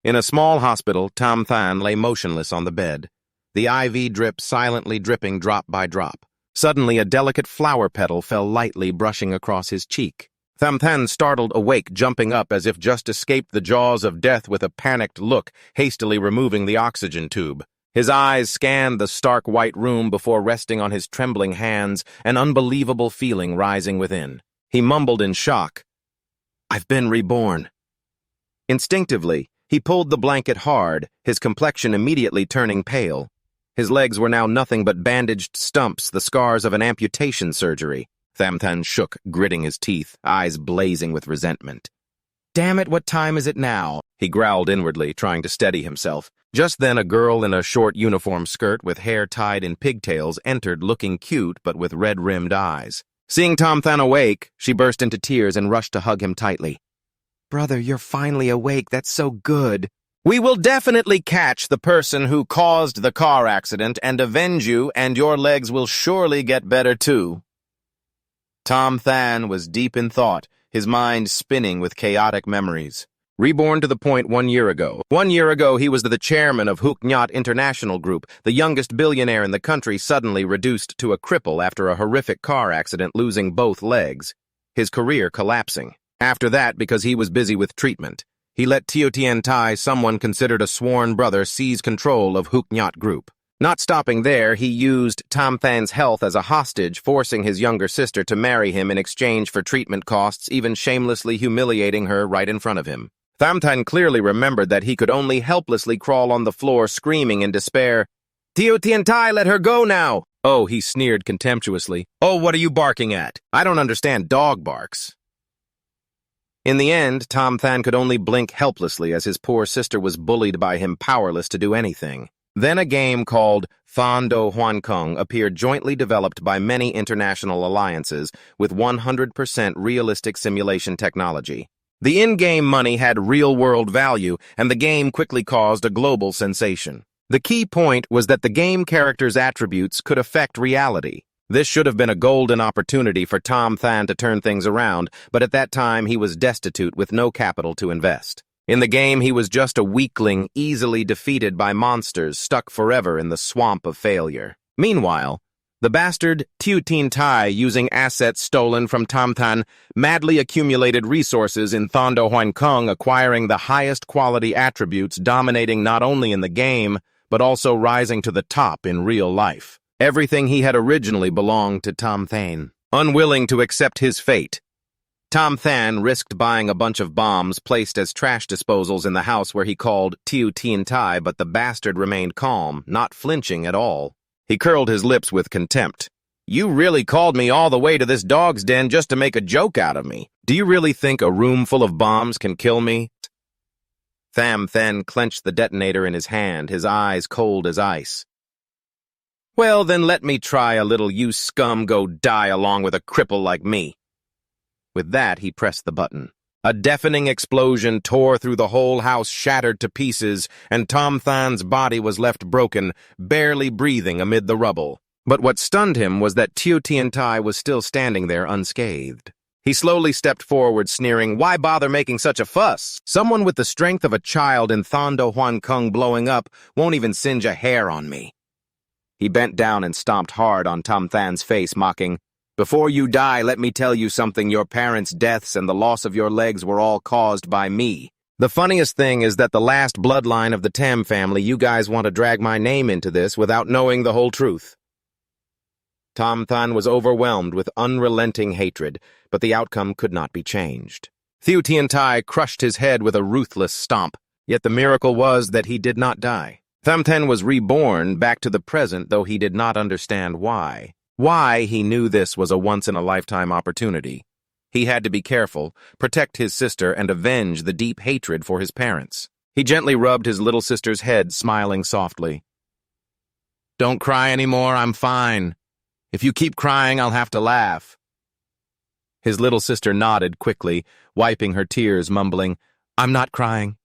In a small hospital, Tomthan lay motionless on the bed, the IV drip silently dripping drop by drop. Suddenly, a delicate flower petal fell lightly, brushing across his cheek. Tomthan startled awake, jumping up as if just escaped the jaws of death with a panicked look, hastily removing the oxygen tube. His eyes scanned the stark white room before resting on his trembling hands, an unbelievable feeling rising within. He mumbled in shock, "I've been reborn." Instinctively, he pulled the blanket hard, his complexion immediately turning pale. His legs were now nothing but bandaged stumps, the scars of an amputation surgery. Tomthan shook, gritting his teeth, eyes blazing with resentment. "Damn it, what time is it now?" he growled inwardly, trying to steady himself. Just then a girl in a short uniform skirt with hair tied in pigtails entered, looking cute but with red-rimmed eyes. Seeing Tomthan awake, she burst into tears and rushed to hug him tightly. "Brother, you're finally awake. That's so good." "We will definitely catch the person who caused the car accident and avenge you, and your legs will surely get better too." Tomthan was deep in thought, his mind spinning with chaotic memories. Reborn to the point 1 year ago. 1 year ago, he was the chairman of Huknyat International Group, the youngest billionaire in the country, suddenly reduced to a cripple after a horrific car accident, losing both legs. His career collapsing. After that, because he was busy with treatment, he let Teotian Tai, someone considered a sworn brother, seize control of Huknyat Group. Not stopping there, he used Tomthan's health as a hostage, forcing his younger sister to marry him in exchange for treatment costs, even shamelessly humiliating her right in front of him. Tomthan clearly remembered that he could only helplessly crawl on the floor, screaming in despair, "Teotian Tai, let her go now!" "Oh," he sneered contemptuously. "Oh, what are you barking at? I don't understand dog barks." In the end, Tomthan could only blink helplessly as his poor sister was bullied by him, powerless to do anything. Then a game called Thondo Huan Kung appeared, jointly developed by many international alliances with 100% realistic simulation technology. The in-game money had real-world value, and the game quickly caused a global sensation. The key point was that the game character's attributes could affect reality. This should have been a golden opportunity for Tomthan to turn things around, but at that time he was destitute with no capital to invest. In the game, he was just a weakling, easily defeated by monsters, stuck forever in the swamp of failure. Meanwhile, the bastard Teotian Tai, using assets stolen from Tomthan, madly accumulated resources in Thondo Huan Kung, acquiring the highest quality attributes, dominating not only in the game, but also rising to the top in real life. Everything he had originally belonged to Tomthan. Unwilling to accept his fate, Tomthan risked buying a bunch of bombs placed as trash disposals in the house where he called Teotian Tai, but the bastard remained calm, not flinching at all. He curled his lips with contempt. "You really called me all the way to this dog's den just to make a joke out of me. Do you really think a room full of bombs can kill me?" Tomthan clenched the detonator in his hand, his eyes cold as ice. "Well, then let me try a little. You scum, go die along with a cripple like me." With that, he pressed the button. A deafening explosion tore through the whole house, shattered to pieces, and Tomthan's body was left broken, barely breathing amid the rubble. But what stunned him was that Teotian Tai was still standing there unscathed. He slowly stepped forward, sneering, "Why bother making such a fuss? Someone with the strength of a child in Thondo Huan Kung blowing up won't even singe a hair on me." He bent down and stomped hard on Tomthan's face, mocking, "Before you die, let me tell you something. Your parents' deaths and the loss of your legs were all caused by me. The funniest thing is that the last bloodline of the Tam family, you guys want to drag my name into this without knowing the whole truth." Tomthan was overwhelmed with unrelenting hatred, but the outcome could not be changed. Teotian Tai crushed his head with a ruthless stomp, yet the miracle was that he did not die. Tomthan was reborn back to the present, though he did not understand why. Why, he knew this was a once-in-a-lifetime opportunity. He had to be careful, protect his sister, and avenge the deep hatred for his parents. He gently rubbed his little sister's head, smiling softly. "Don't cry anymore, I'm fine. If you keep crying, I'll have to laugh." His little sister nodded quickly, wiping her tears, mumbling, "I'm not crying."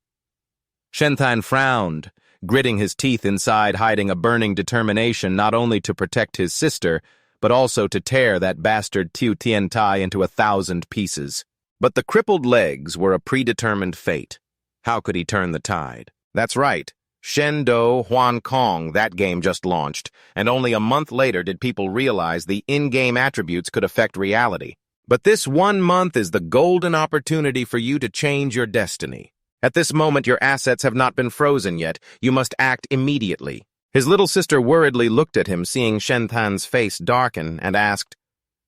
Shenthan frowned, gritting his teeth inside, hiding a burning determination not only to protect his sister, but also to tear that bastard Teotian Tai into 1,000 pieces. But the crippled legs were a predetermined fate. How could he turn the tide? That's right. Shendo Huan Kong, that game just launched, and only a month later did people realize the in-game attributes could affect reality. But this 1 month is the golden opportunity for you to change your destiny. At this moment, your assets have not been frozen yet. You must act immediately. His little sister worriedly looked at him, seeing Shenthan's face darken, and asked,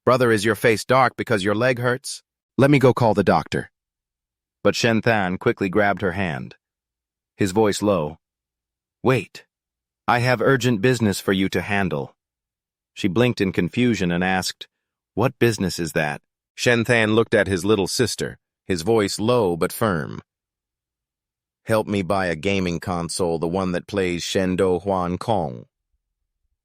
"Brother, is your face dark because your leg hurts? Let me go call the doctor." But Shenthan quickly grabbed her hand, his voice low. "Wait, I have urgent business for you to handle." She blinked in confusion and asked, "What business is that?" Shenthan looked at his little sister, his voice low but firm. "Help me buy a gaming console, the one that plays Shendo Huan Kong."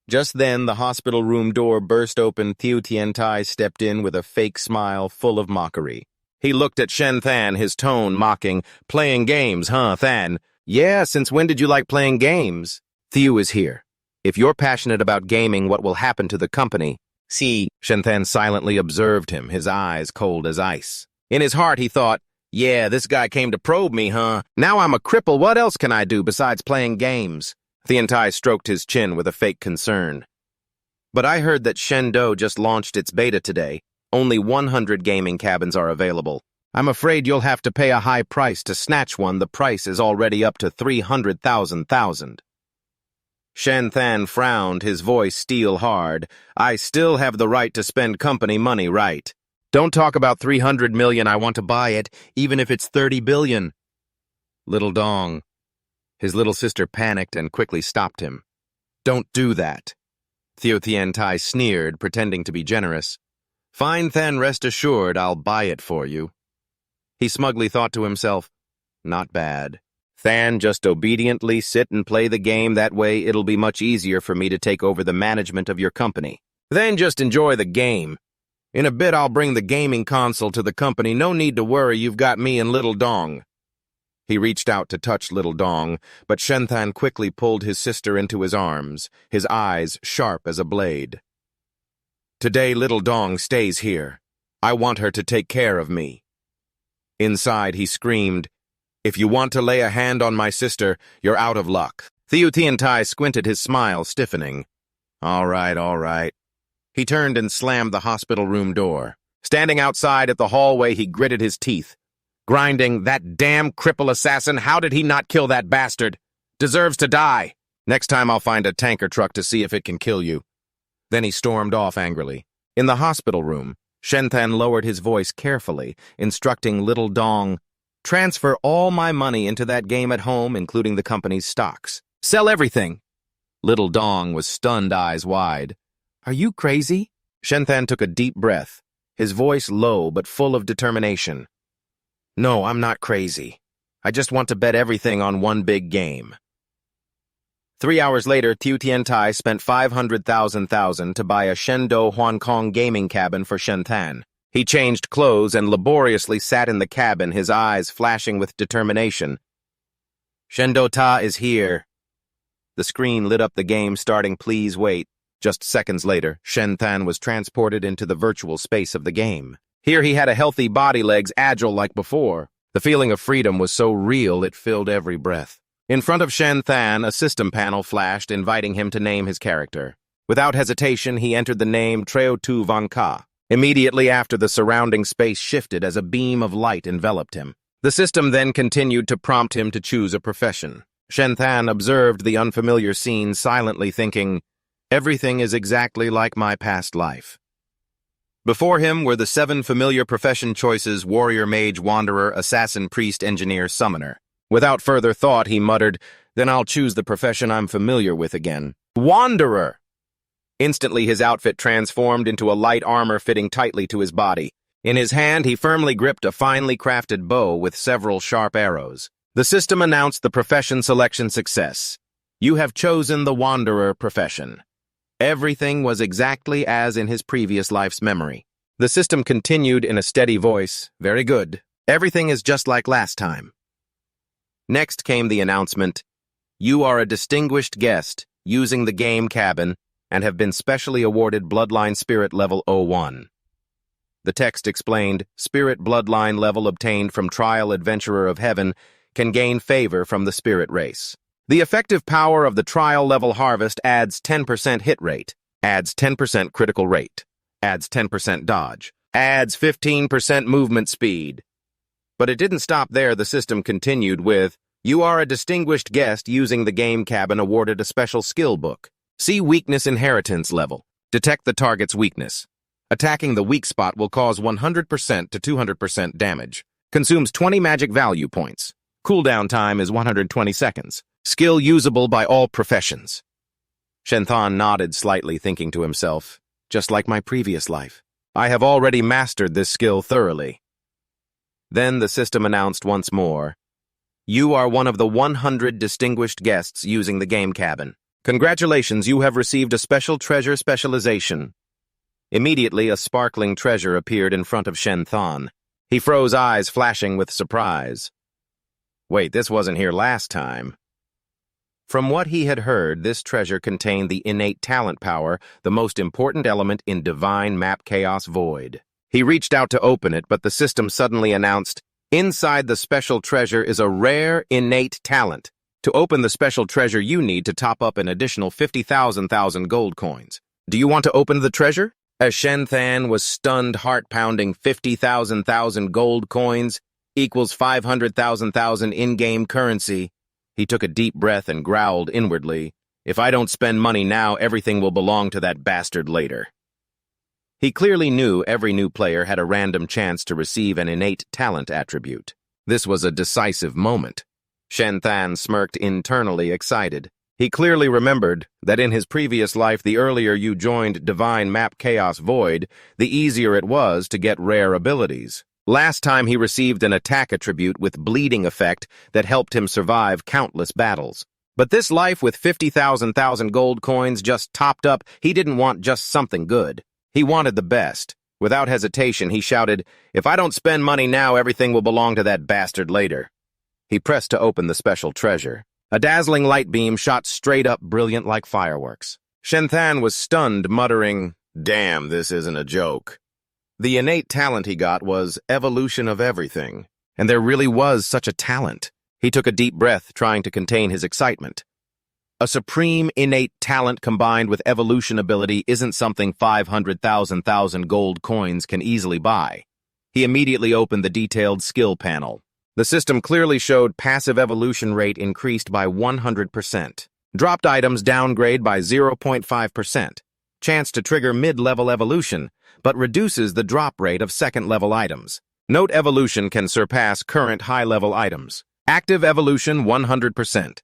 Just then, the hospital room door burst open. Thieu Tiantai stepped in with a fake smile full of mockery. He looked at Shenthan, his tone mocking. "Playing games, huh, Than? Yeah, since when did you like playing games?" "Thieu is here. If you're passionate about gaming, what will happen to the company?" "See," Shenthan silently observed him, his eyes cold as ice. In his heart, he thought, "Yeah, this guy came to probe me, huh? Now I'm a cripple. What else can I do besides playing games?" Tiantai stroked his chin with a fake concern. "But I heard that Shendo just launched its beta today. Only 100 gaming cabins are available. I'm afraid you'll have to pay a high price to snatch one. The price is already up to 300,000. Shenthan frowned, his voice steel hard. "I still have the right to spend company money, right? Don't talk about 300 million. I want to buy it, even if it's 30 billion. Little Dong. His little sister panicked and quickly stopped him. "Don't do that." Thieu Tiantai sneered, pretending to be generous. "Fine, then, rest assured I'll buy it for you." He smugly thought to himself, "Not bad. Than, just obediently sit and play the game. That way it'll be much easier for me to take over the management of your company. Then just enjoy the game. In a bit I'll bring the gaming console to the company. No need to worry, you've got me and Little Dong." He reached out to touch Little Dong, but Shenthan quickly pulled his sister into his arms, his eyes sharp as a blade. "Today Little Dong stays here. I want her to take care of me." Inside, he screamed, "If you want to lay a hand on my sister, you're out of luck." Thieu Tiantai squinted, his smile stiffening. All right. He turned and slammed the hospital room door. Standing outside at the hallway, he gritted his teeth, grinding, "That damn cripple assassin, how did he not kill that bastard? Deserves to die. Next time I'll find a tanker truck to see if it can kill you." Then he stormed off angrily. In the hospital room, Shenthan lowered his voice carefully, instructing Little Dong, "Transfer all my money into that game at home, including the company's stocks. Sell everything." Little Dong was stunned, eyes wide. "Are you crazy?" Shenthan took a deep breath, his voice low but full of determination. "No, I'm not crazy. I just want to bet everything on one big game." 3 hours later, Thieu Tiantai spent 500,000 to buy a Shendo Huan Kong gaming cabin for Shenthan. He changed clothes and laboriously sat in the cabin, his eyes flashing with determination. "Shendo Ta is here." The screen lit up the game starting "Please wait." Just seconds later, Shenthan was transported into the virtual space of the game. Here he had a healthy body, legs agile like before. The feeling of freedom was so real it filled every breath. In front of Shenthan, a system panel flashed, inviting him to name his character. Without hesitation, he entered the name Treo Tu Van Ka. Immediately after, the surrounding space shifted as a beam of light enveloped him. The system then continued to prompt him to choose a profession. Shenthan observed the unfamiliar scene, silently thinking, "Everything is exactly like my past life." Before him were the 7 familiar profession choices: warrior, mage, wanderer, assassin, priest, engineer, summoner. Without further thought, he muttered, "Then I'll choose the profession I'm familiar with again. Wanderer!" Instantly, his outfit transformed into a light armor fitting tightly to his body. In his hand, he firmly gripped a finely crafted bow with several sharp arrows. The system announced the profession selection success. "You have chosen the Wanderer profession." Everything was exactly as in his previous life's memory. The system continued in a steady voice, "Very good. Everything is just like last time." Next came the announcement, "You are a distinguished guest using the game cabin and have been specially awarded Bloodline Spirit Level 01. The text explained, "Spirit Bloodline level obtained from Trial Adventurer of Heaven. can gain favor from the spirit race. The effective power of the trial-level harvest adds 10% hit rate, adds 10% critical rate, adds 10% dodge, adds 15% movement speed. But it didn't stop there. The system continued with, you are a distinguished guest using the game cabin awarded a special skill book. See weakness inheritance level. Detect the target's weakness. Attacking the weak spot will cause 100% to 200% damage. Consumes 20 magic value points. Cooldown time is 120 seconds. Skill usable by all professions. Tomthan nodded slightly, thinking to himself, just like my previous life. I have already mastered this skill thoroughly. Then the system announced once more, you are one of the 100 distinguished guests using the game cabin. Congratulations, you have received a special treasure specialization. Immediately, a sparkling treasure appeared in front of Tomthan. He froze, eyes flashing with surprise. Wait, this wasn't here last time. From what he had heard, this treasure contained the innate talent power, the most important element in Divine Map Chaos Void. He reached out to open it, but the system suddenly announced, inside the special treasure is a rare innate talent. To open the special treasure, you need to top up an additional 50,000 gold coins. Do you want to open the treasure? As Tomthan was stunned, heart-pounding, 50,000 gold coins equals 500,000 in-game currency. He took a deep breath and growled inwardly, if I don't spend money now, everything will belong to that bastard later. He clearly knew every new player had a random chance to receive an innate talent attribute. This was a decisive moment. Tomthan smirked internally, excited. He clearly remembered that in his previous life, the earlier you joined Divine Map Chaos Void, the easier it was to get rare abilities. Last time he received an attack attribute with bleeding effect that helped him survive countless battles. But this life with 50,000 gold coins just topped up, he didn't want just something good. He wanted the best. Without hesitation, he shouted, if I don't spend money now, everything will belong to that bastard later. He pressed to open the special treasure. A dazzling light beam shot straight up, brilliant like fireworks. Tomthan was stunned, muttering, damn, this isn't a joke. The innate talent he got was evolution of everything, and there really was such a talent. He took a deep breath, trying to contain his excitement. A supreme innate talent combined with evolution ability isn't something 500,000 gold coins can easily buy. He immediately opened the detailed skill panel. The system clearly showed passive evolution rate increased by 100%. Dropped items downgrade by 0.5%. Chance to trigger mid-level evolution, but reduces the drop rate of second-level items. Note evolution can surpass current high-level items. Active evolution 100%.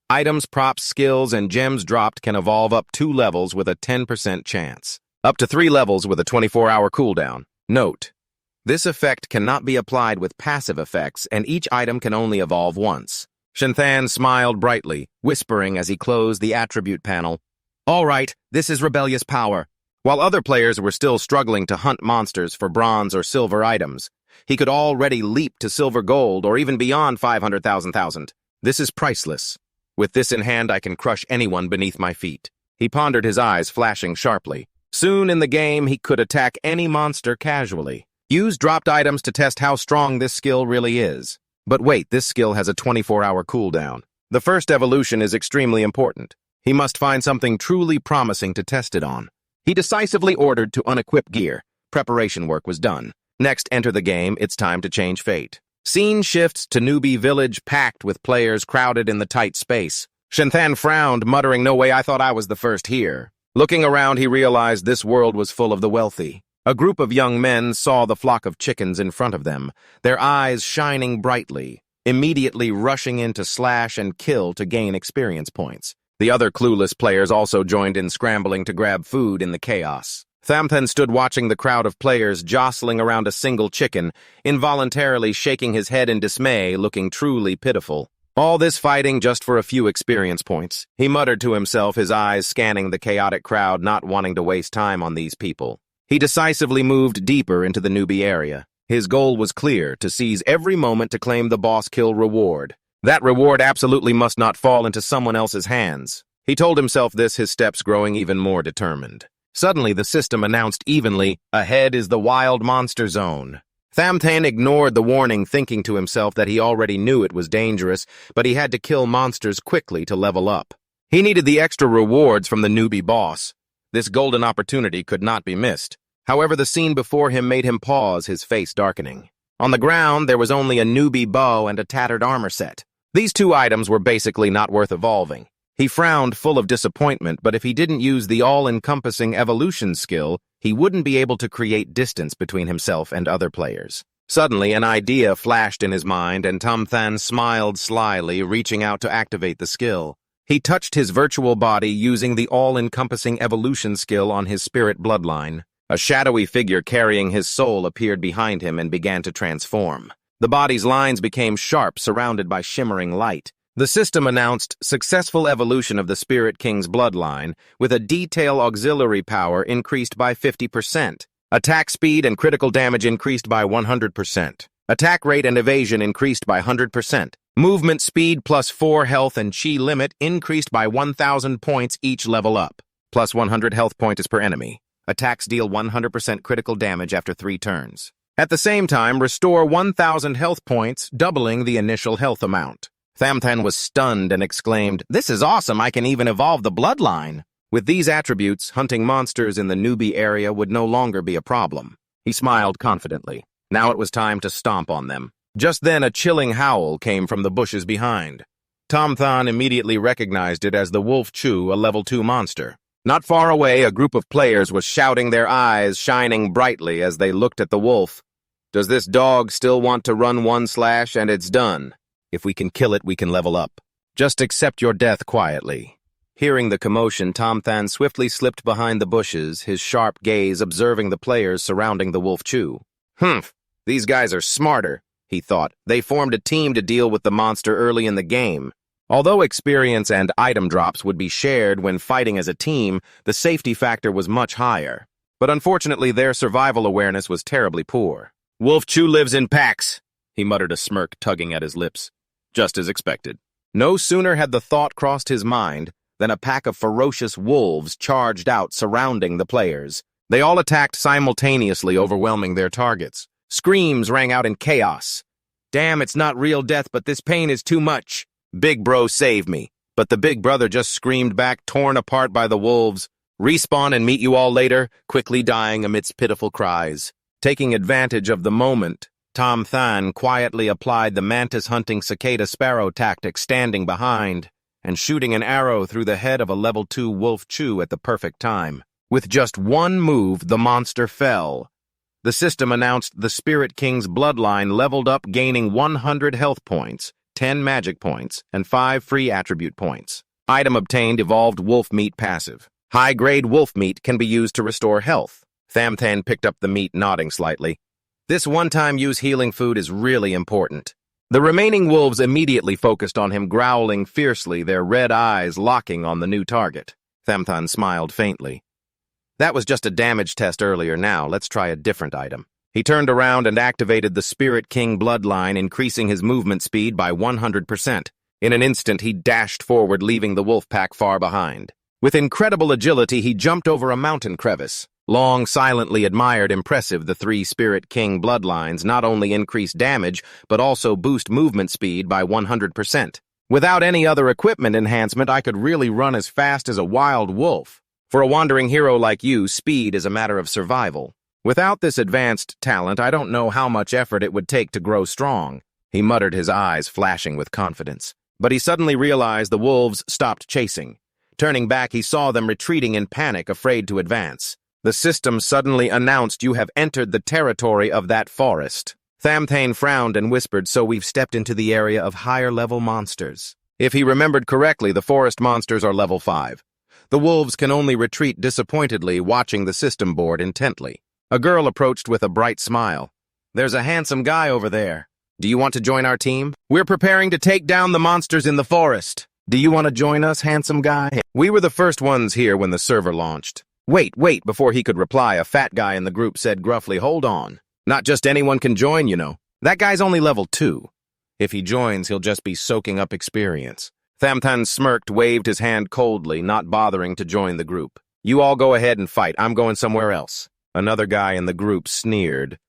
Items, props, skills, and gems dropped can evolve up 2 levels with a 10% chance. Up to 3 levels with a 24-hour cooldown. Note: this effect cannot be applied with passive effects, and each item can only evolve once. Tomthan smiled brightly, whispering as he closed the attribute panel, all right, this is rebellious power. While other players were still struggling to hunt monsters for bronze or silver items, he could already leap to silver gold or even beyond 500,000. This is priceless. With this in hand, I can crush anyone beneath my feet. He pondered, his eyes flashing sharply. Soon in the game, he could attack any monster casually. Use dropped items to test how strong this skill really is. But wait, this skill has a 24-hour cooldown. The first evolution is extremely important. He must find something truly promising to test it on. He decisively ordered to unequip gear. Preparation work was done. Next, enter the game. It's time to change fate. Scene shifts to newbie village packed with players crowded in the tight space. Tomthan frowned, muttering, no way, I thought I was the first here. Looking around, he realized this world was full of the wealthy. A group of young men saw the flock of chickens in front of them, their eyes shining brightly, immediately rushing in to slash and kill to gain experience points. The other clueless players also joined in, scrambling to grab food in the chaos. Tomthan stood watching the crowd of players jostling around a single chicken, involuntarily shaking his head in dismay, looking truly pitiful. All this fighting just for a few experience points. He muttered to himself, his eyes scanning the chaotic crowd, not wanting to waste time on these people. He decisively moved deeper into the newbie area. His goal was clear, to seize every moment to claim the boss kill reward. That reward absolutely must not fall into someone else's hands. He told himself this, his steps growing even more determined. Suddenly, the system announced evenly, ahead is the wild monster zone. Tomthan ignored the warning, thinking to himself that he already knew it was dangerous, but he had to kill monsters quickly to level up. He needed the extra rewards from the newbie boss. This golden opportunity could not be missed. However, the scene before him made him pause, his face darkening. On the ground, there was only a newbie bow and a tattered armor set. These two items were basically not worth evolving. He frowned, full of disappointment, but if he didn't use the all-encompassing evolution skill, he wouldn't be able to create distance between himself and other players. Suddenly, an idea flashed in his mind, and Tomthan smiled slyly, reaching out to activate the skill. He touched his virtual body using the all-encompassing evolution skill on his spirit bloodline. A shadowy figure carrying his soul appeared behind him and began to transform. The body's lines became sharp, surrounded by shimmering light. The system announced successful evolution of the Spirit King's bloodline, with a detail auxiliary power increased by 50%. Attack speed and critical damage increased by 100%. Attack rate and evasion increased by 100%. Movement speed plus 4 health and chi limit increased by 1,000 points each level up. Plus 100 health points per enemy. Attacks deal 100% critical damage after 3 turns. At the same time, restore 1,000 health points, doubling the initial health amount. Tomthan was stunned and exclaimed, "This is awesome, I can even evolve the bloodline." With these attributes, hunting monsters in the newbie area would no longer be a problem. He smiled confidently. Now it was time to stomp on them. Just then, a chilling howl came from the bushes behind. Tomthan immediately recognized it as the Wolf Chew, a level 2 monster. Not far away, a group of players was shouting, their eyes shining brightly as they looked at the wolf. "Does this dog still want to run 1/ and it's done? If we can kill it, we can level up. Just accept your death quietly." Hearing the commotion, Tomthan swiftly slipped behind the bushes, his sharp gaze observing the players surrounding the Wolf Chew. "Humph, these guys are smarter," he thought. They formed a team to deal with the monster early in the game. Although experience and item drops would be shared when fighting as a team, the safety factor was much higher. But unfortunately, their survival awareness was terribly poor. "Wolf Chew lives in packs," he muttered, a smirk tugging at his lips. Just as expected. No sooner had the thought crossed his mind than a pack of ferocious wolves charged out, surrounding the players. They all attacked simultaneously, overwhelming their targets. Screams rang out in chaos. "Damn, it's not real death, but this pain is too much. Big bro, save me." But the big brother just screamed back, torn apart by the wolves. "Respawn and meet you all later," quickly dying amidst pitiful cries. Taking advantage of the moment, Tomthan quietly applied the mantis-hunting cicada sparrow tactic, standing behind and shooting an arrow through the head of a level 2 Wolf Chew at the perfect time. With just one move, the monster fell. The system announced the Spirit King's bloodline leveled up, gaining 100 health points, 10 magic points, and 5 free attribute points. Item obtained: evolved wolf meat passive. High-grade wolf meat can be used to restore health. Tomthan picked up the meat, nodding slightly. This one-time use healing food is really important. The remaining wolves immediately focused on him, growling fiercely, their red eyes locking on the new target. Tomthan smiled faintly. "That was just a damage test earlier. Now, let's try a different item." He turned around and activated the Spirit King bloodline, increasing his movement speed by 100%. In an instant, he dashed forward, leaving the wolf pack far behind. With incredible agility, he jumped over a mountain crevice. Long silently admired, impressive, the 3 Spirit King bloodlines not only increase damage, but also boost movement speed by 100%. Without any other equipment enhancement, I could really run as fast as a wild wolf. For a wandering hero like you, speed is a matter of survival. Without this advanced talent, I don't know how much effort it would take to grow strong. He muttered, his eyes flashing with confidence. But he suddenly realized the wolves stopped chasing. Turning back, he saw them retreating in panic, afraid to advance. The system suddenly announced, "You have entered the territory of that forest." Tomthan frowned and whispered, "So we've stepped into the area of higher-level monsters." If he remembered correctly, the forest monsters are level 5. The wolves can only retreat disappointedly, watching the system board intently. A girl approached with a bright smile. "There's a handsome guy over there. Do you want to join our team? We're preparing to take down the monsters in the forest. Do you want to join us, handsome guy?" We were the first ones here when the server launched. Wait, before he could reply, a fat guy in the group said gruffly, "Hold on. Not just anyone can join, you know. That guy's only level 2. If he joins, he'll just be soaking up experience." Tomthan smirked, waved his hand coldly, not bothering to join the group. "You all go ahead and fight. I'm going somewhere else." Another guy in the group sneered.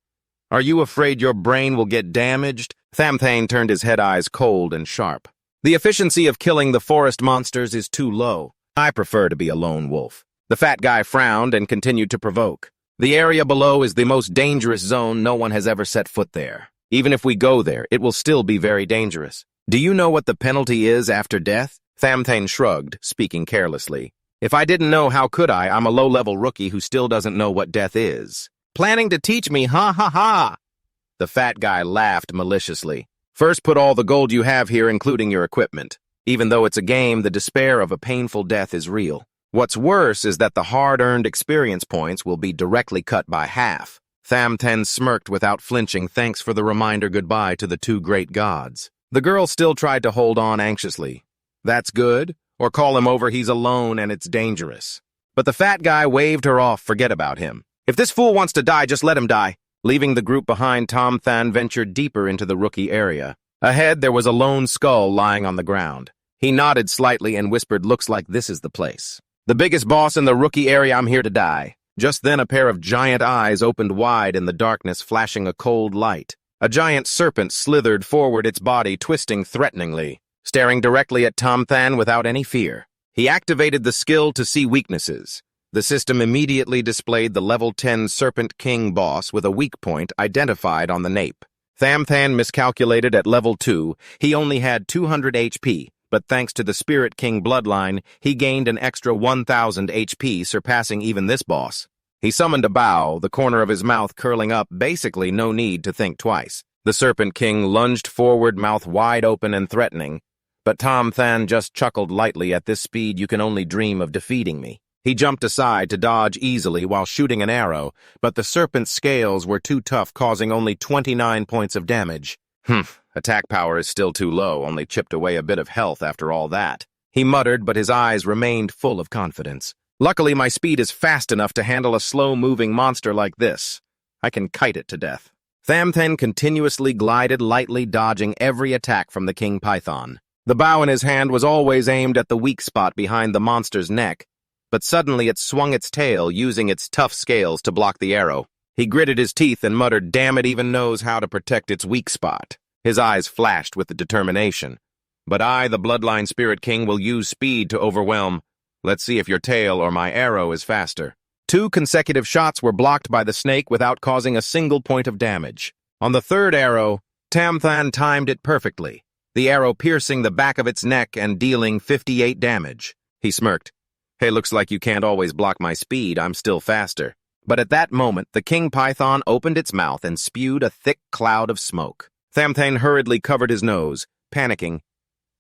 Are you afraid your brain will get damaged? Tomthan turned his head eyes cold and sharp. The efficiency of killing the forest monsters is too low. I prefer to be a lone wolf. The fat guy frowned and continued to provoke. The area below is the most dangerous zone. No one has ever set foot there. Even if we go there, it will still be very dangerous. Do you know what the penalty is after death? Tomthan shrugged, speaking carelessly. If I didn't know, how could I? I'm a low-level rookie who still doesn't know what death is. Planning to teach me, ha ha ha! The fat guy laughed maliciously. First, put all the gold you have here, including your equipment. Even though it's a game, the despair of a painful death is real. What's worse is that the hard-earned experience points will be directly cut by half. Tomthan smirked without flinching. Thanks for the reminder. Goodbye to the two great gods. The girl still tried to hold on anxiously. That's good, or call him over, he's alone and it's dangerous. But the fat guy waved her off. Forget about him. If this fool wants to die, just let him die. Leaving the group behind, Tomthan ventured deeper into the rookie area. Ahead, there was a lone skull lying on the ground. He nodded slightly and whispered, looks like this is the place. The biggest boss in the rookie area. I'm here to die. Just then, a pair of giant eyes opened wide in the darkness, flashing a cold light. A giant serpent slithered forward, its body twisting threateningly, staring directly at Tomthan without any fear. He activated the skill to see weaknesses. The system immediately displayed the level 10 Serpent King boss with a weak point identified on the nape. Tomthan miscalculated at level 2. He only had 200 HP, but thanks to the Spirit King bloodline, he gained an extra 1,000 HP, surpassing even this boss. He summoned a bow, the corner of his mouth curling up, basically no need to think twice. The Serpent King lunged forward, mouth wide open and threatening, but Tomthan just chuckled lightly. At this speed, you can only dream of defeating me. He jumped aside to dodge easily while shooting an arrow, but the serpent's scales were too tough, causing only 29 points of damage. Attack power is still too low, only chipped away a bit of health after all that. He muttered, but his eyes remained full of confidence. Luckily, my speed is fast enough to handle a slow-moving monster like this. I can kite it to death. Tomthan continuously glided lightly, dodging every attack from the King Python. The bow in his hand was always aimed at the weak spot behind the monster's neck, but suddenly it swung its tail, using its tough scales to block the arrow. He gritted his teeth and muttered, damn, it even knows how to protect its weak spot. His eyes flashed with determination. But I, the Bloodline Spirit King, will use speed to overwhelm. Let's see if your tail or my arrow is faster. 2 consecutive shots were blocked by the snake without causing a single point of damage. On the third arrow, Tomthan timed it perfectly, the arrow piercing the back of its neck and dealing 58 damage. He smirked. Hey, looks like you can't always block my speed. I'm still faster. But at that moment, the King Python opened its mouth and spewed a thick cloud of smoke. Tomthan hurriedly covered his nose, panicking.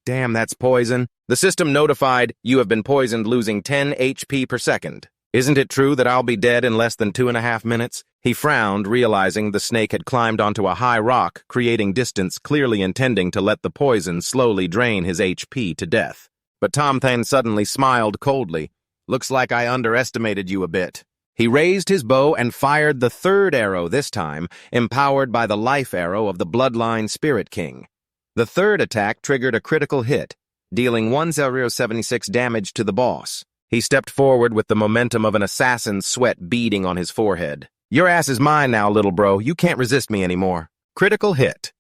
Damn, that's poison. The system notified, you have been poisoned, losing 10 HP per second. Isn't it true that I'll be dead in less than 2.5 minutes? He frowned, realizing the snake had climbed onto a high rock, creating distance, clearly intending to let the poison slowly drain his HP to death. But Tomthan suddenly smiled coldly. Looks like I underestimated you a bit. He raised his bow and fired the third arrow this time, empowered by the life arrow of the Bloodline Spirit King. The third attack triggered a critical hit, dealing 1,076 damage to the boss. He stepped forward with the momentum of an assassin's sweat beading on his forehead. Your ass is mine now, little bro. You can't resist me anymore. Critical hit,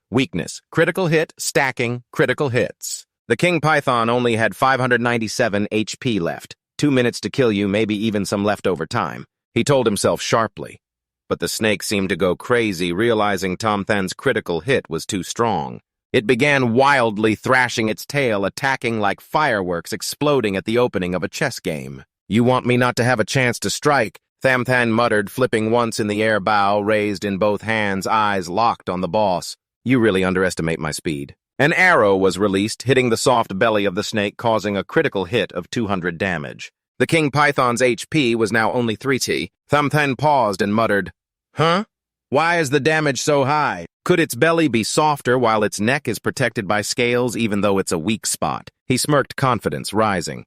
weakness, critical hit, stacking, critical hits. The King Python only had 597 HP left. 2 minutes to kill you, maybe even some leftover time, he told himself sharply. But the snake seemed to go crazy, realizing Tomthan's critical hit was too strong. It began wildly thrashing its tail, attacking like fireworks exploding at the opening of a chess game. You want me not to have a chance to strike? Tomthan muttered, flipping once in the air, bow raised in both hands, eyes locked on the boss. You really underestimate my speed. An arrow was released, hitting the soft belly of the snake, causing a critical hit of 200 damage. The King Python's HP was now only 3T. Tomthan paused and muttered, Huh? Why is the damage so high? Could its belly be softer while its neck is protected by scales, even though it's a weak spot? He smirked, confidence rising.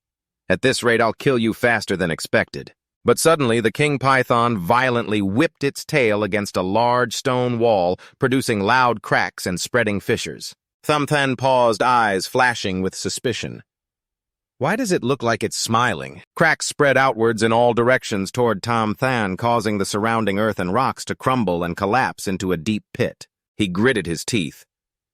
At this rate, I'll kill you faster than expected. But suddenly, the King Python violently whipped its tail against a large stone wall, producing loud cracks and spreading fissures. Tomthan paused, eyes flashing with suspicion. Why does it look like it's smiling? Cracks spread outwards in all directions toward Tomthan, causing the surrounding earth and rocks to crumble and collapse into a deep pit. He gritted his teeth.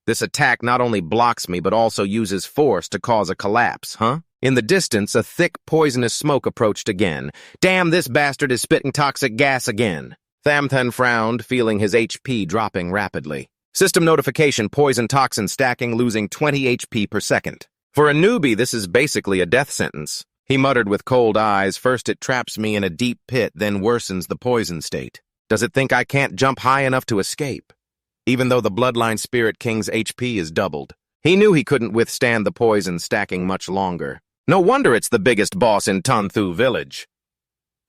This attack not only blocks me, but also uses force to cause a collapse, huh? In the distance, a thick, poisonous smoke approached again. Damn, this bastard is spitting toxic gas again. Tomthan frowned, feeling his HP dropping rapidly. System notification, poison toxin stacking, losing 20 HP per second. For a newbie, this is basically a death sentence. He muttered with cold eyes. First it traps me in a deep pit, then worsens the poison state. Does it think I can't jump high enough to escape? Even though the Bloodline Spirit King's HP is doubled. He knew he couldn't withstand the poison stacking much longer. No wonder it's the biggest boss in Tonthu village.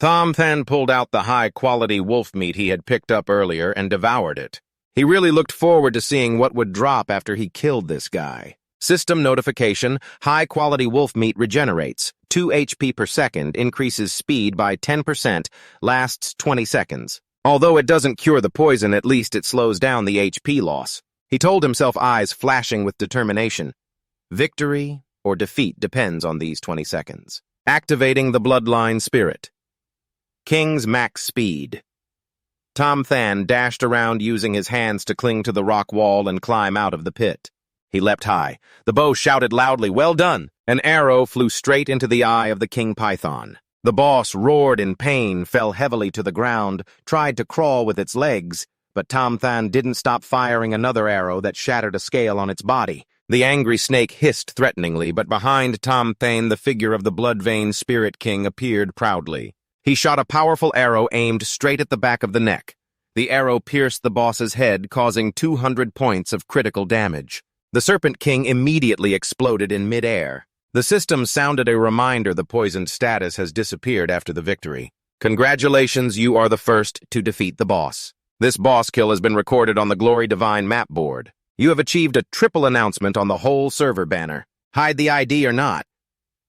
Tomthan pulled out the high-quality wolf meat he had picked up earlier and devoured it. He really looked forward to seeing what would drop after he killed this guy. System notification, high-quality wolf meat regenerates. 2 HP per second, increases speed by 10%, lasts 20 seconds. Although it doesn't cure the poison, at least it slows down the HP loss. He told himself, eyes flashing with determination. Victory or defeat depends on these 20 seconds. Activating the Bloodline Spirit. King's max speed. Tomthan dashed around using his hands to cling to the rock wall and climb out of the pit. He leapt high. The bow shouted loudly, "Well done!" An arrow flew straight into the eye of the king python. The boss roared in pain, fell heavily to the ground, tried to crawl with its legs, but Tomthan didn't stop firing another arrow that shattered a scale on its body. The angry snake hissed threateningly, but behind Tomthan the figure of the Bloodvein Spirit King appeared proudly. He shot a powerful arrow aimed straight at the back of the neck. The arrow pierced the boss's head, causing 200 points of critical damage. The Serpent King immediately exploded in midair. The system sounded a reminder the poisoned status has disappeared after the victory. Congratulations, you are the first to defeat the boss. This boss kill has been recorded on the Glory Divine map board. You have achieved a triple announcement on the whole server banner. Hide the ID or not.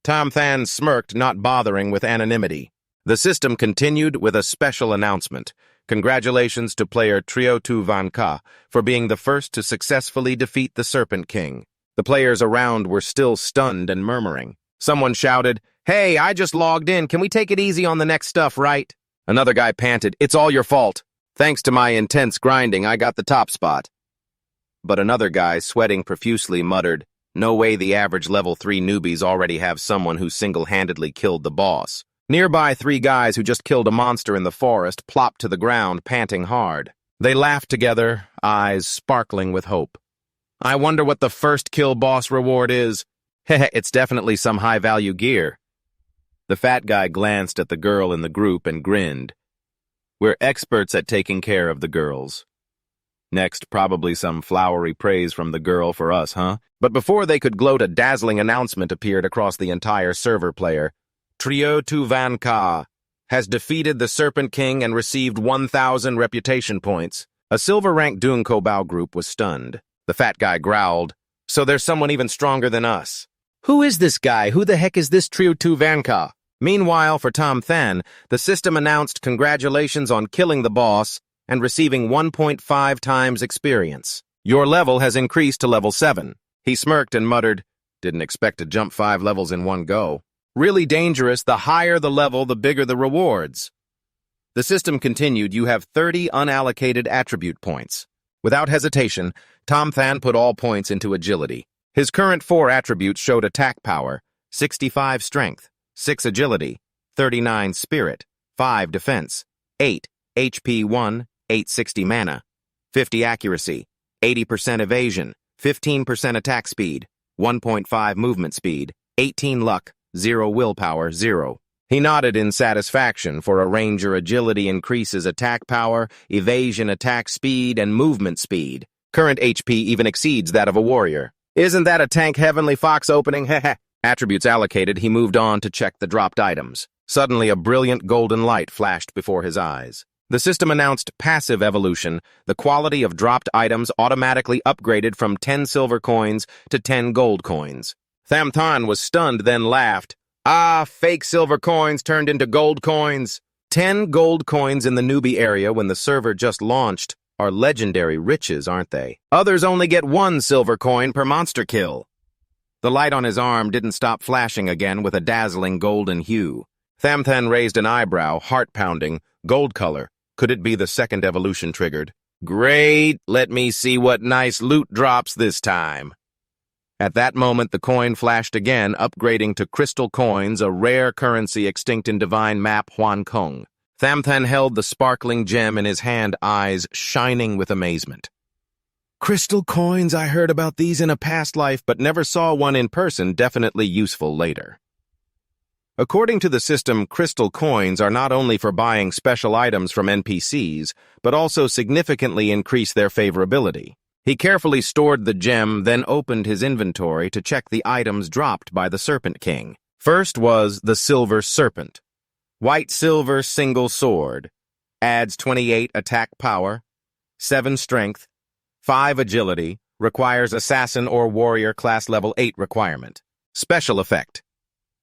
Tomthan smirked, not bothering with anonymity. The system continued with a special announcement. Congratulations to player Tomthan for being the first to successfully defeat the Serpent King. The players around were still stunned and murmuring. Someone shouted, "Hey, I just logged in. Can we take it easy on the next stuff, right?" Another guy panted, "It's all your fault. Thanks to my intense grinding, I got the top spot." But another guy, sweating profusely, muttered, "No way the average level 3 newbies already have someone who single-handedly killed the boss." Nearby, 3 guys who just killed a monster in the forest plopped to the ground, panting hard. They laughed together, eyes sparkling with hope. "I wonder what the first kill boss reward is." Heh, it's definitely some high-value gear. The fat guy glanced at the girl in the group and grinned. "We're experts at taking care of the girls." Next, probably some flowery praise from the girl for us, huh? But before they could gloat, a dazzling announcement appeared across the entire server player. Tomthan has defeated the Serpent King and received 1,000 reputation points. A silver-ranked Dunko Bao group was stunned. The fat guy growled, "So there's someone even stronger than us." "Who is this guy? Who the heck is this Tomthan?" Meanwhile, for Tomthan, the system announced congratulations on killing the boss and receiving 1.5 times experience. Your level has increased to level 7. He smirked and muttered, "Didn't expect to jump 5 levels in one go." Really dangerous, the higher the level, the bigger the rewards. The system continued, "You have 30 unallocated attribute points." Without hesitation, Tomthan put all points into agility. His current 4 attributes showed attack power, 65 strength, 6 agility, 39 spirit, 5 defense, 8 HP 1, 860 mana, 50 accuracy, 80% evasion, 15% attack speed, 1.5 movement speed, 18 luck, 0 willpower, 0. He nodded in satisfaction. For a ranger, agility increases attack power, evasion, attack speed, and movement speed. Current HP even exceeds that of a warrior. Isn't that a tank Heavenly Fox opening? Heh. Attributes allocated, he moved on to check the dropped items. Suddenly, a brilliant golden light flashed before his eyes. The system announced passive evolution. The quality of dropped items automatically upgraded from 10 silver coins to 10 gold coins. Tomthan was stunned, then laughed. "Ah, fake silver coins turned into gold coins." 10 gold coins in the newbie area when the server just launched are legendary riches, aren't they? Others only get 1 silver coin per monster kill. The light on his arm didn't stop flashing again with a dazzling golden hue. Tomthan raised an eyebrow, heart-pounding, gold color. Could it be the second evolution triggered? Great! Let me see what nice loot drops this time. At that moment, the coin flashed again, upgrading to crystal coins, a rare currency extinct in divine map Huan Kong. Tomthan held the sparkling gem in his hand, eyes shining with amazement. Crystal coins, I heard about these in a past life, but never saw one in person, definitely useful later. According to the system, crystal coins are not only for buying special items from NPCs, but also significantly increase their favorability. He carefully stored the gem, then opened his inventory to check the items dropped by the Serpent King. First was the Silver Serpent. White-silver single sword. Adds 28 attack power, 7 strength, 5 agility, requires assassin or warrior class level 8 requirement. Special effect.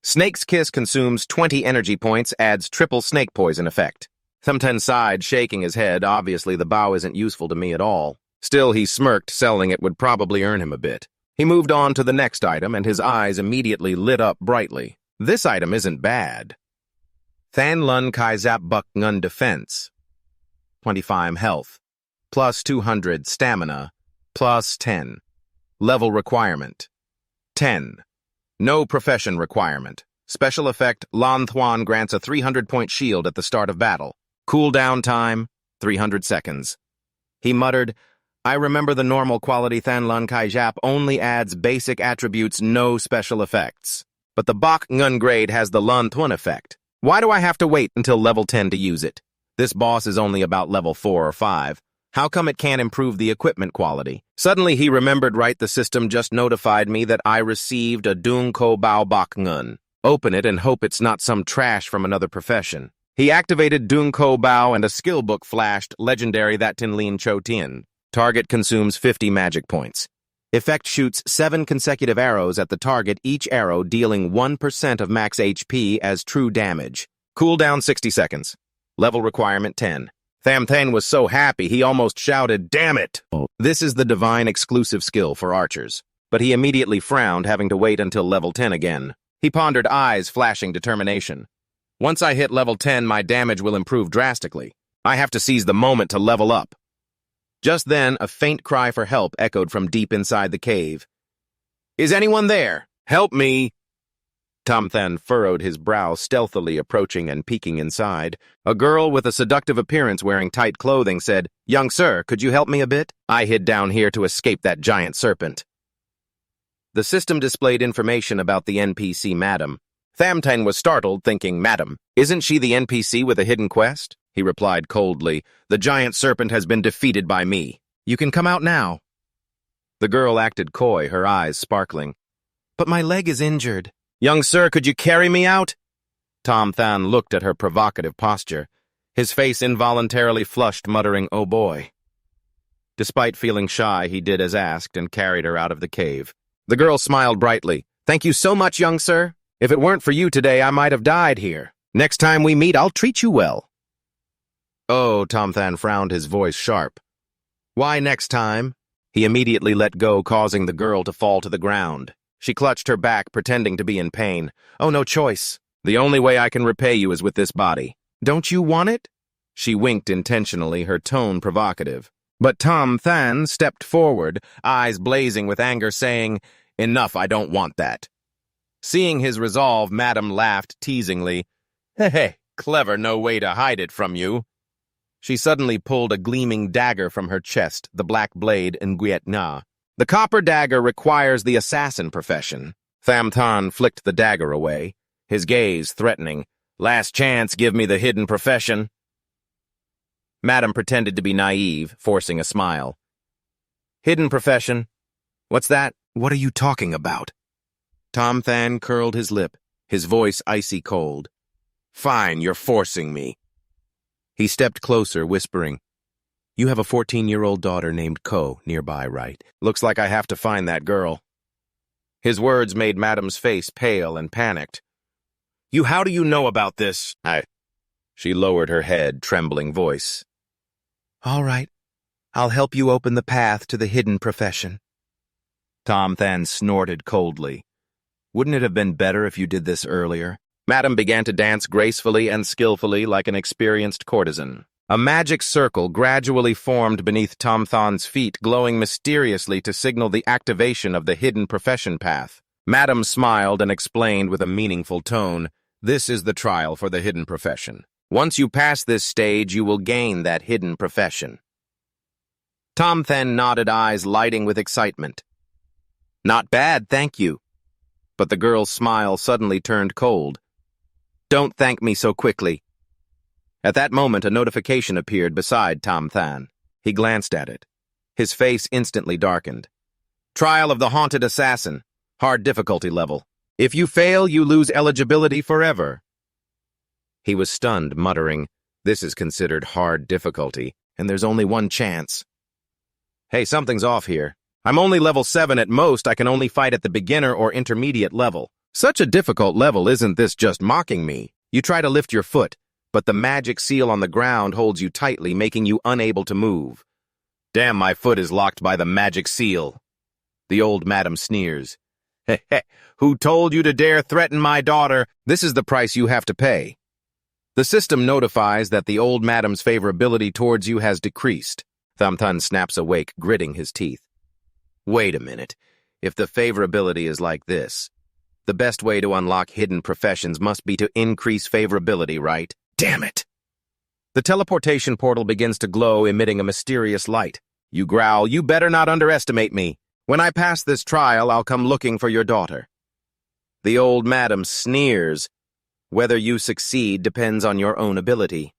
Snake's Kiss consumes 20 energy points, adds triple snake poison effect. Tomthan sighed, shaking his head. Obviously, the bow isn't useful to me at all. Still, he smirked, selling it would probably earn him a bit. He moved on to the next item, and his eyes immediately lit up brightly. This item isn't bad. Than Lun Kai Zap Buk Ngun Defense. 25 health. Plus 200 stamina. Plus 10. Level requirement. 10. No profession requirement. Special effect, Lan Thuan grants a 300-point shield at the start of battle. Cooldown time, 300 seconds. He muttered, I remember the normal quality Than Lun Kai Jap only adds basic attributes, no special effects. But the Bok Ngun grade has the Lan Thuan effect. Why do I have to wait until level 10 to use it? This boss is only about level 4 or 5. How come it can't improve the equipment quality? Suddenly he remembered the system just notified me that I received a Dung Ko Bao Bok Ngun. Open it and hope it's not some trash from another profession. He activated Dung Ko Bao and a skill book flashed, legendary that Tin Lin Cho Tien. Target consumes 50 magic points. Effect shoots 7 consecutive arrows at the target, each arrow dealing 1% of max HP as true damage. Cooldown 60 seconds. Level requirement 10. Tomthan was so happy he almost shouted, "Damn it!" This is the divine exclusive skill for archers. But he immediately frowned, having to wait until level 10 again. He pondered, eyes flashing determination. Once I hit level 10, my damage will improve drastically. I have to seize the moment to level up. Just then, a faint cry for help echoed from deep inside the cave. Is anyone there? Help me! Tomthan furrowed his brow, stealthily approaching and peeking inside. A girl with a seductive appearance wearing tight clothing said, Young sir, could you help me a bit? I hid down here to escape that giant serpent. The system displayed information about the NPC Madam. Tomthan was startled, thinking, Madam, isn't she the NPC with a hidden quest? He replied coldly, The giant serpent has been defeated by me. You can come out now. The girl acted coy, her eyes sparkling. But my leg is injured. Young sir, could you carry me out? Tomthan looked at her provocative posture. His face involuntarily flushed, muttering, Oh boy. Despite feeling shy, he did as asked and carried her out of the cave. The girl smiled brightly. Thank you so much, young sir. If it weren't for you today, I might have died here. Next time we meet, I'll treat you well. Oh, Tomthan frowned, his voice sharp. Why next time? He immediately let go, causing the girl to fall to the ground. She clutched her back, pretending to be in pain. Oh, no choice. The only way I can repay you is with this body. Don't you want it? She winked intentionally, her tone provocative. But Tomthan stepped forward, eyes blazing with anger, saying, Enough, I don't want that. Seeing his resolve, Madam laughed teasingly. Hey, clever, no way to hide it from you. She suddenly pulled a gleaming dagger from her chest, the black blade Nguyen Na. The copper dagger requires the assassin profession. Tomthan flicked the dagger away, his gaze threatening. Last chance, give me the hidden profession. Madam pretended to be naive, forcing a smile. Hidden profession? What's that? What are you talking about? Tomthan curled his lip, his voice icy cold. Fine, you're forcing me. He stepped closer, whispering, You have a 14-year-old daughter named Ko nearby, right? Looks like I have to find that girl. His words made Madam's face pale and panicked. How do you know about this? She lowered her head, trembling voice. All right, I'll help you open the path to the hidden profession. Tomthan snorted coldly. Wouldn't it have been better if you did this earlier? Madam began to dance gracefully and skillfully like an experienced courtesan. A magic circle gradually formed beneath Tomthan's feet, glowing mysteriously to signal the activation of the hidden profession path. Madam smiled and explained with a meaningful tone, "This is the trial for the hidden profession. Once you pass this stage, you will gain that hidden profession." Tomthan nodded, eyes lighting with excitement. "Not bad, thank you." But the girl's smile suddenly turned cold. "Don't thank me so quickly." At that moment, a notification appeared beside Tomthan. He glanced at it. His face instantly darkened. "Trial of the Haunted Assassin. Hard difficulty level. If you fail, you lose eligibility forever." He was stunned, muttering, "This is considered hard difficulty, and there's only one chance. Hey, something's off here. I'm only level 7 at most. I can only fight at the beginner or intermediate level. Such a difficult level, isn't this just mocking me?" You try to lift your foot, but the magic seal on the ground holds you tightly, making you unable to move. "Damn, my foot is locked by the magic seal." The old madam sneers. "Heh heh, who told you to dare threaten my daughter? This is the price you have to pay." The system notifies that the old madam's favorability towards you has decreased. Tomthan snaps awake, gritting his teeth. Wait a minute. If the favorability is like this, the best way to unlock hidden professions must be to increase favorability, right? Damn it! The teleportation portal begins to glow, emitting a mysterious light. You growl, "You better not underestimate me. When I pass this trial, I'll come looking for your daughter." The old madam sneers. "Whether you succeed depends on your own ability."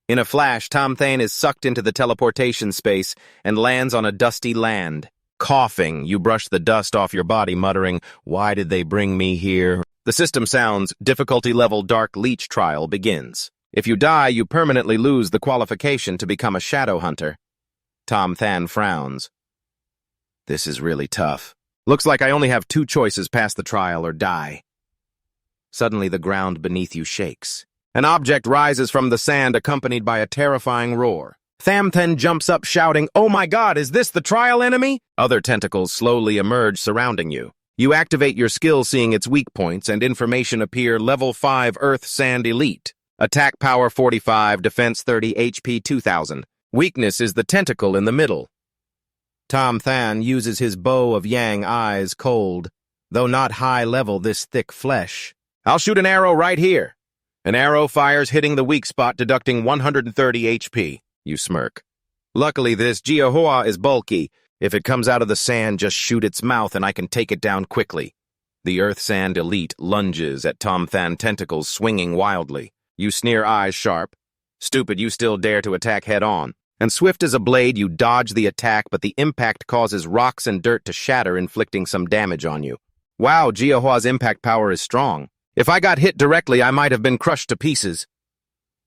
In a flash, Tomthan is sucked into the teleportation space and lands on a dusty land. Coughing, you brush the dust off your body, muttering, "Why did they bring me here?" The system sounds, difficulty level Dark Leech trial begins. If you die, you permanently lose the qualification to become a shadow hunter. Tomthan frowns. This is really tough. Looks like I only have 2 choices: pass the trial or die. Suddenly the ground beneath you shakes. An object rises from the sand, accompanied by a terrifying roar. Tomthan jumps up, shouting, "Oh my God, is this the trial enemy?" Other tentacles slowly emerge, surrounding you. You activate your skill, seeing its weak points, and information appear: level 5 Earth Sand Elite. Attack power 45, defense 30, HP 2000. Weakness is the tentacle in the middle. Tomthan uses his bow of yang, eyes cold. Though not high level, this thick flesh. "I'll shoot an arrow right here." An arrow fires, hitting the weak spot, deducting 130 HP. You smirk. Luckily, this Jiahua is bulky. If it comes out of the sand, just shoot its mouth and I can take it down quickly. The Earth Sand Elite lunges at Tomthan, tentacles swinging wildly. You sneer, eyes sharp. Stupid, you still dare to attack head-on. And swift as a blade, you dodge the attack, but the impact causes rocks and dirt to shatter, inflicting some damage on you. Wow, Jiahua's impact power is strong. If I got hit directly, I might have been crushed to pieces.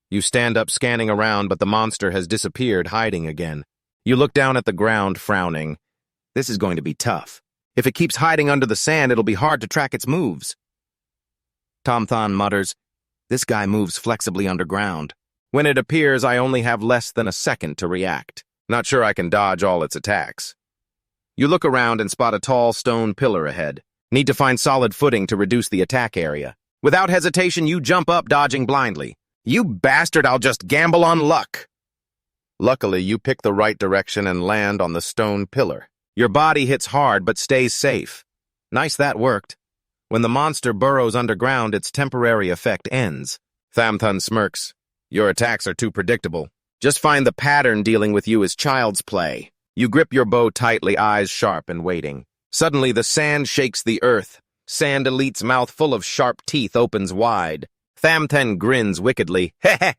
You stand up, scanning around, but the monster has disappeared, hiding again. You look down at the ground, frowning. This is going to be tough. If it keeps hiding under the sand, it'll be hard to track its moves. Tomthan mutters, "This guy moves flexibly underground. When it appears, I only have less than a second to react. Not sure I can dodge all its attacks." You look around and spot a tall stone pillar ahead. Need to find solid footing to reduce the attack area. Without hesitation, you jump up, dodging blindly. "You bastard, I'll just gamble on luck." Luckily, you pick the right direction and land on the stone pillar. Your body hits hard but stays safe. Nice, that worked. When the monster burrows underground, its temporary effect ends. Tomthan smirks. "Your attacks are too predictable. Just find the pattern. Dealing with you is child's play." You grip your bow tightly, eyes sharp and waiting. Suddenly, the sand shakes the earth. Sand Elite's mouth, full of sharp teeth, opens wide. Tomthan grins wickedly. "Heh."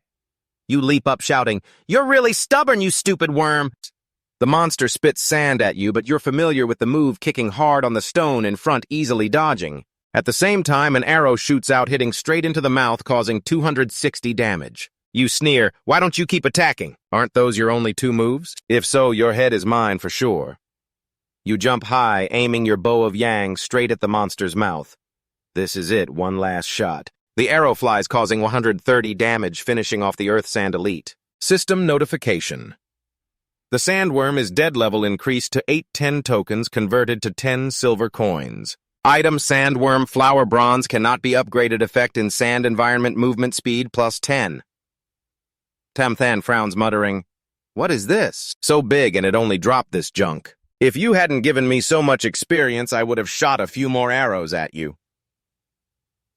You leap up, shouting, "You're really stubborn, you stupid worm." The monster spits sand at you, but you're familiar with the move, kicking hard on the stone in front, easily dodging. At the same time, an arrow shoots out, hitting straight into the mouth, causing 260 damage. You sneer, "Why don't you keep attacking? Aren't those your only 2 moves? If so, your head is mine for sure." You jump high, aiming your bow of yang straight at the monster's mouth. This is it, one last shot. The arrow flies, causing 130 damage, finishing off the Earth Sand Elite. System notification. The sandworm is dead level increased to 810 tokens, converted to 10 silver coins. Item Sandworm Flower Bronze cannot be upgraded. Effect in sand environment movement speed plus 10. Tomthan frowns, muttering, "What is this? So big and it only dropped this junk. If you hadn't given me so much experience, I would have shot a few more arrows at you."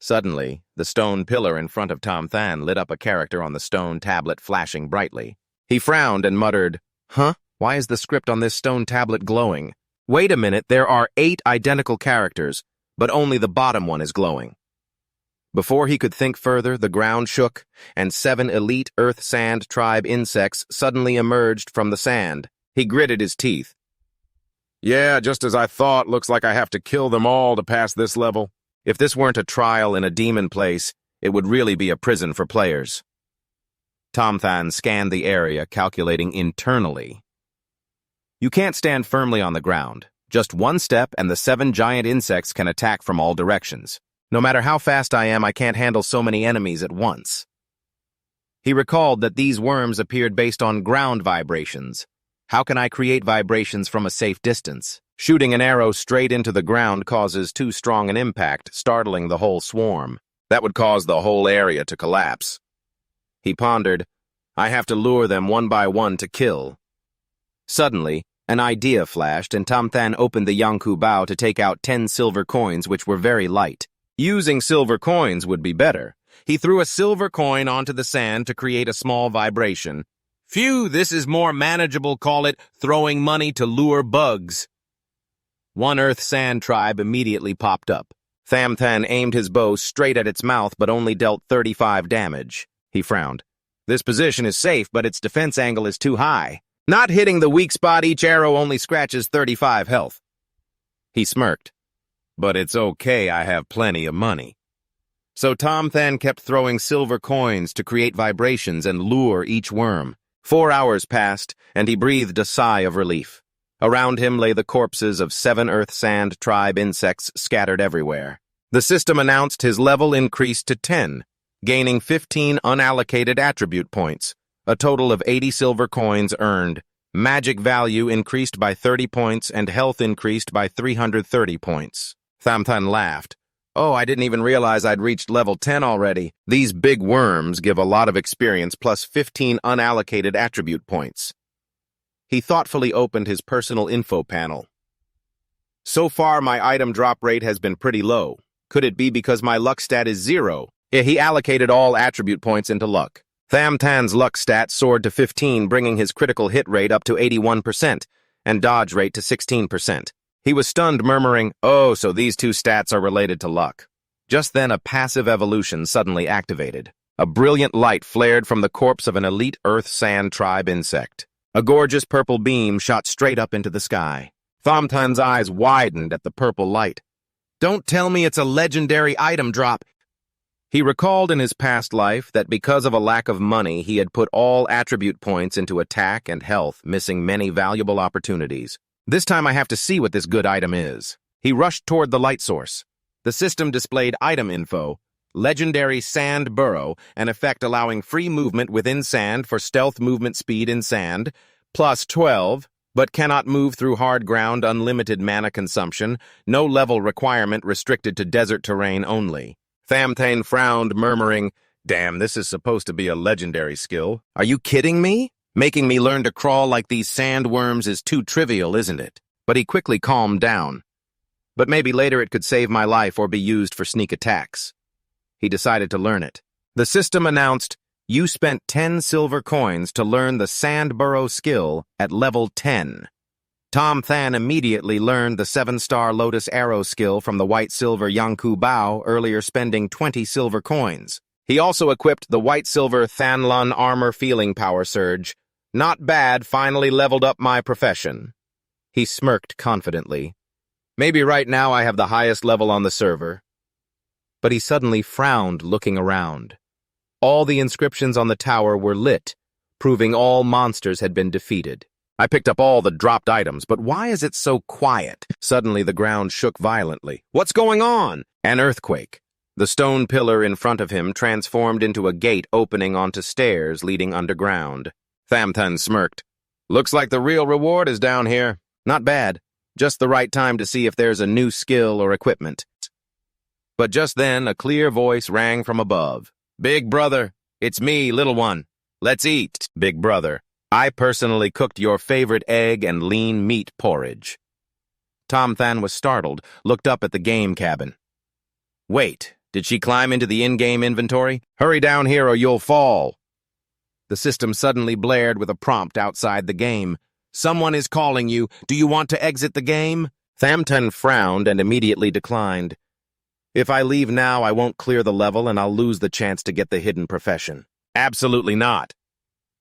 Suddenly, the stone pillar in front of Tomthan lit up, a character on the stone tablet flashing brightly. He frowned and muttered, "Huh? Why is the script on this stone tablet glowing? Wait a minute, there are 8 identical characters, but only the bottom one is glowing." Before he could think further, the ground shook, and 7 elite Earth Sand Tribe insects suddenly emerged from the sand. He gritted his teeth. "Yeah, just as I thought. Looks like I have to kill them all to pass this level. If this weren't a trial in a demon place, it would really be a prison for players." Tomthan scanned the area, calculating internally. You can't stand firmly on the ground. Just one step and the 7 giant insects can attack from all directions. No matter how fast I am, I can't handle so many enemies at once. He recalled that these worms appeared based on ground vibrations. How can I create vibrations from a safe distance? Shooting an arrow straight into the ground causes too strong an impact, startling the whole swarm. That would cause the whole area to collapse. He pondered, I have to lure them one by one to kill. Suddenly, an idea flashed, and Tomthan opened the Yanku Bao to take out 10 silver coins, which were very light. Using silver coins would be better. He threw a silver coin onto the sand to create a small vibration. Phew, this is more manageable. Call it throwing money to lure bugs. One Earth Sand tribe immediately popped up. Tomthan aimed his bow straight at its mouth, but only dealt 35 damage. He frowned. This position is safe, but its defense angle is too high. Not hitting the weak spot, each arrow only scratches 35 health. He smirked. But it's okay, I have plenty of money. So Tomthan kept throwing silver coins to create vibrations and lure each worm. 4 hours passed, and he breathed a sigh of relief. Around him lay the corpses of 7 Earth Sand Tribe insects scattered everywhere. The system announced his level increased to 10, gaining 15 unallocated attribute points. A total of 80 silver coins earned. Magic value increased by 30 points and health increased by 330 points. Tomthan laughed. Oh, I didn't even realize I'd reached level 10 already. These big worms give a lot of experience plus 15 unallocated attribute points. He thoughtfully opened his personal info panel. So far, my item drop rate has been pretty low. Could it be because my luck stat is 0? He allocated all attribute points into luck. Tomthan's luck stat soared to 15, bringing his critical hit rate up to 81% and dodge rate to 16%. He was stunned, murmuring, "Oh, so these 2 stats are related to luck." Just then, a passive evolution suddenly activated. A brilliant light flared from the corpse of an elite Earth Sand Tribe insect. A gorgeous purple beam shot straight up into the sky. Tomthan's eyes widened at the purple light. Don't tell me it's a legendary item drop. He recalled in his past life that because of a lack of money, he had put all attribute points into attack and health, missing many valuable opportunities. This time I have to see what this good item is. He rushed toward the light source. The system displayed item info, legendary sand burrow, an effect allowing free movement within sand for stealth movement speed in sand, plus 12, but cannot move through hard ground, unlimited mana consumption, no level requirement, restricted to desert terrain only. Tomthan frowned, murmuring, Damn, this is supposed to be a legendary skill. Are you kidding me? Making me learn to crawl like these sandworms is too trivial, isn't it? But he quickly calmed down. But maybe later it could save my life or be used for sneak attacks. He decided to learn it. The system announced, you spent 10 silver coins to learn the sand burrow skill at level 10. Tomthan immediately learned the 7-star Lotus Arrow skill from the white-silver Yanku Bao, earlier spending 20 silver coins. He also equipped the white-silver Thanlun Armor Feeling Power Surge. Not bad, finally leveled up my profession. He smirked confidently. Maybe right now I have the highest level on the server. But he suddenly frowned, looking around. All the inscriptions on the tower were lit, proving all monsters had been defeated. I picked up all the dropped items, but why is it so quiet? Suddenly the ground shook violently. What's going on? An earthquake. The stone pillar in front of him transformed into a gate opening onto stairs leading underground. Tomthan smirked. Looks like the real reward is down here. Not bad. Just the right time to see if there's a new skill or equipment. But just then, a clear voice rang from above. "Big brother, it's me, little one. Let's eat." "Big brother, I personally cooked your favorite egg and lean meat porridge." Tomthan was startled, looked up at the game cabin. "Wait, did she climb into the in-game inventory? Hurry down here or you'll fall." The system suddenly blared with a prompt outside the game. "Someone is calling you. Do you want to exit the game?" Tomthan frowned and immediately declined. "If I leave now, I won't clear the level and I'll lose the chance to get the hidden profession." "Absolutely not."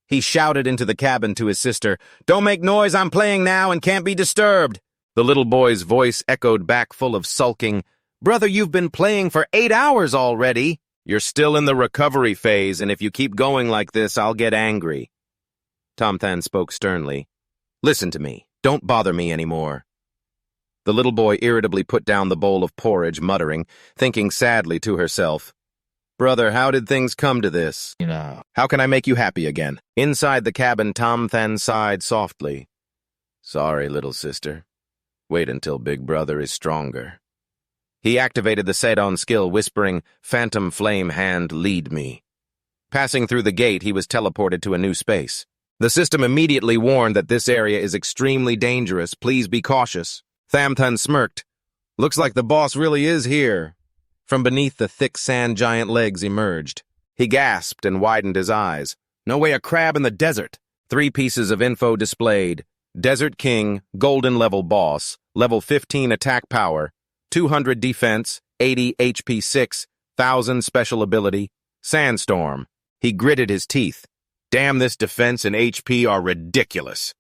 He shouted into the cabin to his sister, "Don't make noise, I'm playing now and can't be disturbed." The little boy's voice echoed back full of sulking, "Brother, you've been playing for 8 hours already." "You're still in the recovery phase, and if you keep going like this, I'll get angry." Tomthan spoke sternly. "Listen to me. Don't bother me anymore." The little boy irritably put down the bowl of porridge, muttering, thinking sadly to herself, "Brother, how did things come to this? How can I make you happy again?" Inside the cabin, Tomthan sighed softly. "Sorry, little sister. Wait until Big Brother is stronger." He activated the Sedon skill, whispering, "Phantom Flame Hand, lead me." Passing through the gate, he was teleported to a new space. The system immediately warned that this area is extremely dangerous. Please be cautious. Tomthan smirked. "Looks like the boss really is here." From beneath the thick sand, giant legs emerged. He gasped and widened his eyes. "No way, a crab in the desert." 3 pieces of info displayed. Desert King, Golden Level Boss, Level 15 Attack Power, 200 Defense, 80 HP 6, 1000 Special Ability, Sandstorm. He gritted his teeth. Damn, this defense and HP are ridiculous.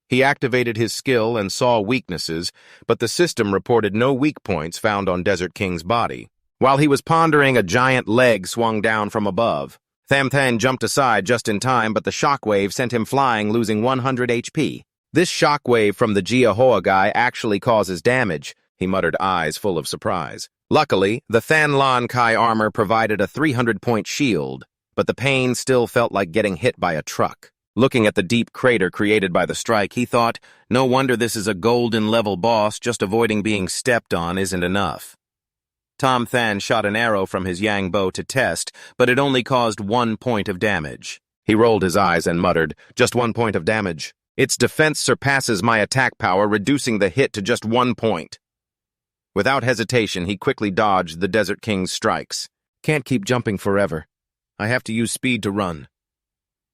He activated his skill and saw weaknesses, but the system reported no weak points found on Desert King's body. While he was pondering, a giant leg swung down from above. Tomthan jumped aside just in time, but the shockwave sent him flying, losing 100 HP. "This shockwave from the Jiahoa guy actually causes damage," he muttered, eyes full of surprise. Luckily, the Thanlan Kai armor provided a 300-point shield, but the pain still felt like getting hit by a truck. Looking at the deep crater created by the strike, he thought, no wonder this is a golden-level boss, just avoiding being stepped on isn't enough. Tomthan shot an arrow from his yang bow to test, but it only caused 1 point of damage. He rolled his eyes and muttered, "Just 1 point of damage. Its defense surpasses my attack power, reducing the hit to just 1 point. Without hesitation, he quickly dodged the Desert King's strikes. "Can't keep jumping forever. I have to use speed to run."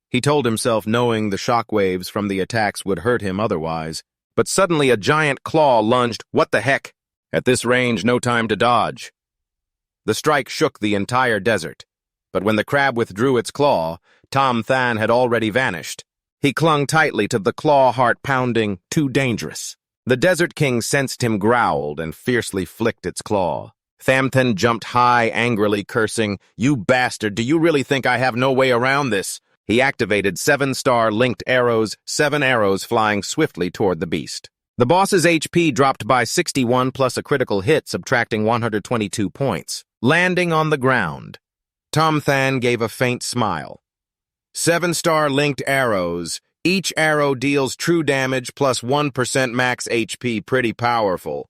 He told himself, knowing the shockwaves from the attacks would hurt him otherwise. But suddenly a giant claw lunged. What the heck? At this range, no time to dodge. The strike shook the entire desert. But when the crab withdrew its claw, Tomthan had already vanished. He clung tightly to the claw, heart pounding, too dangerous. The Desert King sensed him, growled, and fiercely flicked its claw. Tomthan jumped high, angrily cursing, "You bastard, do you really think I have no way around this?" He activated 7-star linked arrows, 7 arrows flying swiftly toward the beast. The boss's HP dropped by 61 plus a critical hit, subtracting 122 points. Landing on the ground, Tomthan gave a faint smile. 7-star linked arrows. Each arrow deals true damage plus 1% max HP, pretty powerful.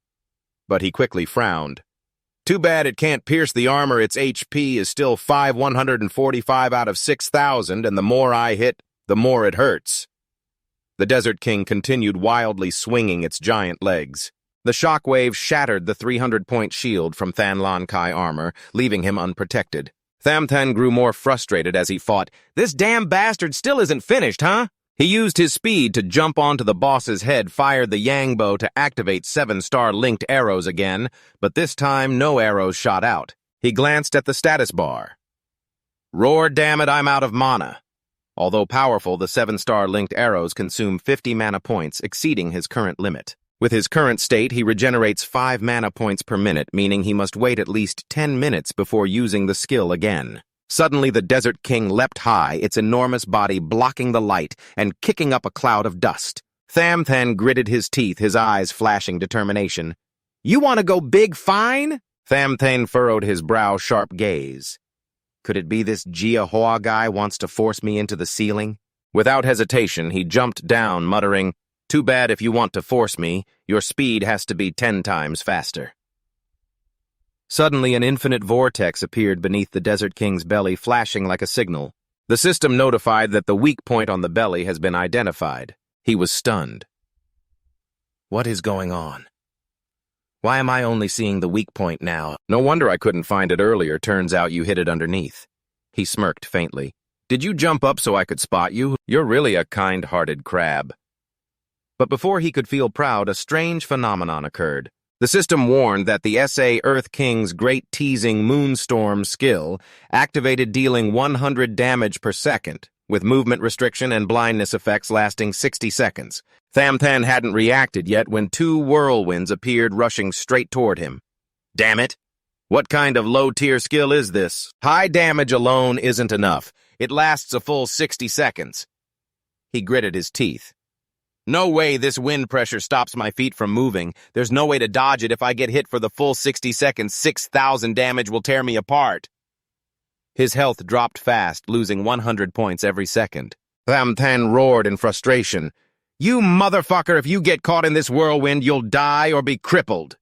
But he quickly frowned. Too bad it can't pierce the armor. Its HP is still 145 out of 6,000, and the more I hit, the more it hurts. The Desert King continued wildly swinging its giant legs. The shockwave shattered the 300-point shield from Thanlan Kai armor, leaving him unprotected. Tomthan grew more frustrated as he fought. "This damn bastard still isn't finished, huh?" He used his speed to jump onto the boss's head, fired the yang bow to activate 7-star linked arrows again, but this time no arrows shot out. He glanced at the status bar. "Roar, damn it, I'm out of mana." Although powerful, the 7-star linked arrows consume 50 mana points, exceeding his current limit. With his current state, he regenerates 5 mana points per minute, meaning he must wait at least 10 minutes before using the skill again. Suddenly, the Desert King leapt high, its enormous body blocking the light and kicking up a cloud of dust. Tomthan gritted his teeth, his eyes flashing determination. "You want to go big fine?" Tomthan furrowed his brow, sharp gaze. Could it be this Jiahoa guy wants to force me into the ceiling? Without hesitation, he jumped down, muttering, Too bad if you want to force me, your speed has to be 10 times faster. Suddenly, an infinite vortex appeared beneath the Desert King's belly, flashing like a signal. The system notified that the weak point on the belly has been identified. He was stunned. What is going on? Why am I only seeing the weak point now? No wonder I couldn't find it earlier. Turns out you hid it underneath. He smirked faintly. Did you jump up so I could spot you? You're really a kind-hearted crab. But before he could feel proud, a strange phenomenon occurred. The system warned that the SA Earth King's Great Teasing Moonstorm skill activated, dealing 100 damage per second, with movement restriction and blindness effects lasting 60 seconds. Tomthan hadn't reacted yet when 2 whirlwinds appeared, rushing straight toward him. Damn it! What kind of low-tier skill is this? High damage alone isn't enough. It lasts a full 60 seconds. He gritted his teeth. No way this wind pressure stops my feet from moving. There's no way to dodge it. If I get hit for the full 60 seconds, 6,000 damage will tear me apart. His health dropped fast, losing 100 points every second. Tomthan roared in frustration. You motherfucker, if you get caught in this whirlwind, you'll die or be crippled.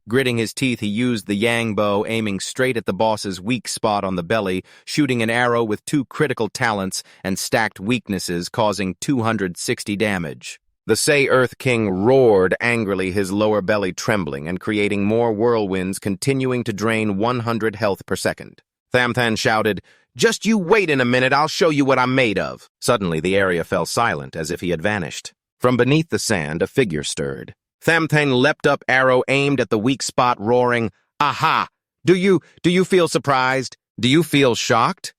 Gritting his teeth, he used the yang bow, aiming straight at the boss's weak spot on the belly, shooting an arrow with 2 critical talents and stacked weaknesses, causing 260 damage. The Say Earth King roared angrily, his lower belly trembling and creating more whirlwinds, continuing to drain 100 health per second. Tomthan shouted, Just you wait in a minute, I'll show you what I'm made of. Suddenly, the area fell silent, as if he had vanished. From beneath the sand, a figure stirred. Tomthan leapt up, arrow aimed at the weak spot, roaring, Aha! Do you feel surprised? Do you feel shocked?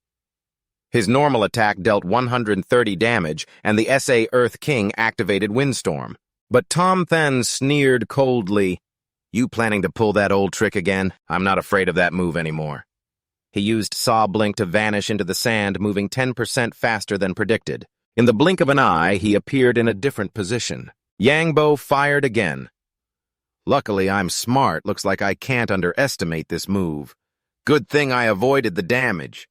His normal attack dealt 130 damage, and the SA Earth King activated Windstorm. But Tomthan sneered coldly, You planning to pull that old trick again? I'm not afraid of that move anymore. He used Saw Blink to vanish into the sand, moving 10% faster than predicted. In the blink of an eye, he appeared in a different position. Yangbo fired again. Luckily, I'm smart. Looks like I can't underestimate this move. Good thing I avoided the damage.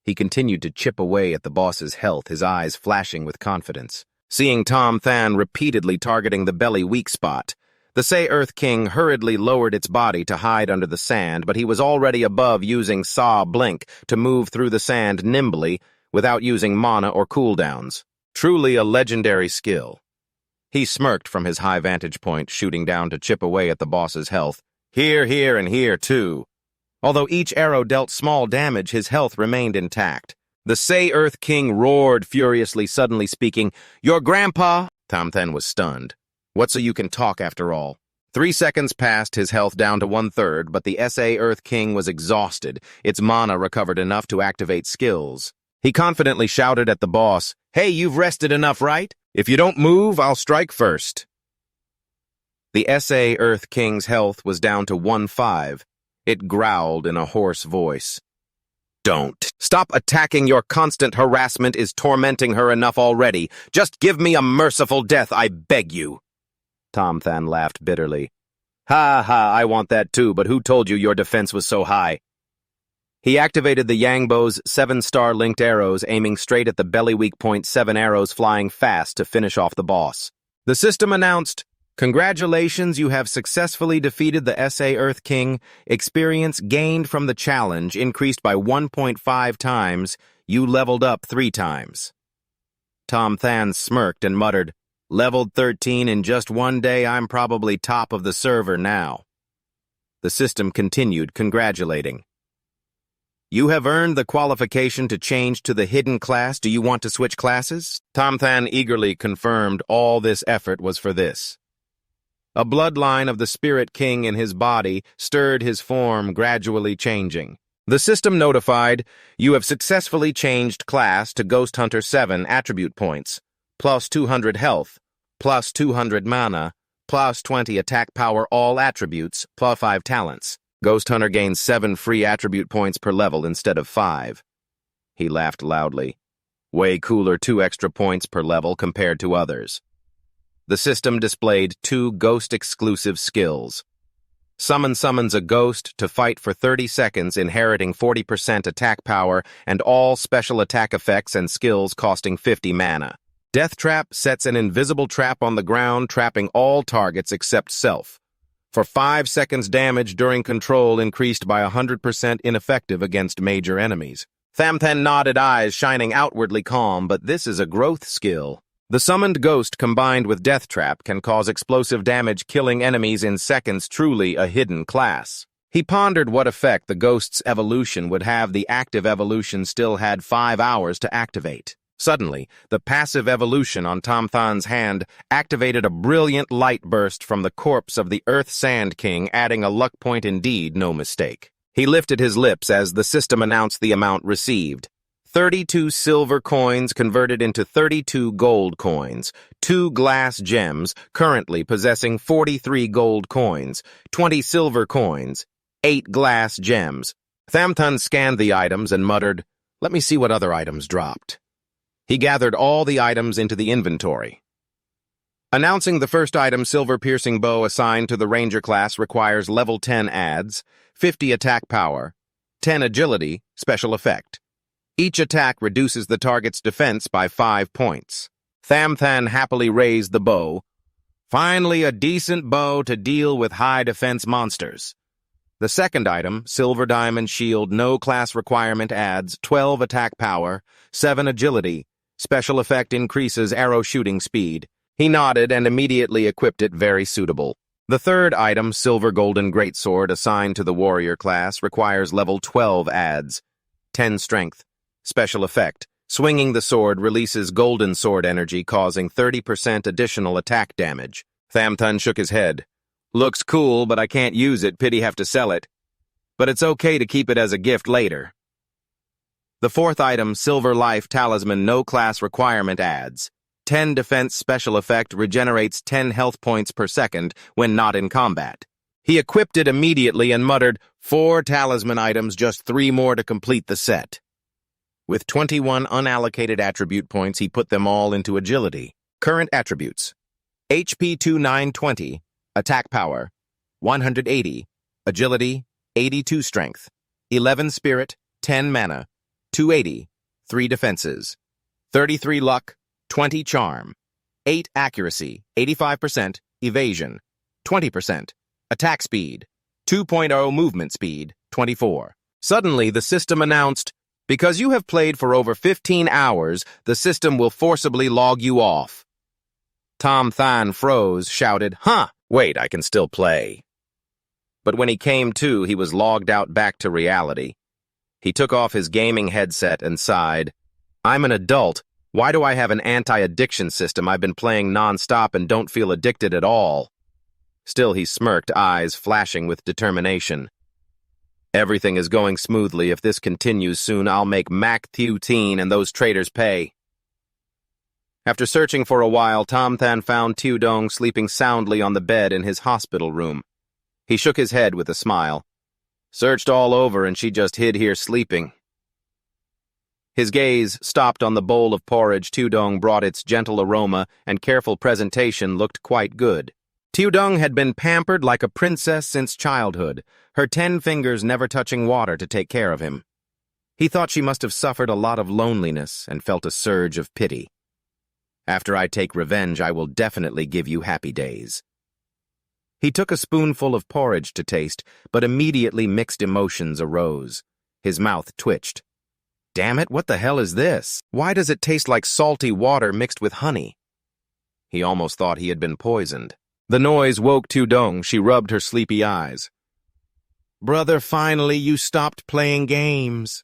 He continued to chip away at the boss's health, his eyes flashing with confidence. Seeing Tomthan repeatedly targeting the belly weak spot, the Say Earth King hurriedly lowered its body to hide under the sand, but he was already above, using Saw Blink to move through the sand nimbly without using mana or cooldowns. Truly a legendary skill. He smirked from his high vantage point, shooting down to chip away at the boss's health. Here, here, and here, too. Although each arrow dealt small damage, his health remained intact. The Say Earth King roared furiously, suddenly speaking, Your grandpa? Tomthan was stunned. What, so you can talk after all? 3 seconds passed, his health down to 1/3, but the SA Earth King was exhausted. Its mana recovered enough to activate skills. He confidently shouted at the boss, Hey, you've rested enough, right? If you don't move, I'll strike first. The SA Earth King's health was down to 1/5. It growled in a hoarse voice. Don't. Stop attacking. Your constant harassment is tormenting her enough already. Just give me a merciful death, I beg you. Tomthan laughed bitterly. Ha ha, I want that too, but who told you your defense was so high? He activated the Yangbow's 7-star linked arrows, aiming straight at the belly weak point, 7 arrows flying fast to finish off the boss. The system announced, Congratulations, you have successfully defeated the SA Earth King. Experience gained from the challenge increased by 1.5 times. You leveled up 3 times. Tomthan smirked and muttered, Leveled 13 in just 1 day, I'm probably top of the server now. The system continued, congratulating. You have earned the qualification to change to the hidden class. Do you want to switch classes? Tomthan eagerly confirmed all this effort was for this. A bloodline of the Spirit King in his body stirred his form, gradually changing. The system notified, you have successfully changed class to Ghost Hunter 7 attribute points, plus 200 health, plus 200 mana, plus 20 attack power, all attributes, plus 5 talents. Ghost Hunter gains 7 free attribute points per level instead of 5. He laughed loudly. Way cooler, 2 extra points per level compared to others. The system displayed 2 ghost-exclusive skills. Summon summons a ghost to fight for 30 seconds, inheriting 40% attack power and all special attack effects and skills costing 50 mana. Death Trap sets an invisible trap on the ground, trapping all targets except self. For 5 seconds, damage during control increased by 100% ineffective against major enemies. Tomthan nodded, eyes shining outwardly calm, but this is a growth skill. The summoned ghost combined with Death Trap can cause explosive damage, killing enemies in seconds, truly a hidden class. He pondered what effect the ghost's evolution would have. The active evolution still had 5 hours to activate. Suddenly, the passive evolution on Tomthan's hand activated a brilliant light burst from the corpse of the Earth Sand King, adding a luck point indeed, no mistake. He lifted his lips as the system announced the amount received. 32 silver coins converted into 32 gold coins, 2 glass gems, currently possessing 43 gold coins, 20 silver coins, 8 glass gems. Tomthan scanned the items and muttered, "Let me see what other items dropped." He gathered all the items into the inventory. Announcing the first item, silver piercing bow assigned to the ranger class, requires level 10 adds, 50 attack power, 10 agility, special effect. Each attack reduces the target's defense by 5 points. Tomthan happily raised the bow. Finally, a decent bow to deal with high defense monsters. The second item, silver diamond shield, no class requirement, adds 12 attack power, 7 agility. Special effect increases arrow shooting speed. He nodded and immediately equipped it, very suitable. The third item, silver golden greatsword, assigned to the warrior class, requires level 12 adds, 10 strength. Special effect, swinging the sword releases golden sword energy, causing 30% additional attack damage. Tomthan shook his head. Looks cool, but I can't use it, pity have to sell it. But it's okay to keep it as a gift later. The fourth item, silver life talisman, no class requirement, adds 10 defense. Special effect, regenerates 10 health points per second when not in combat. He equipped it immediately and muttered, 4 talisman items, just 3 more to complete the set. With 21 unallocated attribute points, he put them all into agility. Current attributes: HP 2920, attack power 180, agility 82, strength 11, spirit 10, mana 280, 3 defenses 33, luck 20, charm 8, accuracy 85%, evasion 20%, attack speed 2.0, movement speed 24. Suddenly, the system announced, "Because you have played for over 15 hours, the system will forcibly log you off." Tomthan froze, shouted, "Huh, wait, I can still play." But when he came to, he was logged out back to reality. He took off his gaming headset and sighed. "I'm an adult. Why do I have an anti-addiction system? I've been playing non-stop and don't feel addicted at all." Still, he smirked, eyes flashing with determination. "Everything is going smoothly. If this continues, soon I'll make Mac 13 and those traitors pay." After searching for a while, Tomthan found Tudong sleeping soundly on the bed in his hospital room. He shook his head with a smile. "Searched all over and she just hid here sleeping." His gaze stopped on the bowl of porridge Tudong brought. Its gentle aroma and careful presentation looked quite good. Tudong had been pampered like a princess since childhood, her 10 fingers never touching water to take care of him. He thought she must have suffered a lot of loneliness and felt a surge of pity. "After I take revenge, I will definitely give you happy days." He took a spoonful of porridge to taste, but immediately mixed emotions arose. His mouth twitched. "Damn it, what the hell is this? Why does it taste like salty water mixed with honey?" He almost thought he had been poisoned. The noise woke Tudong. She rubbed her sleepy eyes. "Brother, finally you stopped playing games."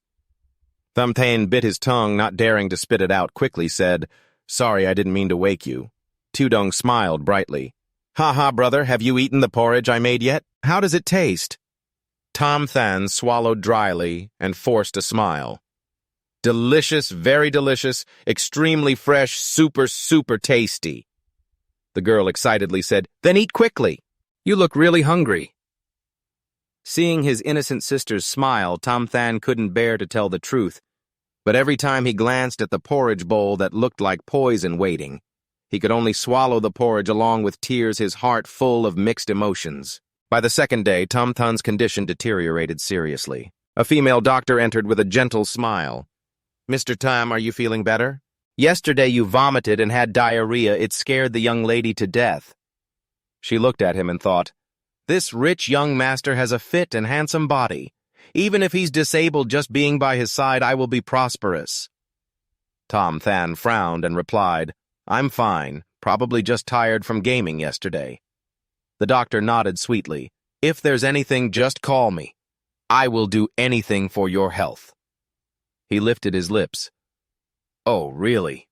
Tomthan bit his tongue, not daring to spit it out, quickly said, "Sorry, I didn't mean to wake you." Tudong smiled brightly. "Ha ha, brother, have you eaten the porridge I made yet? How does it taste?" Tomthan swallowed dryly and forced a smile. "Delicious, very delicious, extremely fresh, super, super tasty." The girl excitedly said, "Then eat quickly. You look really hungry." Seeing his innocent sister's smile, Tomthan couldn't bear to tell the truth, but every time he glanced at the porridge bowl that looked like poison waiting, he could only swallow the porridge along with tears, his heart full of mixed emotions. By the second day, Tomthan's condition deteriorated seriously. A female doctor entered with a gentle smile. "Mr. Tam, are you feeling better?" Yesterday you vomited and had diarrhea. It scared the young lady to death. She looked at him and thought, this rich young master has a fit and handsome body. Even if he's disabled, just being by his side, I will be prosperous. Tomthan frowned and replied, I'm fine, probably just tired from gaming yesterday. The doctor nodded sweetly. If there's anything, just call me. I will do anything for your health. He lifted his lips. Oh, really?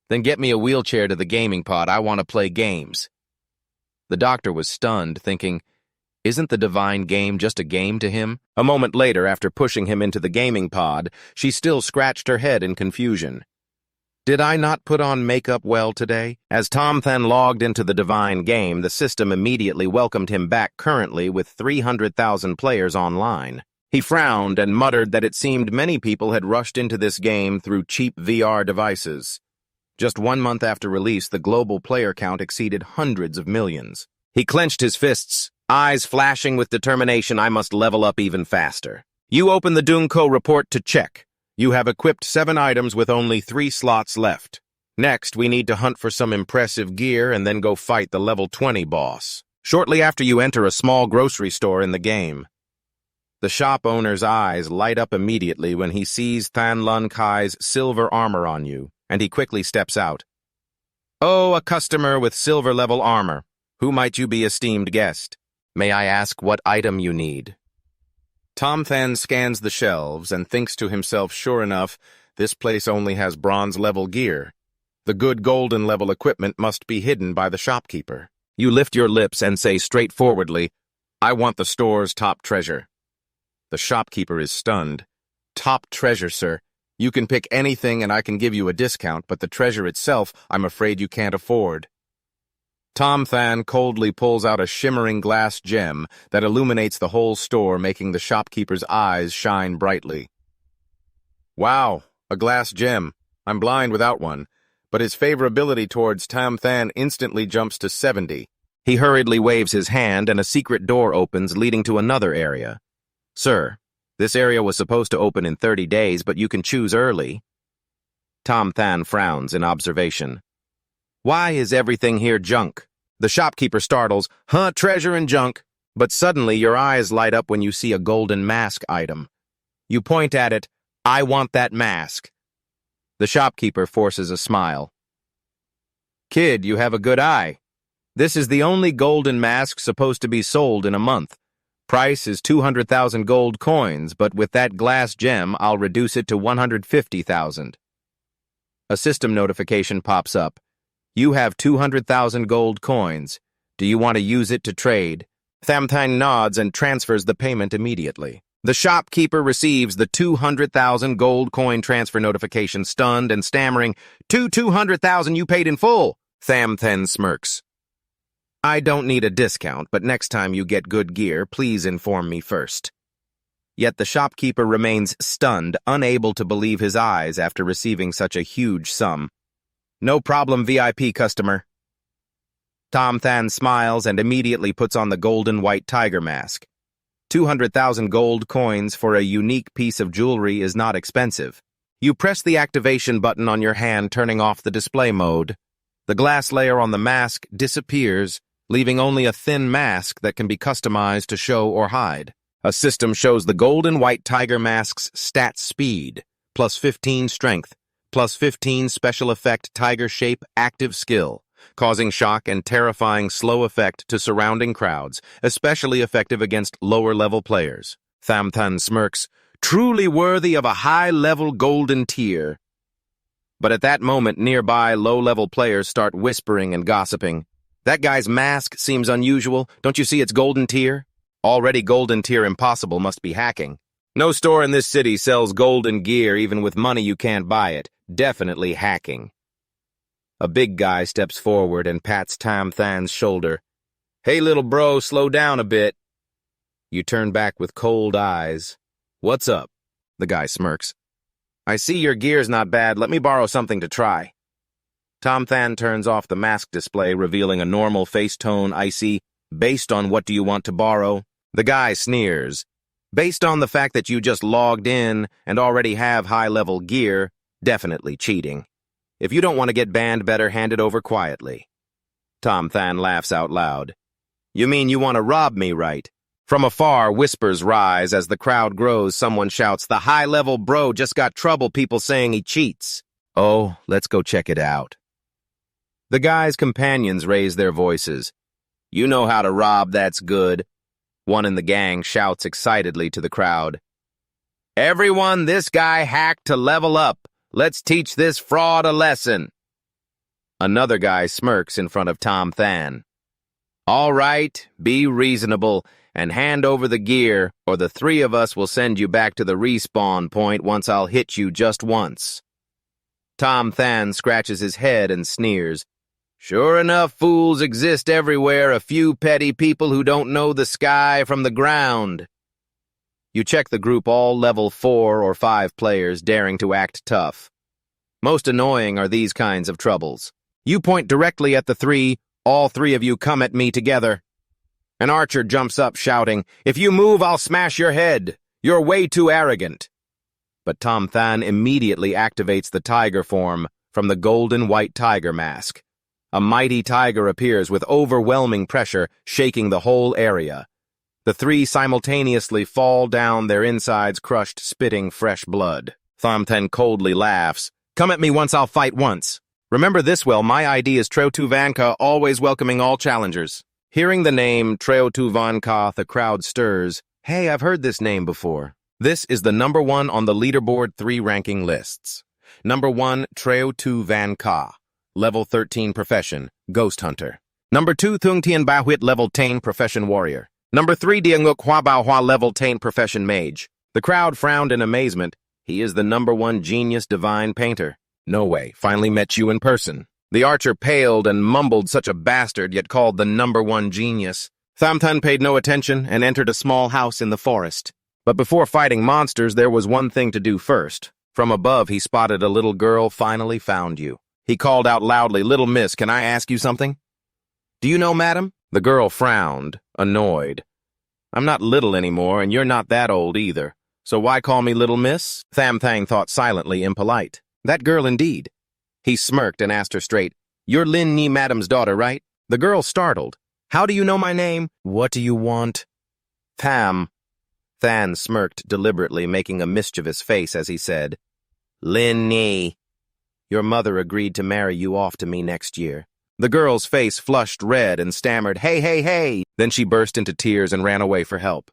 Then get me a wheelchair to the gaming pod. I want to play games. The doctor was stunned, thinking, isn't the divine game just a game to him? A moment later, after pushing him into the gaming pod, she still scratched her head in confusion. Did I not put on makeup well today? As Tomthan logged into the divine game, the system immediately welcomed him back currently with 300,000 players online. He frowned and muttered that it seemed many people had rushed into this game through cheap VR devices. Just 1 month after release, the global player count exceeded hundreds of millions. He clenched his fists, eyes flashing with determination. I must level up even faster. You open the Dunko report to check. You have equipped 7 items with only 3 slots left. Next, we need to hunt for some impressive gear and then go fight the level 20 boss. Shortly after you enter a small grocery store in the game. The shop owner's eyes light up immediately when he sees Than Lun Kai's silver armor on you, and he quickly steps out. Oh, a customer with silver-level armor. Who might you be, esteemed guest? May I ask what item you need? Tomthan scans the shelves and thinks to himself, sure enough, this place only has bronze-level gear. The good golden-level equipment must be hidden by the shopkeeper. You lift your lips and say straightforwardly, I want the store's top treasure. The shopkeeper is stunned. Top treasure, sir. You can pick anything and I can give you a discount, but the treasure itself, I'm afraid you can't afford. Tomthan coldly pulls out a shimmering glass gem that illuminates the whole store, making the shopkeeper's eyes shine brightly. Wow, a glass gem. I'm blind without one, but his favorability towards Tomthan instantly jumps to 70. He hurriedly waves his hand and a secret door opens, leading to another area. Sir, this area was supposed to open in 30 days, but you can choose early. Tomthan frowns in observation. Why is everything here junk? The shopkeeper startles, treasure and junk. But suddenly your eyes light up when you see a golden mask item. You point at it, I want that mask. The shopkeeper forces a smile. Kid, you have a good eye. This is the only golden mask supposed to be sold in a month. Price is 200,000 gold coins, but with that glass gem, I'll reduce it to 150,000. A system notification pops up. You have 200,000 gold coins. Do you want to use it to trade? Tomthan nods and transfers the payment immediately. The shopkeeper receives the 200,000 gold coin transfer notification, stunned and stammering, 200,000 you paid in full. Tomthan smirks. I don't need a discount, but next time you get good gear, please inform me first. Yet the shopkeeper remains stunned, unable to believe his eyes after receiving such a huge sum. No problem, VIP customer. Tomthan smiles and immediately puts on the golden white tiger mask. 200,000 gold coins for a unique piece of jewelry is not expensive. You press the activation button on your hand, turning off the display mode. The glass layer on the mask disappears, leaving only a thin mask that can be customized to show or hide. A system shows the golden white tiger mask's stat speed, plus 15 strength, plus 15 special effect tiger shape active skill, causing shock and terrifying slow effect to surrounding crowds, especially effective against lower-level players. Tomthan smirks, truly worthy of a high-level golden tier. But at that moment, nearby low-level players start whispering and gossiping. That guy's mask seems unusual. Don't you see it's golden tier? Already golden tier impossible must be hacking. No store in this city sells golden gear even with money you can't buy it. Definitely hacking. A big guy steps forward and pats Tomthan's shoulder. Hey, little bro, slow down a bit. You turn back with cold eyes. What's up? The guy smirks. I see your gear's not bad. Let me borrow something to try. Tomthan turns off the mask display, revealing a normal face tone, icy. Based on what do you want to borrow? The guy sneers. Based on the fact that you just logged in and already have high-level gear, definitely cheating. If you don't want to get banned, better hand it over quietly. Tomthan laughs out loud. You mean you want to rob me, right? From afar, whispers rise. As the crowd grows, someone shouts, the high-level bro just got trouble, people saying he cheats. Oh, let's go check it out. The guy's companions raise their voices. You know how to rob, that's good. One in the gang shouts excitedly to the crowd. Everyone, this guy hacked to level up. Let's teach this fraud a lesson. Another guy smirks in front of Tomthan. All right, be reasonable and hand over the gear, or the three of us will send you back to the respawn point once I'll hit you just once. Tomthan scratches his head and sneers. Sure enough, fools exist everywhere, a few petty people who don't know the sky from the ground. You check the group, all level 4 or 5 players daring to act tough. Most annoying are these kinds of troubles. You point directly at the three, all three of you come at me together. An archer jumps up shouting, if you move, I'll smash your head. You're way too arrogant. But Tomthan immediately activates the tiger form from the golden white tiger mask. A mighty tiger appears with overwhelming pressure, shaking the whole area. The three simultaneously fall down, their insides crushed, spitting fresh blood. Tomthan coldly laughs. Come at me once, I'll fight once. Remember this well, my ID is Treotuvanka, always welcoming all challengers. Hearing the name Treotuvanka, the crowd stirs. Hey, I've heard this name before. This is the number 1 on the leaderboard 3 ranking lists. Number 1, Treotuvanka. Level 13 profession, Ghost Hunter. Number 2, Thungtian Bahwit, level 10 profession Warrior. Number 3, Dianguk Huabaohua, level 10 profession Mage. The crowd frowned in amazement. He is the number 1 genius divine painter. No way, finally met you in person. The archer paled and mumbled, such a bastard, yet called the number 1 genius. Tomthan paid no attention and entered a small house in the forest. But before fighting monsters, there was one thing to do first. From above, he spotted a little girl. Finally found you. He called out loudly, Little miss, can I ask you something? Do you know, madam? The girl frowned, annoyed. I'm not little anymore, and you're not that old either. So why call me Little Miss? Tomthan thought silently, impolite. That girl indeed. He smirked and asked her straight, You're Lin Ni madam's daughter, right? The girl startled. How do you know my name? What do you want? Than smirked deliberately, making a mischievous face as he said, Lin Ni. Your mother agreed to marry you off to me next year. The girl's face flushed red and stammered, Hey, hey, hey! Then she burst into tears and ran away for help.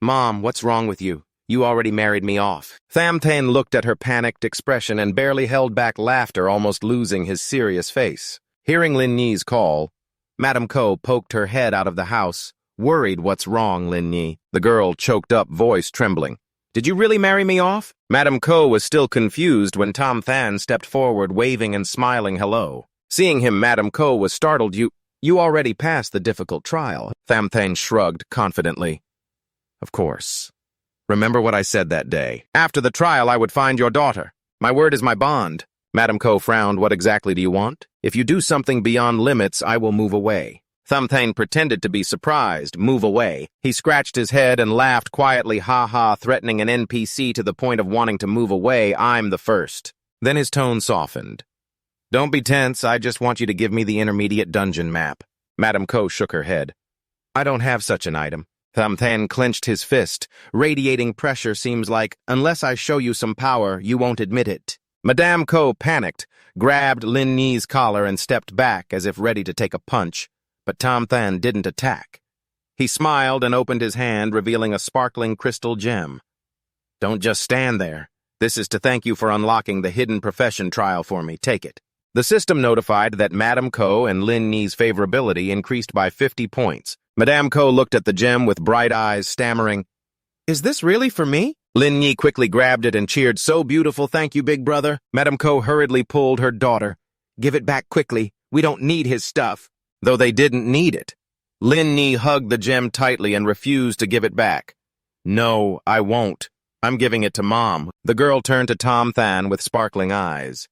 Mom, what's wrong with you? You already married me off. Tomthan looked at her panicked expression and barely held back laughter, almost losing his serious face. Hearing Lin Ni's call, Madame Ko poked her head out of the house, worried. What's wrong, Lin Ni? The girl choked up, voice trembling. Did you really marry me off? Madame Ko was still confused when Tomthan stepped forward, waving and smiling hello. Seeing him, Madame Ko was startled. You already passed the difficult trial. Tomthan shrugged confidently. Of course. Remember what I said that day. After the trial, I would find your daughter. My word is my bond. Madame Ko frowned. What exactly do you want? If you do something beyond limits, I will move away. Tomthan pretended to be surprised. Move away. He scratched his head and laughed quietly, ha-ha, threatening an NPC to the point of wanting to move away. I'm the first. Then his tone softened. Don't be tense, I just want you to give me the intermediate dungeon map. Madame Ko shook her head. I don't have such an item. Tomthan clenched his fist. Radiating pressure, seems like, unless I show you some power, you won't admit it. Madame Ko panicked, grabbed Lin Ni's collar and stepped back as if ready to take a punch. But Tomthan didn't attack. He smiled and opened his hand, revealing a sparkling crystal gem. Don't just stand there. This is to thank you for unlocking the hidden profession trial for me. Take it. The system notified that Madame Ko and Lin Ni's favorability increased by 50 points. Madame Ko looked at the gem with bright eyes, stammering, Is this really for me? Lin Ni quickly grabbed it and cheered, So beautiful, thank you, big brother. Madame Ko hurriedly pulled her daughter. Give it back quickly. We don't need his stuff. Though they didn't need it. Lin Ni hugged the gem tightly and refused to give it back. No, I won't. I'm giving it to Mom. The girl turned to Tomthan with sparkling eyes.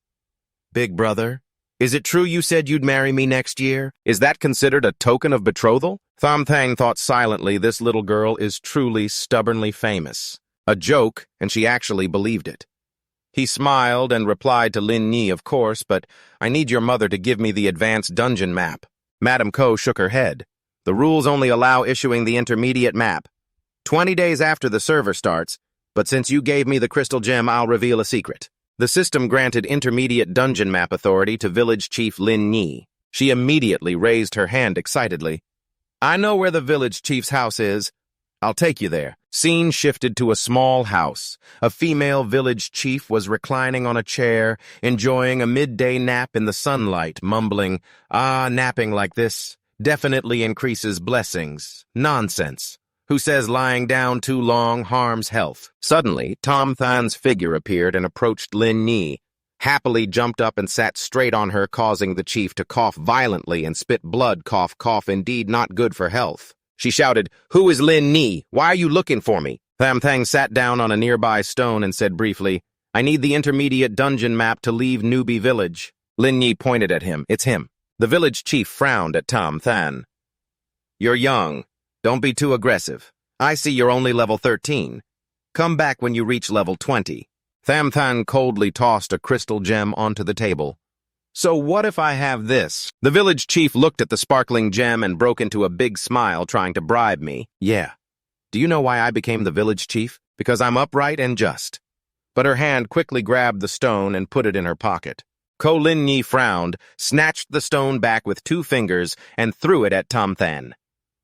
Big brother, is it true you said you'd marry me next year? Is that considered a token of betrothal? Tomthan thought silently, this little girl is truly stubbornly famous. A joke, and she actually believed it. He smiled and replied to Lin Yi, of course, but I need your mother to give me the advanced dungeon map. Madame Ko shook her head. The rules only allow issuing the intermediate map 20 days after the server starts, but since you gave me the crystal gem, I'll reveal a secret. The system granted intermediate dungeon map authority to village chief Lin Yi. She immediately raised her hand excitedly. I know where the village chief's house is. I'll take you there. Scene shifted to a small house. A female village chief was reclining on a chair, enjoying a midday nap in the sunlight, mumbling, napping like this definitely increases blessings. Nonsense. Who says lying down too long harms health? Suddenly, Tomthan's figure appeared and approached Lin Yi, happily jumped up and sat straight on her, causing the chief to cough violently and spit blood. Cough, cough, indeed not good for health. She shouted, Who is Lin Yi? Why are you looking for me? Tomthan sat down on a nearby stone and said briefly, I need the intermediate dungeon map to leave Newbie Village. Lin Yi pointed at him. It's him. The village chief frowned at Tomthan. You're young. Don't be too aggressive. I see you're only level 13. Come back when you reach level 20. Tomthan coldly tossed a crystal gem onto the table. So what if I have this? The village chief looked at the sparkling gem and broke into a big smile, trying to bribe me. Yeah. Do you know why I became the village chief? Because I'm upright and just. But her hand quickly grabbed the stone and put it in her pocket. Ko Lin Yi frowned, snatched the stone back with 2 fingers, and threw it at Tomthan.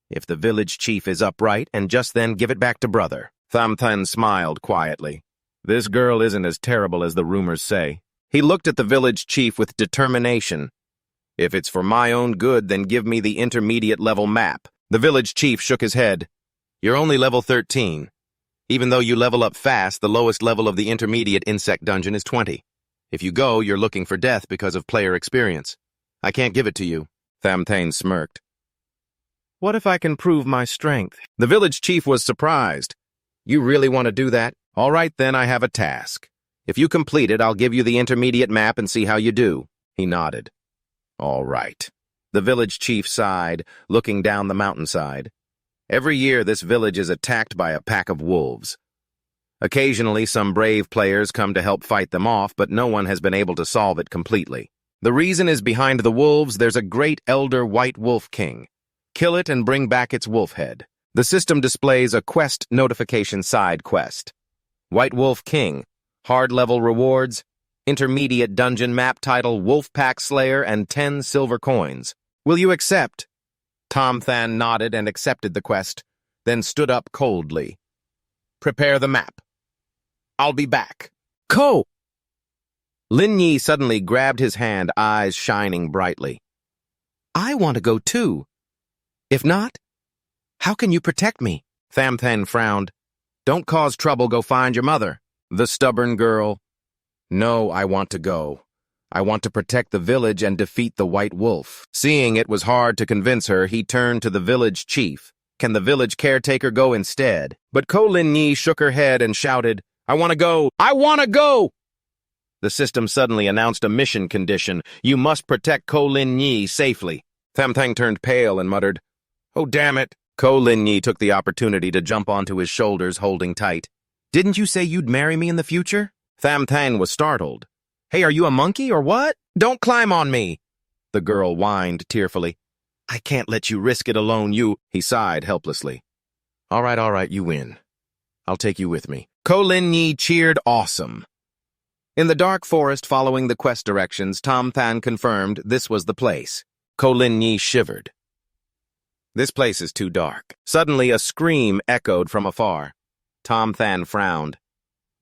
If the village chief is upright, and just then give it back to brother. Tomthan smiled quietly. This girl isn't as terrible as the rumors say. He looked at the village chief with determination. If it's for my own good, then give me the intermediate level map. The village chief shook his head. You're only level 13. Even though you level up fast, the lowest level of the intermediate insect dungeon is 20. If you go, you're looking for death because of player experience. I can't give it to you. Tomthan smirked. What if I can prove my strength? The village chief was surprised. You really want to do that? All right, then I have a task. If you complete it, I'll give you the intermediate map and see how you do. He nodded. All right. The village chief sighed, looking down the mountainside. Every year, this village is attacked by a pack of wolves. Occasionally, some brave players come to help fight them off, but no one has been able to solve it completely. The reason is behind the wolves, there's a great elder white wolf king. Kill it and bring back its wolf head. The system displays a quest notification side quest. White Wolf King. Hard level rewards. Intermediate dungeon map title Wolfpack Slayer and 10 silver coins. Will you accept? Tomthan nodded and accepted the quest, then stood up coldly. Prepare the map. I'll be back. Ko! Lin Yi suddenly grabbed his hand, eyes shining brightly. I want to go too. If not, how can you protect me? Tomthan frowned. Don't cause trouble, go find your mother. The stubborn girl. No, I want to go. I want to protect the village and defeat the white wolf. Seeing it was hard to convince her, he turned to the village chief. Can the village caretaker go instead? But Ko Lin Yi shook her head and shouted, I want to go! I want to go! The system suddenly announced a mission condition. You must protect Ko Lin Yi safely. Tomthan turned pale and muttered, Oh, damn it. Ko Lin Yi took the opportunity to jump onto his shoulders, holding tight. Didn't you say you'd marry me in the future? Tomthan was startled. Hey, are you a monkey or what? Don't climb on me. The girl whined tearfully. I can't let you risk it alone, He sighed helplessly. All right, you win. I'll take you with me. Ko Lin Yi cheered awesome. In the dark forest following the quest directions, Tomthan confirmed this was the place. Ko Lin Yi shivered. This place is too dark. Suddenly, a scream echoed from afar. Tomthan frowned.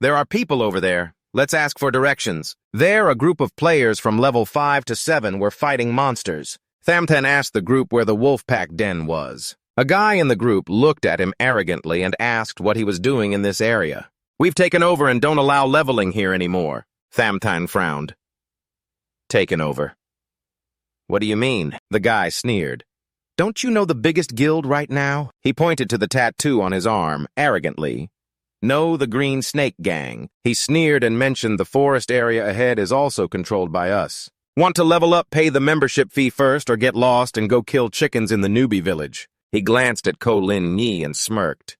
There are people over there. Let's ask for directions. There, a group of players from level 5 to 7 were fighting monsters. Tomthan asked the group where the Wolfpack den was. A guy in the group looked at him arrogantly and asked what he was doing in this area. We've taken over and don't allow leveling here anymore. Tomthan frowned. Taken over. What do you mean? The guy sneered. Don't you know the biggest guild right now? He pointed to the tattoo on his arm, arrogantly. No, the Green Snake Gang. He sneered and mentioned the forest area ahead is also controlled by us. Want to level up, pay the membership fee first, or get lost and go kill chickens in the newbie village. He glanced at Ko Lin Yi and smirked.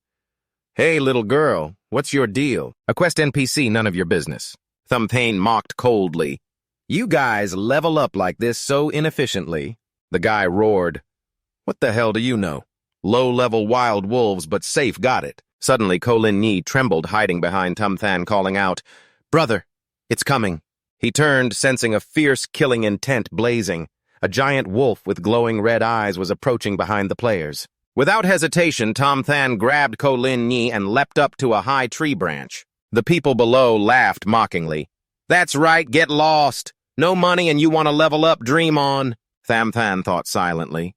Hey, little girl, what's your deal? A quest NPC, none of your business. Tomthan mocked coldly. You guys level up like this so inefficiently. The guy roared. What the hell do you know? Low-level wild wolves, but safe got it. Suddenly, Ko Lin-Yi trembled, hiding behind Tomthan, calling out, Brother, it's coming. He turned, sensing a fierce killing intent blazing. A giant wolf with glowing red eyes was approaching behind the players. Without hesitation, Tomthan grabbed Ko Lin-Yi and leapt up to a high tree branch. The people below laughed mockingly. That's right, get lost. No money and you want to level up, dream on. Tomthan thought silently.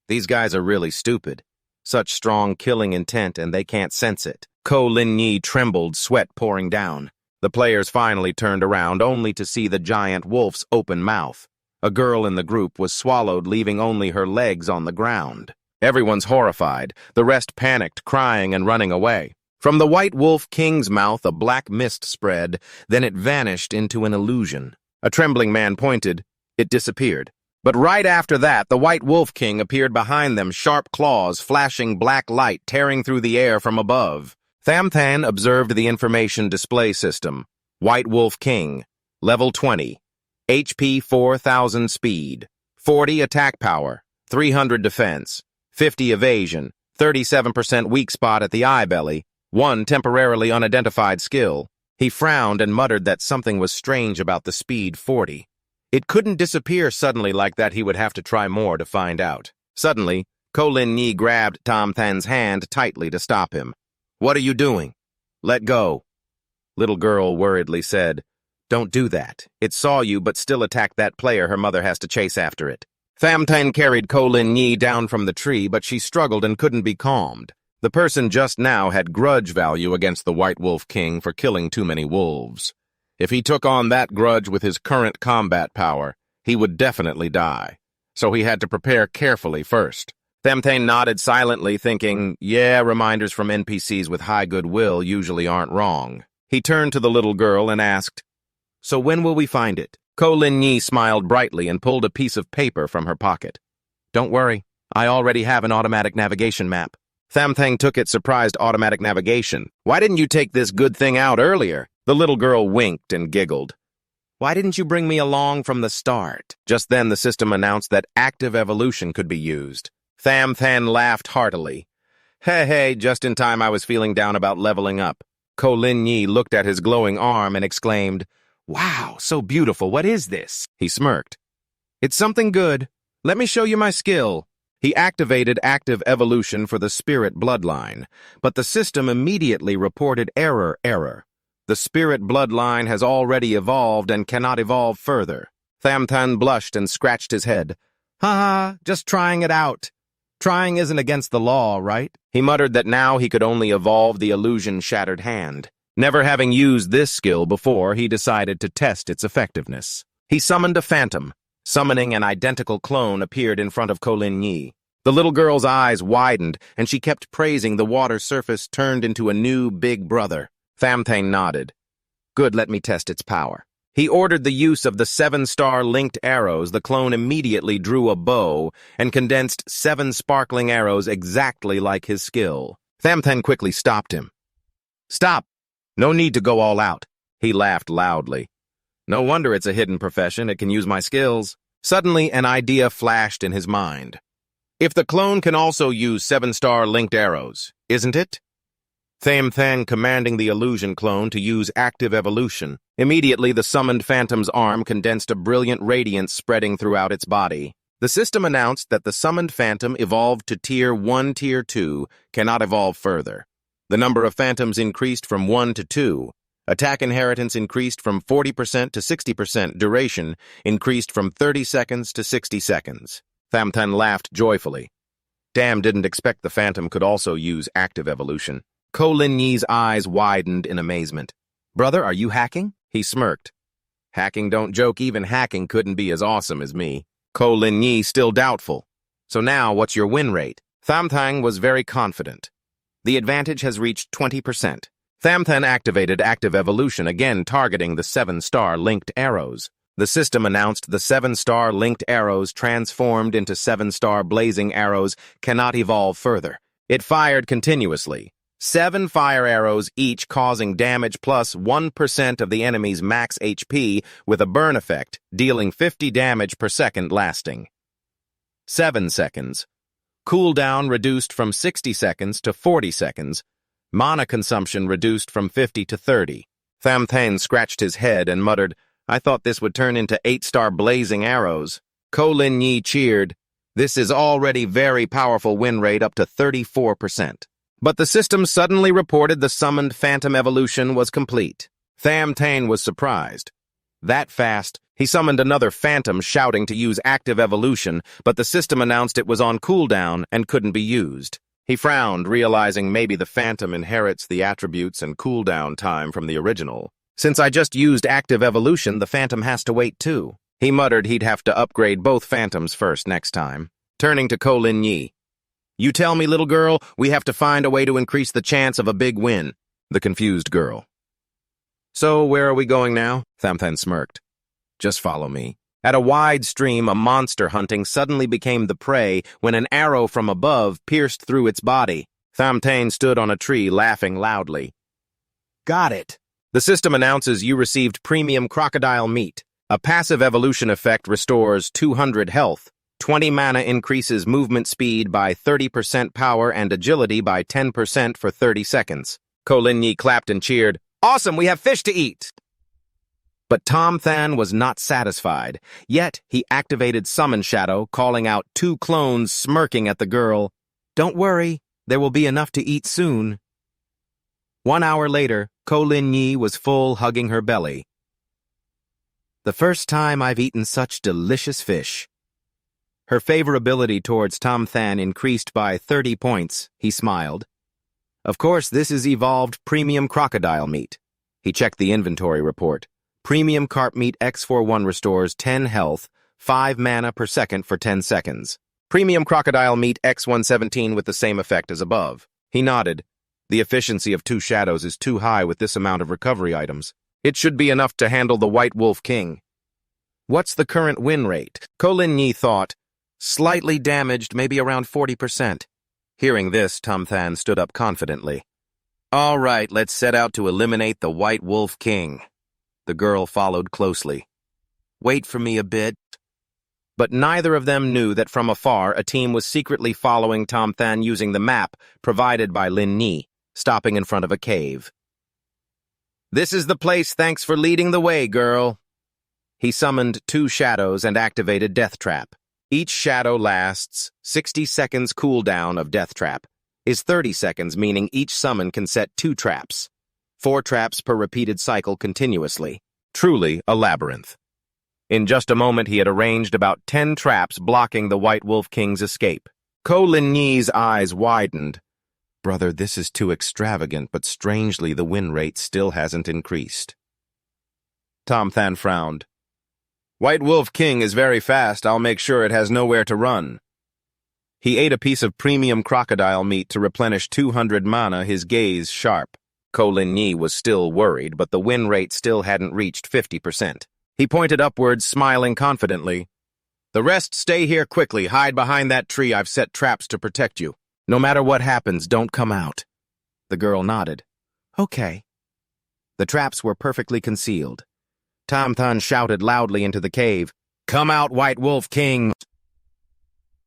These guys are really stupid. Such strong killing intent and they can't sense it. Ko Lin-Yi trembled, sweat pouring down. The players finally turned around, only to see the giant wolf's open mouth. A girl in the group was swallowed, leaving only her legs on the ground. Everyone's horrified. The rest panicked, crying and running away. From the White Wolf King's mouth, a black mist spread, then it vanished into an illusion. A trembling man pointed. It disappeared. But right after that, the White Wolf King appeared behind them, sharp claws, flashing black light, tearing through the air from above. Tomthan observed the information display system. White Wolf King, level 20, HP 4000 speed, 40 attack power, 300 defense, 50 evasion, 37% weak spot at the eye belly, 1 temporarily unidentified skill. He frowned and muttered that something was strange about the speed 40. It couldn't disappear suddenly like that. He would have to try more to find out. Suddenly, Ko Lin-Yi grabbed Tomthan's hand tightly to stop him. What are you doing? Let go. Little girl worriedly said, Don't do that. It saw you but still attacked that player. Her mother has to chase after it. Tomthan carried Ko Lin-Yi down from the tree, but she struggled and couldn't be calmed. The person just now had grudge value against the White Wolf King for killing too many wolves. If he took on that grudge with his current combat power, he would definitely die. So he had to prepare carefully first. Tomthan nodded silently, thinking, yeah, reminders from NPCs with high goodwill usually aren't wrong. He turned to the little girl and asked, So when will we find it? Ko Lin-Yi smiled brightly and pulled a piece of paper from her pocket. Don't worry, I already have an automatic navigation map. Tomthan took it, surprised. Automatic navigation. Why didn't you take this good thing out earlier? The little girl winked and giggled. Why didn't you bring me along from the start? Just then the system announced that active evolution could be used. Tomthan laughed heartily. Hey, just in time. I was feeling down about leveling up. Ko Lin-Yi looked at his glowing arm and exclaimed, Wow, so beautiful. What is this? He smirked. It's something good. Let me show you my skill. He activated active evolution for the spirit bloodline, but the system immediately reported error. The spirit bloodline has already evolved and cannot evolve further. Tomthan blushed and scratched his head. Ha, just trying it out. Trying isn't against the law, right? He muttered that now he could only evolve the illusion-shattered hand. Never having used this skill before, he decided to test its effectiveness. He summoned a phantom. Summoning an identical clone appeared in front of Ko Lin-Yi. The little girl's eyes widened, and she kept praising the water surface turned into a new big brother. Tomthan nodded. Good, let me test its power. He ordered the use of the 7-star linked arrows. The clone immediately drew a bow and condensed 7 sparkling arrows exactly like his skill. Tomthan quickly stopped him. Stop! No need to go all out. He laughed loudly. No wonder it's a hidden profession. It can use my skills. Suddenly, an idea flashed in his mind. If the clone can also use 7-star linked arrows, isn't it? Tomthan commanding the illusion clone to use active evolution. Immediately, the summoned phantom's arm condensed a brilliant radiance spreading throughout its body. The system announced that the summoned phantom evolved to Tier 1, Tier 2, cannot evolve further. The number of phantoms increased from 1 to 2. Attack inheritance increased from 40% to 60%. Duration increased from 30 seconds to 60 seconds. Tomthan laughed joyfully. Damn, didn't expect the phantom could also use active evolution. Ko Lin-Yi's eyes widened in amazement. Brother, are you hacking? He smirked. Hacking, don't joke. Even hacking couldn't be as awesome as me. Ko Lin-Yi still doubtful. So now, what's your win rate? Tomthan was very confident. The advantage has reached 20%. Tomthan activated active evolution, again targeting the 7-star linked arrows. The system announced the 7-star linked arrows transformed into 7-star blazing arrows cannot evolve further. It fired continuously. 7 fire arrows each causing damage plus 1% of the enemy's max HP with a burn effect, dealing 50 damage per second lasting. 7 seconds. Cooldown reduced from 60 seconds to 40 seconds. Mana consumption reduced from 50 to 30. Tomthan scratched his head and muttered, "I thought this would turn into 8-star blazing arrows." Ko Lin-yi cheered. "This is already very powerful win rate up to 34%. But the system suddenly reported the summoned phantom evolution was complete. Tomthan was surprised. That fast, he summoned another phantom shouting to use active evolution, but the system announced it was on cooldown and couldn't be used. He frowned, realizing maybe the phantom inherits the attributes and cooldown time from the original. Since I just used active evolution, the phantom has to wait too. He muttered he'd have to upgrade both phantoms first next time. Turning to Ko Lin-yi. "You tell me, little girl, we have to find a way to increase the chance of a big win." The confused girl. "So, where are we going now?" Tomthan smirked. "Just follow me." At a wide stream, a monster hunting suddenly became the prey when an arrow from above pierced through its body. Tomthan stood on a tree, laughing loudly. "Got it." The system announces you received premium crocodile meat. A passive evolution effect restores 200 health. 20 mana increases movement speed by 30%, power and agility by 10% for 30 seconds. Ko Lin-yi clapped and cheered, "Awesome, we have fish to eat!" But Tomthan was not satisfied. Yet, he activated Summon Shadow, calling out 2 clones smirking at the girl. "Don't worry, there will be enough to eat soon." 1 hour later, Ko Lin-yi was full, hugging her belly. "The first time I've eaten such delicious fish." Her favorability towards Tomthan increased by 30 points, he smiled. "Of course, this is evolved premium crocodile meat." He checked the inventory report. Premium carp meat X41 restores 10 health, 5 mana per second for 10 seconds. Premium crocodile meat X117 with the same effect as above. He nodded. The efficiency of 2 shadows is too high with this amount of recovery items. It should be enough to handle the White Wolf King. What's the current win rate? Ko Lin-yi thought. Slightly damaged, maybe around 40%. Hearing this, Tomthan stood up confidently. "All right, let's set out to eliminate the White Wolf King." The girl followed closely. "Wait for me a bit." But neither of them knew that from afar a team was secretly following Tomthan using the map provided by Lin-yi, stopping in front of a cave. "This is the place, thanks for leading the way, girl." He summoned 2 shadows and activated Death Trap. Each shadow lasts 60 seconds cooldown of Death Trap, is 30 seconds, meaning each summon can set 2 traps. 4 traps per repeated cycle continuously. Truly a labyrinth. In just a moment, he had arranged about 10 traps blocking the White Wolf King's escape. Ko Lin-yi's eyes widened. "Brother, this is too extravagant, but strangely the win rate still hasn't increased." Tomthan frowned. "White Wolf King is very fast. I'll make sure it has nowhere to run." He ate a piece of premium crocodile meat to replenish 200 mana, his gaze sharp. Ko Lin-yi was still worried, but the win rate still hadn't reached 50%. He pointed upwards, smiling confidently. "The rest stay here quickly. Hide behind that tree. I've set traps to protect you. No matter what happens, don't come out." The girl nodded. "Okay." The traps were perfectly concealed. Tomthan shouted loudly into the cave, "Come out, White Wolf King!"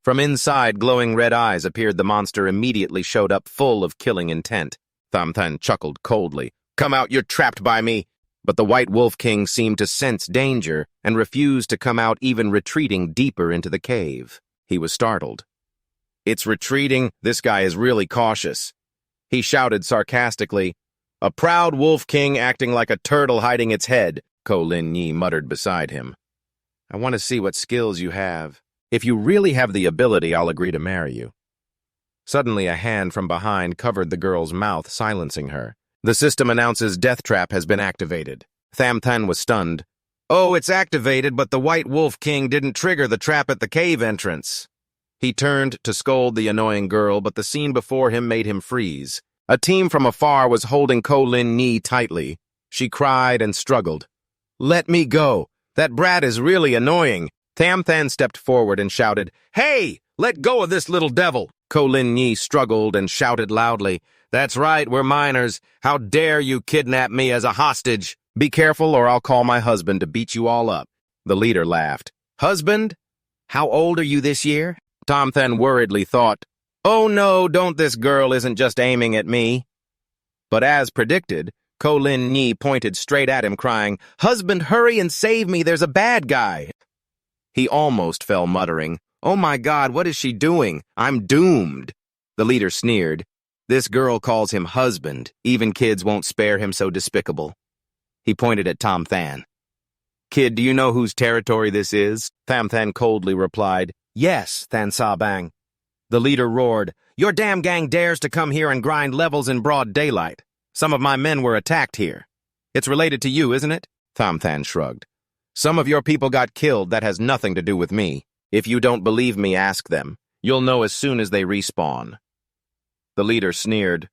From inside, glowing red eyes appeared. The monster immediately showed up, full of killing intent. Tomthan chuckled coldly. "Come out, you're trapped by me!" But the White Wolf King seemed to sense danger and refused to come out, even retreating deeper into the cave. He was startled. "It's retreating? This guy is really cautious." He shouted sarcastically. "A proud Wolf King acting like a turtle hiding its head," Ko Lin-yi muttered beside him. "I want to see what skills you have. If you really have the ability, I'll agree to marry you." Suddenly, a hand from behind covered the girl's mouth, silencing her. The system announces Death Trap has been activated. Tomthan was stunned. "Oh, it's activated, but the White Wolf King didn't trigger the trap at the cave entrance." He turned to scold the annoying girl, but the scene before him made him freeze. A team from afar was holding Ko Lin-yi tightly. She cried and struggled. "Let me go. That brat is really annoying." Tomthan stepped forward and shouted, "Hey, let go of this little devil." Ko Lin-yi struggled and shouted loudly, That's right, we're minors. How dare you kidnap me as a hostage? Be careful or I'll call my husband to beat you all up. The leader laughed. Husband? How old are you this year? Tomthan worriedly thought, oh no, don't this girl isn't just aiming at me. But as predicted, Ko Lin Nhi pointed straight at him, crying, Husband, hurry and save me, there's a bad guy. He almost fell, muttering, oh my God, what is she doing? I'm doomed. The leader sneered. This girl calls him husband. Even kids won't spare him so despicable. He pointed at Tomthan. Kid, do you know whose territory this is? Tomthan coldly replied, yes, Than Sa Bang. The leader roared, your damn gang dares to come here and grind levels in broad daylight. Some of my men were attacked here. It's related to you, isn't it? Tomthan shrugged. Some of your people got killed. That has nothing to do with me. If you don't believe me, ask them. You'll know as soon as they respawn. The leader sneered.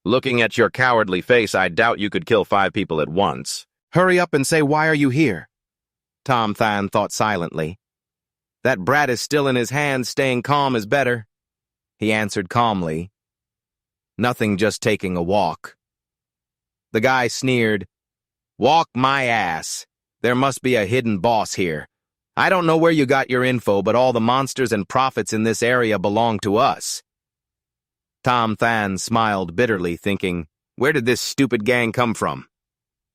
Looking at your cowardly face, I doubt you could kill 5 people at once. Hurry up and say, why are you here? Tomthan thought silently. That brat is still in his hands. Staying calm is better. He answered calmly. Nothing, just taking a walk. The guy sneered. Walk my ass. There must be a hidden boss here. I don't know where you got your info, but all the monsters and prophets in this area belong to us. Tomthan smiled bitterly, thinking, where did this stupid gang come from?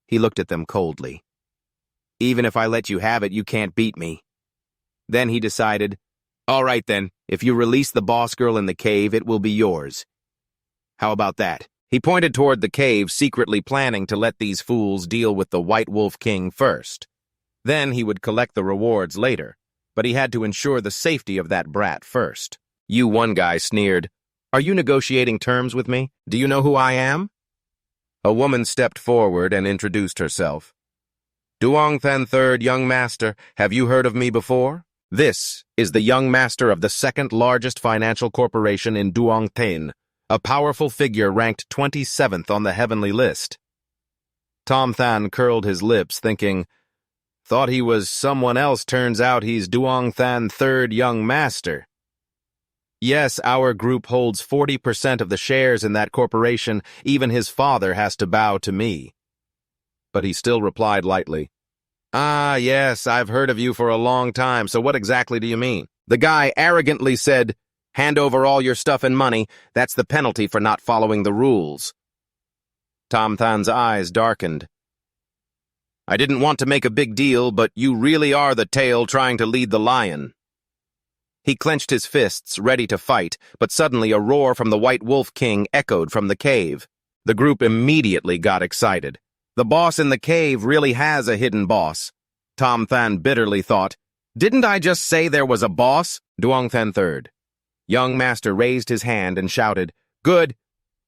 He looked at them coldly. Even if I let you have it, you can't beat me. Then he decided, all right then, if you release the boss girl in the cave, it will be yours. How about that? He pointed toward the cave, secretly planning to let these fools deal with the White Wolf King first. Then he would collect the rewards later, but he had to ensure the safety of that brat first. You, one guy sneered, are you negotiating terms with me? Do you know who I am? A woman stepped forward and introduced herself. Duong Than Third, young master, have you heard of me before? This is the young master of the second largest financial corporation in Duong Thanh, a powerful figure ranked 27th on the heavenly list. Tomthan curled his lips, thinking, thought he was someone else, turns out he's Duong Than Third, young master. Yes, our group holds 40% of the shares in that corporation. Even his father has to bow to me. But he still replied lightly, ah, yes, I've heard of you for a long time, so what exactly do you mean? The guy arrogantly said, hand over all your stuff and money. That's the penalty for not following the rules. Tomthan's eyes darkened. I didn't want to make a big deal, but you really are the tail trying to lead the lion. He clenched his fists, ready to fight, but suddenly a roar from the White Wolf King echoed from the cave. The group immediately got excited. The boss in the cave really has a hidden boss. Tomthan bitterly thought, didn't I just say there was a boss? Duong Than Third. Young master raised his hand and shouted, good.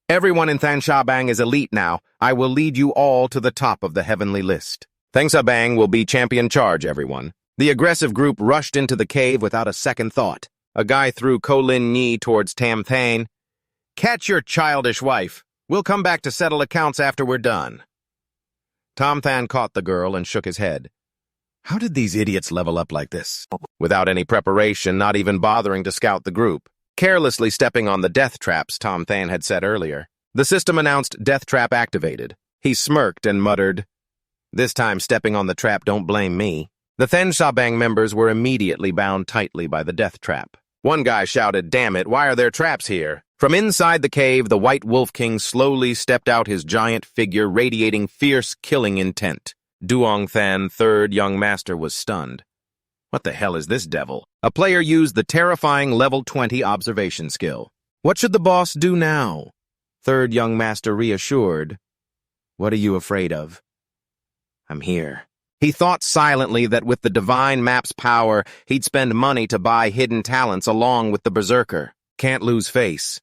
Everyone in Than Sa Bang is elite now. I will lead you all to the top of the heavenly list. Than Sa Bang will be champion charge, everyone. The aggressive group rushed into the cave without a second thought. A guy threw Ko Lin Nhi towards Tomthan. Catch your childish wife. We'll come back to settle accounts after we're done. Tomthan caught the girl and shook his head. How did these idiots level up like this? Without any preparation, not even bothering to scout the group. Carelessly stepping on the death traps Tomthan had set earlier. The system announced death trap activated. He smirked and muttered, this time stepping on the trap, don't blame me. The Than Sa Bang members were immediately bound tightly by the death trap. One guy shouted, damn it, why are there traps here? From inside the cave, the White Wolf King slowly stepped out, his giant figure radiating fierce killing intent. Duong Than Third, young master, was stunned. What the hell is this devil? A player used the terrifying level 20 observation skill. What should the boss do now? Third young master reassured. What are you afraid of? I'm here. He thought silently that with the divine map's power, he'd spend money to buy hidden talents along with the berserker. Can't lose face.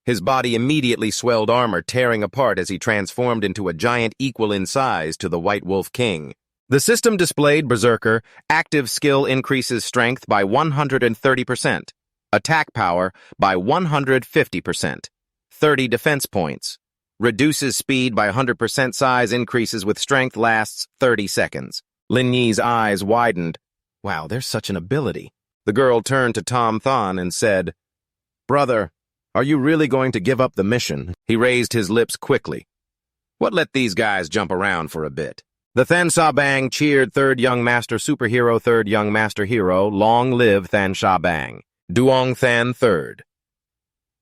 His body immediately swelled armor, tearing apart as he transformed into a giant equal in size to the White Wolf King. The system displayed berserker, active skill increases strength by 130%, attack power by 150%, 30 defense points. Reduces speed by 100%, size increases with strength, lasts 30 seconds. Lin Yi's eyes widened. Wow, there's such an ability. The girl turned to Tomthan and said, brother, Are you really going to give up the mission? He raised his lips quickly. What let these guys jump around for a bit? The Than Bang cheered third young master superhero, third young master hero, long live Than Bang. Duong Than third.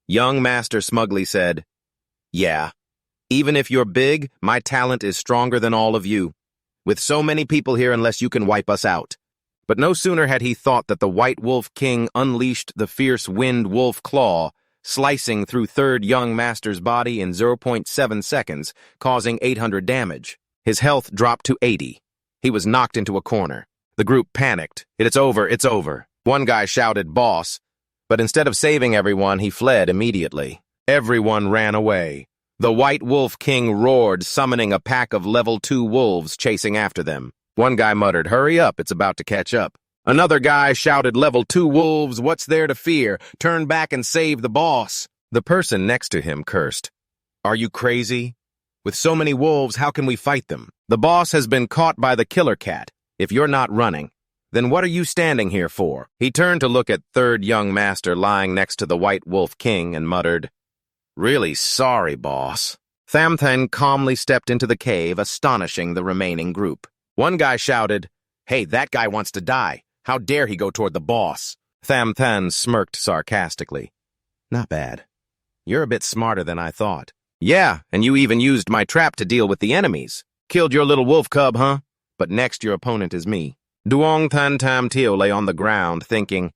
Young master smugly said, yeah, even if you're big, my talent is stronger than all of you. With so many people here unless you can wipe us out. But no sooner had he thought that the White Wolf King unleashed the fierce wind wolf claw, slicing through third young master's body in 0.7 seconds, causing 800 damage. His health dropped to 80. He was knocked into a corner. The group panicked. It's over, it's over. One guy shouted, boss. But instead of saving everyone, he fled immediately. Everyone ran away. The White Wolf King roared, summoning a pack of level 2 wolves chasing after them. One guy muttered, hurry up, it's about to catch up. Another guy shouted, level 2 wolves, what's there to fear? Turn back and save the boss. The person next to him cursed. Are you crazy? With so many wolves, how can we fight them? The boss has been caught by the killer cat. If you're not running, then what are you standing here for? He turned to look at third young master lying next to the White Wolf King and muttered, really sorry, boss. Tomthan calmly stepped into the cave, astonishing the remaining group. One guy shouted, hey, that guy wants to die. How dare he go toward the boss? Tomthan smirked sarcastically. Not bad. You're a bit smarter than I thought. Yeah, and you even used my trap to deal with the enemies. Killed your little wolf cub, huh? But next your opponent is me. Duong Tan Tam Teo lay on the ground, thinking,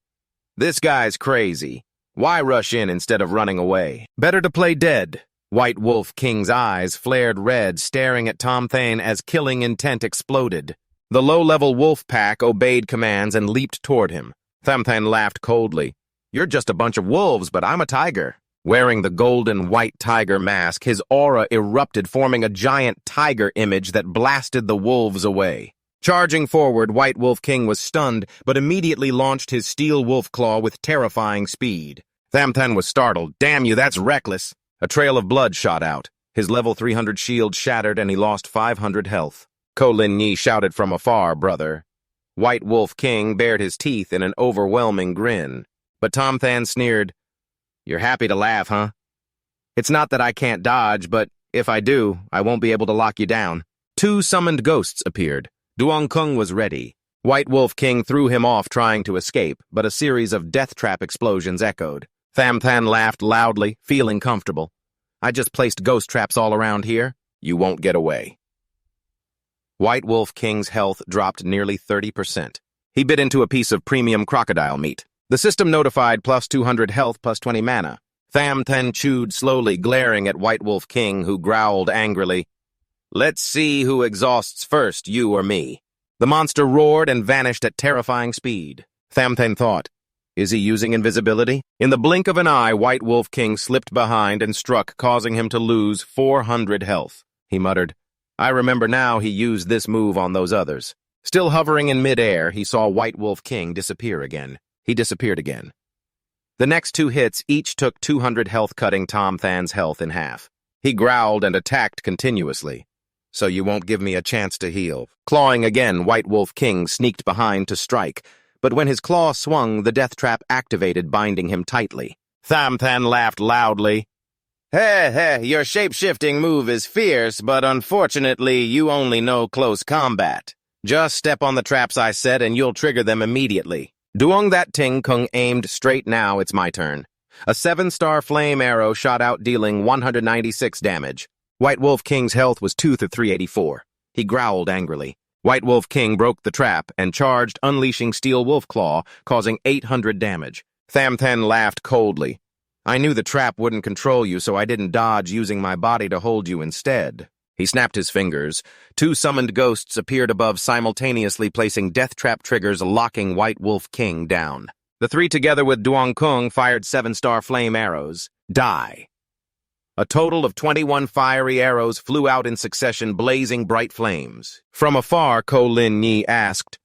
this guy's crazy. Why rush in instead of running away? Better to play dead. White Wolf King's eyes flared red, staring at Tomthan as killing intent exploded. The low-level wolf pack obeyed commands and leaped toward him. Tomthan laughed coldly. You're just a bunch of wolves, but I'm a tiger. Wearing the golden white tiger mask, his aura erupted, forming a giant tiger image that blasted the wolves away. Charging forward, White Wolf King was stunned, but immediately launched his steel wolf claw with terrifying speed. Tomthan was startled. Damn you, that's reckless. A trail of blood shot out. His level 300 shield shattered and he lost 500 health. Ko Lin Yi shouted from afar, brother. White Wolf King bared his teeth in an overwhelming grin. But Tomthan sneered, you're happy to laugh, huh? It's not that I can't dodge, but if I do, I won't be able to lock you down. 2 summoned ghosts appeared. Duong Kung was ready. White Wolf King threw him off trying to escape, but a series of death trap explosions echoed. Tomthan laughed loudly, feeling comfortable. I just placed ghost traps all around here. You won't get away. White Wolf King's health dropped nearly 30%. He bit into a piece of premium crocodile meat. The system notified plus 200 health plus 20 mana. Tomthan chewed slowly, glaring at White Wolf King, who growled angrily. Let's see who exhausts first, you or me. The monster roared and vanished at terrifying speed. Tomthan thought, is he using invisibility? In the blink of an eye, White Wolf King slipped behind and struck, causing him to lose 400 health. He muttered, I remember now he used this move on those others. Still hovering in midair, he saw White Wolf King disappear again. He disappeared again. The next 2 hits each took 200 health, cutting Tomthan's health in half. He growled and attacked continuously. So you won't give me a chance to heal. Clawing again, White Wolf King sneaked behind to strike, but when his claw swung, the death trap activated, binding him tightly. Tomthan laughed loudly. Your shape-shifting move is fierce, but unfortunately you only know close combat. Just step on the traps I set and you'll trigger them immediately. Duong that Ting Kung aimed straight now, it's my turn. A 7-star flame arrow shot out, dealing 196 damage. White Wolf King's health was 2 to 384. He growled angrily. White Wolf King broke the trap and charged, unleashing Steel Wolf Claw, causing 800 damage. Tomthan laughed coldly. I knew the trap wouldn't control you, so I didn't dodge, using my body to hold you instead. He snapped his fingers. 2 summoned ghosts appeared above, simultaneously placing death trap triggers, locking White Wolf King down. The 3, together with Duong Kung, fired 7-star flame arrows. Die. A total of 21 fiery arrows flew out in succession, blazing bright flames. From afar, Ko Lin Yi asked,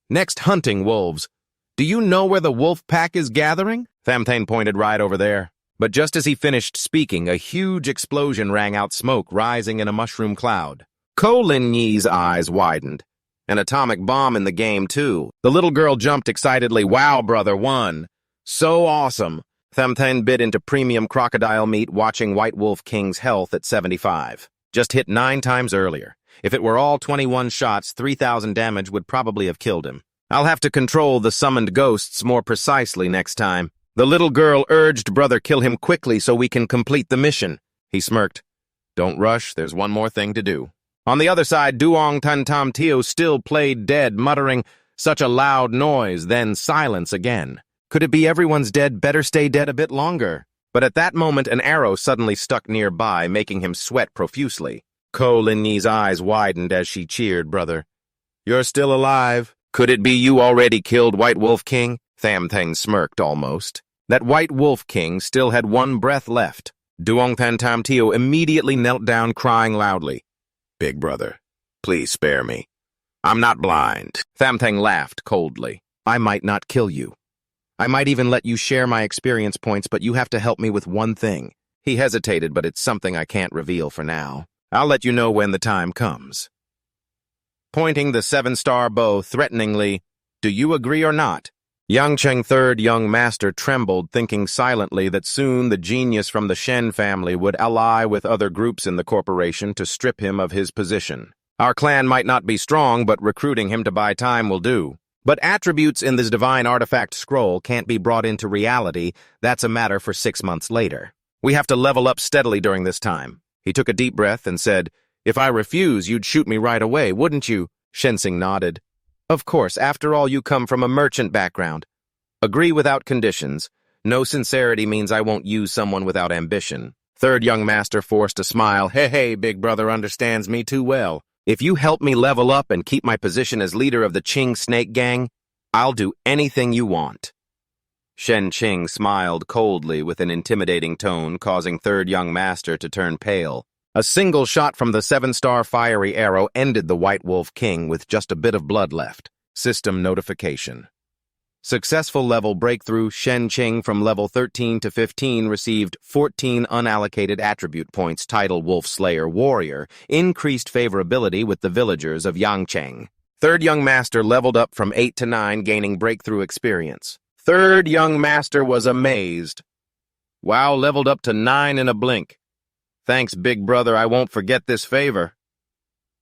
Next hunting wolves. Do you know where the wolf pack is gathering? Tomthan pointed right over there. But just as he finished speaking, a huge explosion rang out, smoke rising in a mushroom cloud. Ko Lin Yi's eyes widened. An atomic bomb in the game, too. The little girl jumped excitedly. Wow, brother, 1. So awesome. Tomthan bit into premium crocodile meat watching White Wolf King's health at 75. Just hit 9 times earlier. If it were all 21 shots, 3,000 damage would probably have killed him. I'll have to control the summoned ghosts more precisely next time. The little girl urged brother kill him quickly so we can complete the mission. He smirked. Don't rush, there's one more thing to do. On the other side, Duong Tan Tam Tio still played dead, muttering, such a loud noise, then silence again. Could it be everyone's dead, better stay dead a bit longer? But at that moment, an arrow suddenly stuck nearby, making him sweat profusely. Ko Lin Yi's eyes widened as she cheered brother. You're still alive. Could it be you already killed White Wolf King? Tomthan smirked almost. That White Wolf King still had one breath left. Duong Tan Tam Tio immediately knelt down, crying loudly. Big brother, please spare me. I'm not blind. Tomthan laughed coldly. I might not kill you. I might even let you share my experience points, but you have to help me with one thing. He hesitated, but it's something I can't reveal for now. I'll let you know when the time comes. Pointing the 7-star bow threateningly, do you agree or not? Yang Cheng third young master trembled, thinking silently that soon the genius from the Shen family would ally with other groups in the corporation to strip him of his position. Our clan might not be strong, but recruiting him to buy time will do. But attributes in this divine artifact scroll can't be brought into reality. That's a matter for 6 months later. We have to level up steadily during this time. He took a deep breath and said, If I refuse, you'd shoot me right away, wouldn't you? Shensing nodded. Of course, after all, you come from a merchant background. Agree without conditions. No sincerity means I won't use someone without ambition. Third young master forced a smile. Hey, big brother understands me too well. If you help me level up and keep my position as leader of the Qing Snake Gang, I'll do anything you want. Shen Qing smiled coldly with an intimidating tone, causing third young master to turn pale. A single shot from the 7-star fiery arrow ended the White Wolf King with just a bit of blood left. System notification. Successful level breakthrough. Shen Qing from level 13 to 15 received 14 unallocated attribute points. Title Wolf Slayer Warrior. Increased favorability with the villagers of Yangcheng. Third young master leveled up from 8 to 9, gaining breakthrough experience. Third young master was amazed. Wow, leveled up to 9 in a blink. Thanks, big brother, I won't forget this favor.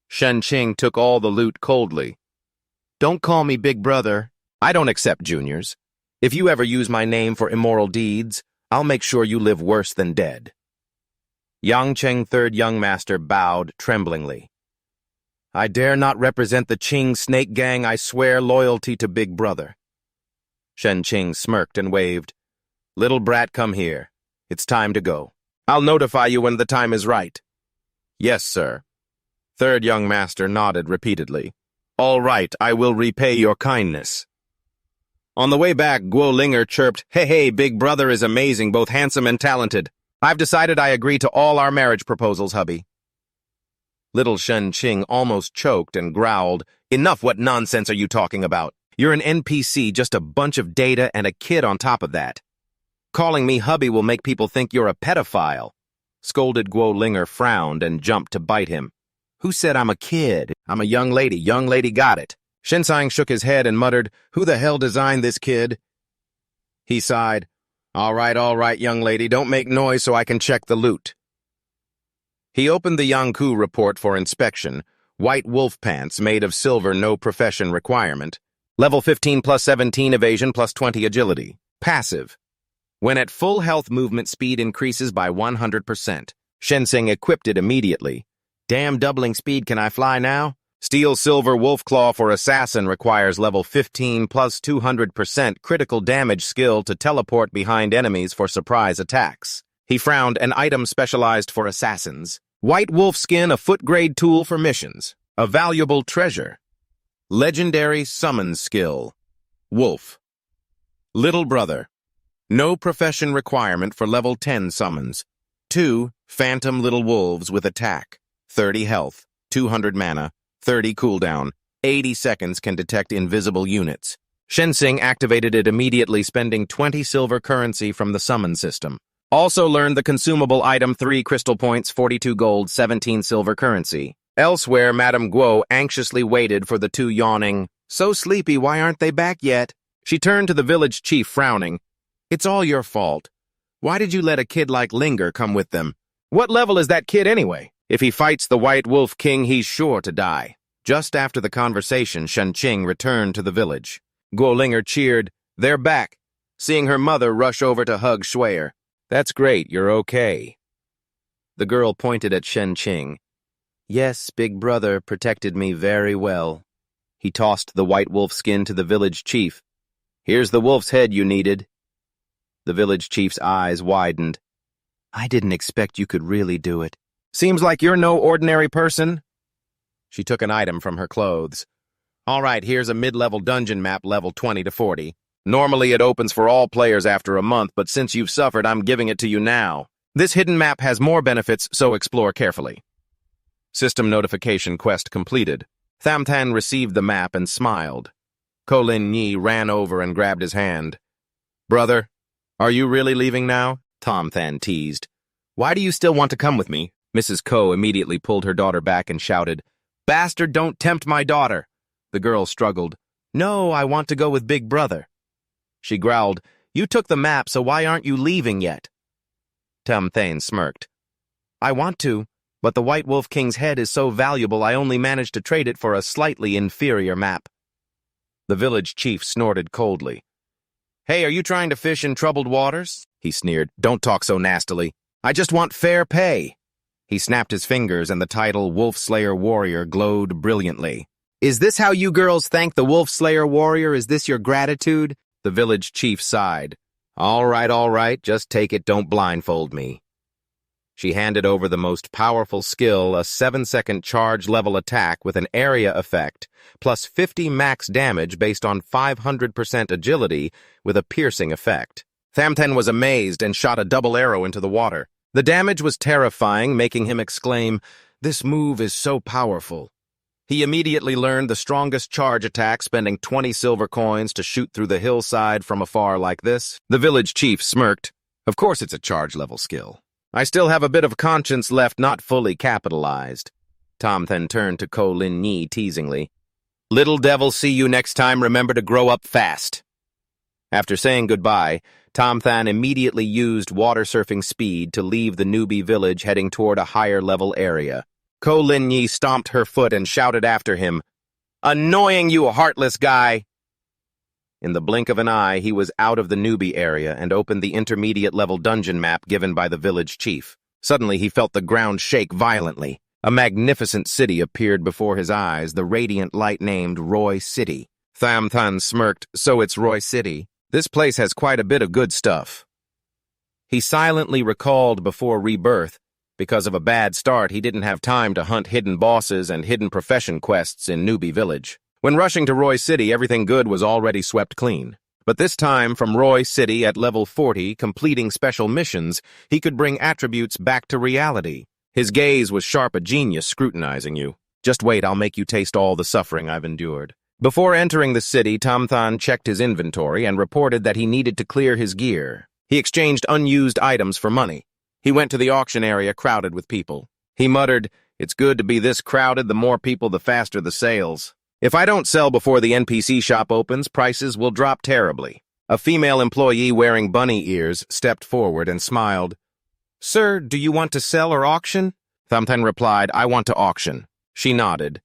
Shen Qing took all the loot coldly. Don't call me big brother. I don't accept juniors. If you ever use my name for immoral deeds, I'll make sure you live worse than dead. Yangcheng third young master bowed tremblingly. I dare not represent the Qing Snake Gang. I swear loyalty to big brother. Shen Qing smirked and waved. Little brat, come here. It's time to go. I'll notify you when the time is right. Yes, sir. Third young master nodded repeatedly. All right, I will repay your kindness. On the way back, Guo Linger chirped, Hey, big brother is amazing, both handsome and talented. I've decided I agree to all our marriage proposals, hubby. Little Shen Qing almost choked and growled, Enough, what nonsense are you talking about? You're an NPC, just a bunch of data and a kid on top of that. Calling me hubby will make people think you're a pedophile. Scolded Guo Linger frowned and jumped to bite him. Who said I'm a kid? I'm a young lady. Young lady got it. Shinsang shook his head and muttered, Who the hell designed this kid? He sighed. All right, young lady, don't make noise so I can check the loot. He opened the Yangku report for inspection. White wolf pants made of silver, no profession requirement. Level 15 plus 17 evasion plus 20 agility. Passive. When at full health, movement speed increases by 100%. Shensing equipped it immediately. Damn, doubling speed, can I fly now? Steel Silver Wolf Claw for Assassin requires level 15 plus 200% critical damage skill to teleport behind enemies for surprise attacks. He frowned. An item specialized for assassins. White Wolf Skin, a foot-grade tool for missions. A valuable treasure. Legendary Summon Skill. Wolf. Little Brother. No profession requirement for level 10 summons. 2 Phantom Little Wolves with attack. 30 health, 200 mana, 30 cooldown, 80 seconds can detect invisible units. Shensing activated it immediately, spending 20 silver currency from the summon system. Also learned the consumable item 3 crystal points, 42 gold, 17 silver currency. Elsewhere, Madame Guo anxiously waited for the two yawning. So sleepy, why aren't they back yet? She turned to the village chief, frowning. It's all your fault. Why did you let a kid like Linger come with them? What level is that kid anyway? If he fights the White Wolf King, he's sure to die. Just after the conversation, Shenqing returned to the village. Guo Linger cheered, "They're back," seeing her mother rush over to hug Shuier. "That's great, you're okay." The girl pointed at Shenqing. "Yes, Big Brother protected me very well." He tossed the white wolf skin to the village chief. "Here's the wolf's head you needed." The village chief's eyes widened. "I didn't expect you could really do it." "Seems like you're no ordinary person." She took an item from her clothes. "All right, here's a mid-level dungeon map, level 20 to 40. Normally it opens for all players after a month, but since you've suffered, I'm giving it to you now. This hidden map has more benefits, so explore carefully." System notification quest completed. Tomthan received the map and smiled. Ko Lin Yi ran over and grabbed his hand. "Brother, are you really leaving now?" Tomthan teased. "Why do you still want to come with me?" Mrs. Ko immediately pulled her daughter back and shouted, "Bastard, don't tempt my daughter!" The girl struggled. "No, I want to go with Big Brother." She growled, "You took the map, so why aren't you leaving yet?" Tomthan smirked. "I want to, but the White Wolf King's head is so valuable I only managed to trade it for a slightly inferior map." The village chief snorted coldly. "Hey, are you trying to fish in troubled waters?" He sneered. "Don't talk so nastily. I just want fair pay." He snapped his fingers and the title Wolf Slayer Warrior glowed brilliantly. "Is this how you girls thank the Wolf Slayer Warrior? Is this your gratitude?" The village chief sighed. All right, just take it, don't blindfold me." She handed over the most powerful skill, a 7-second charge-level attack with an area effect, plus 50 max damage based on 500% agility with a piercing effect. Tomthan was amazed and shot a double arrow into the water. The damage was terrifying, making him exclaim, "This move is so powerful." He immediately learned the strongest charge attack, spending 20 silver coins to shoot through the hillside from afar like this. The village chief smirked. "Of course it's a charge-level skill. I still have a bit of conscience left not fully capitalized." Tomthan turned to Ko Lin Yi teasingly. "Little devil, see you next time. Remember to grow up fast." After saying goodbye, Tomthan immediately used water surfing speed to leave the newbie village heading toward a higher-level area. Ko Lin Yi stomped her foot and shouted after him, "Annoying, you heartless guy!" In the blink of an eye, he was out of the newbie area and opened the intermediate-level dungeon map given by the village chief. Suddenly, he felt the ground shake violently. A magnificent city appeared before his eyes, the radiant light named Roy City. Tomthan smirked, "So it's Roy City. This place has quite a bit of good stuff." He silently recalled before rebirth. Because of a bad start, he didn't have time to hunt hidden bosses and hidden profession quests in Newbie Village. When rushing to Roy City, everything good was already swept clean. But this time, from Roy City at level 40, completing special missions, he could bring attributes back to reality. His gaze was sharp, a genius scrutinizing you. "Just wait, I'll make you taste all the suffering I've endured." Before entering the city, Tomthan checked his inventory and reported that he needed to clear his gear. He exchanged unused items for money. He went to the auction area crowded with people. He muttered, "It's good to be this crowded, the more people the faster the sales. If I don't sell before the NPC shop opens, prices will drop terribly." A female employee wearing bunny ears stepped forward and smiled. "Sir, do you want to sell or auction?" Tomthan replied, "I want to auction." She nodded.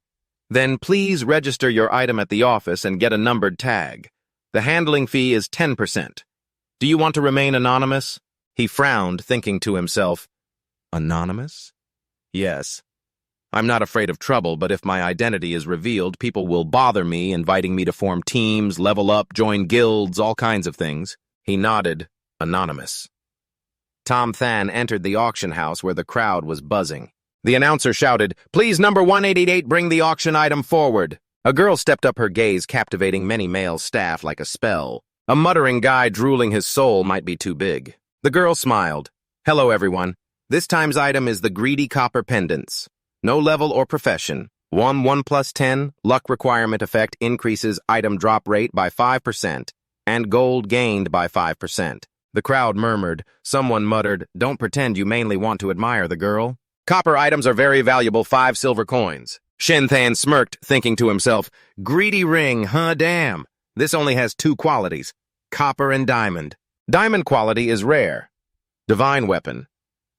"Then please register your item at the office and get a numbered tag. The handling fee is 10%. Do you want to remain anonymous?" He frowned, thinking to himself, "Anonymous? Yes. I'm not afraid of trouble, but if my identity is revealed, people will bother me, inviting me to form teams, level up, join guilds, all kinds of things." He nodded, "Anonymous." Tomthan entered the auction house where the crowd was buzzing. The announcer shouted, "Please, number 188, bring the auction item forward." A girl stepped up, her gaze captivating many male staff like a spell. A muttering guy drooling his soul might be too big. The girl smiled. "Hello, everyone. This time's item is the Greedy Copper Pendants. No level or profession. 1 plus 10, luck requirement effect increases item drop rate by 5%, and gold gained by 5%. The crowd murmured. Someone muttered, "Don't pretend you mainly want to admire the girl." "Copper items are very valuable, 5 silver coins. Shenqing smirked, thinking to himself, "Greedy ring, huh, damn. This only has 2 qualities, copper and diamond. Diamond quality is rare. Divine weapon.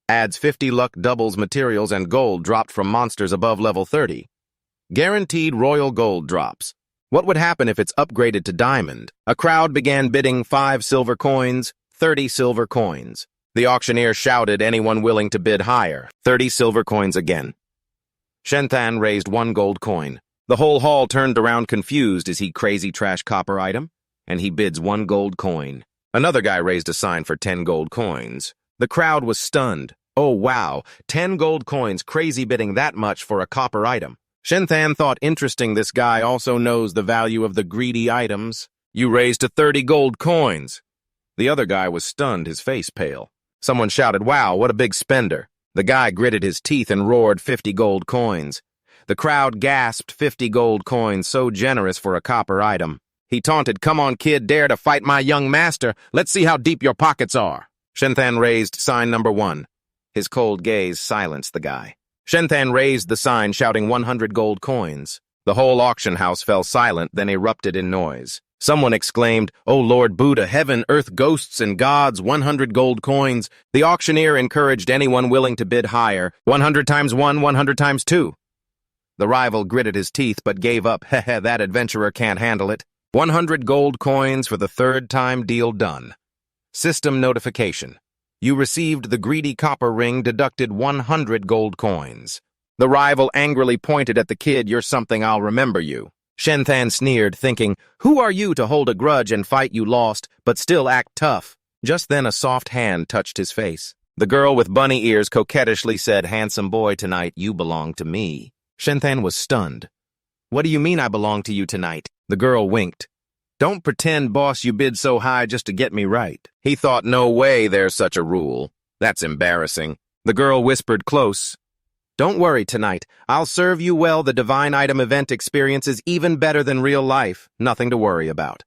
Adds 50 luck, doubles materials and gold dropped from monsters above level 30. Guaranteed royal gold drops. What would happen if it's upgraded to diamond? A crowd began bidding 5 silver coins, 30 silver coins. The auctioneer shouted, anyone willing to bid higher. 30 silver coins again. Shenthan raised 1 gold coin. The whole hall turned around confused. Is he crazy trash copper item? And he bids 1 gold coin. Another guy raised a sign for 10 gold coins. The crowd was stunned. Oh wow, 10 gold coins, crazy bidding that much for a copper item. Shenthan thought interesting, this guy also knows the value of the greedy items. You raised to 30 gold coins. The other guy was stunned, his face pale. Someone shouted, wow, what a big spender. The guy gritted his teeth and roared 50 gold coins. The crowd gasped, 50 gold coins, so generous for a copper item. He taunted, come on kid, dare to fight my young master. Let's see how deep your pockets are. Shenthan raised sign number 1. His cold gaze silenced the guy. Shenthan raised the sign, shouting 100 gold coins. The whole auction house fell silent, then erupted in noise. Someone exclaimed, "Oh Lord Buddha, heaven, earth, ghosts, and gods, 100 gold coins." The auctioneer encouraged anyone willing to bid higher. 100 times 1, 100 times 2. The rival gritted his teeth but gave up. Heh, that adventurer can't handle it. 100 gold coins for the 3rd time, deal done. System notification. You received the greedy copper ring, deducted 100 gold coins. The rival angrily pointed at the kid, you're something, I'll remember you. Shenthan sneered, thinking, who are you to hold a grudge and fight you lost, but still act tough? Just then a soft hand touched his face. The girl with bunny ears coquettishly said, handsome boy, tonight you belong to me. Shenthan was stunned. What do you mean I belong to you tonight? The girl winked. Don't pretend, boss, you bid so high just to get me right. He thought, no way there's such a rule. That's embarrassing. The girl whispered close. Don't worry tonight. I'll serve you well. The divine item event experience is even better than real life. Nothing to worry about.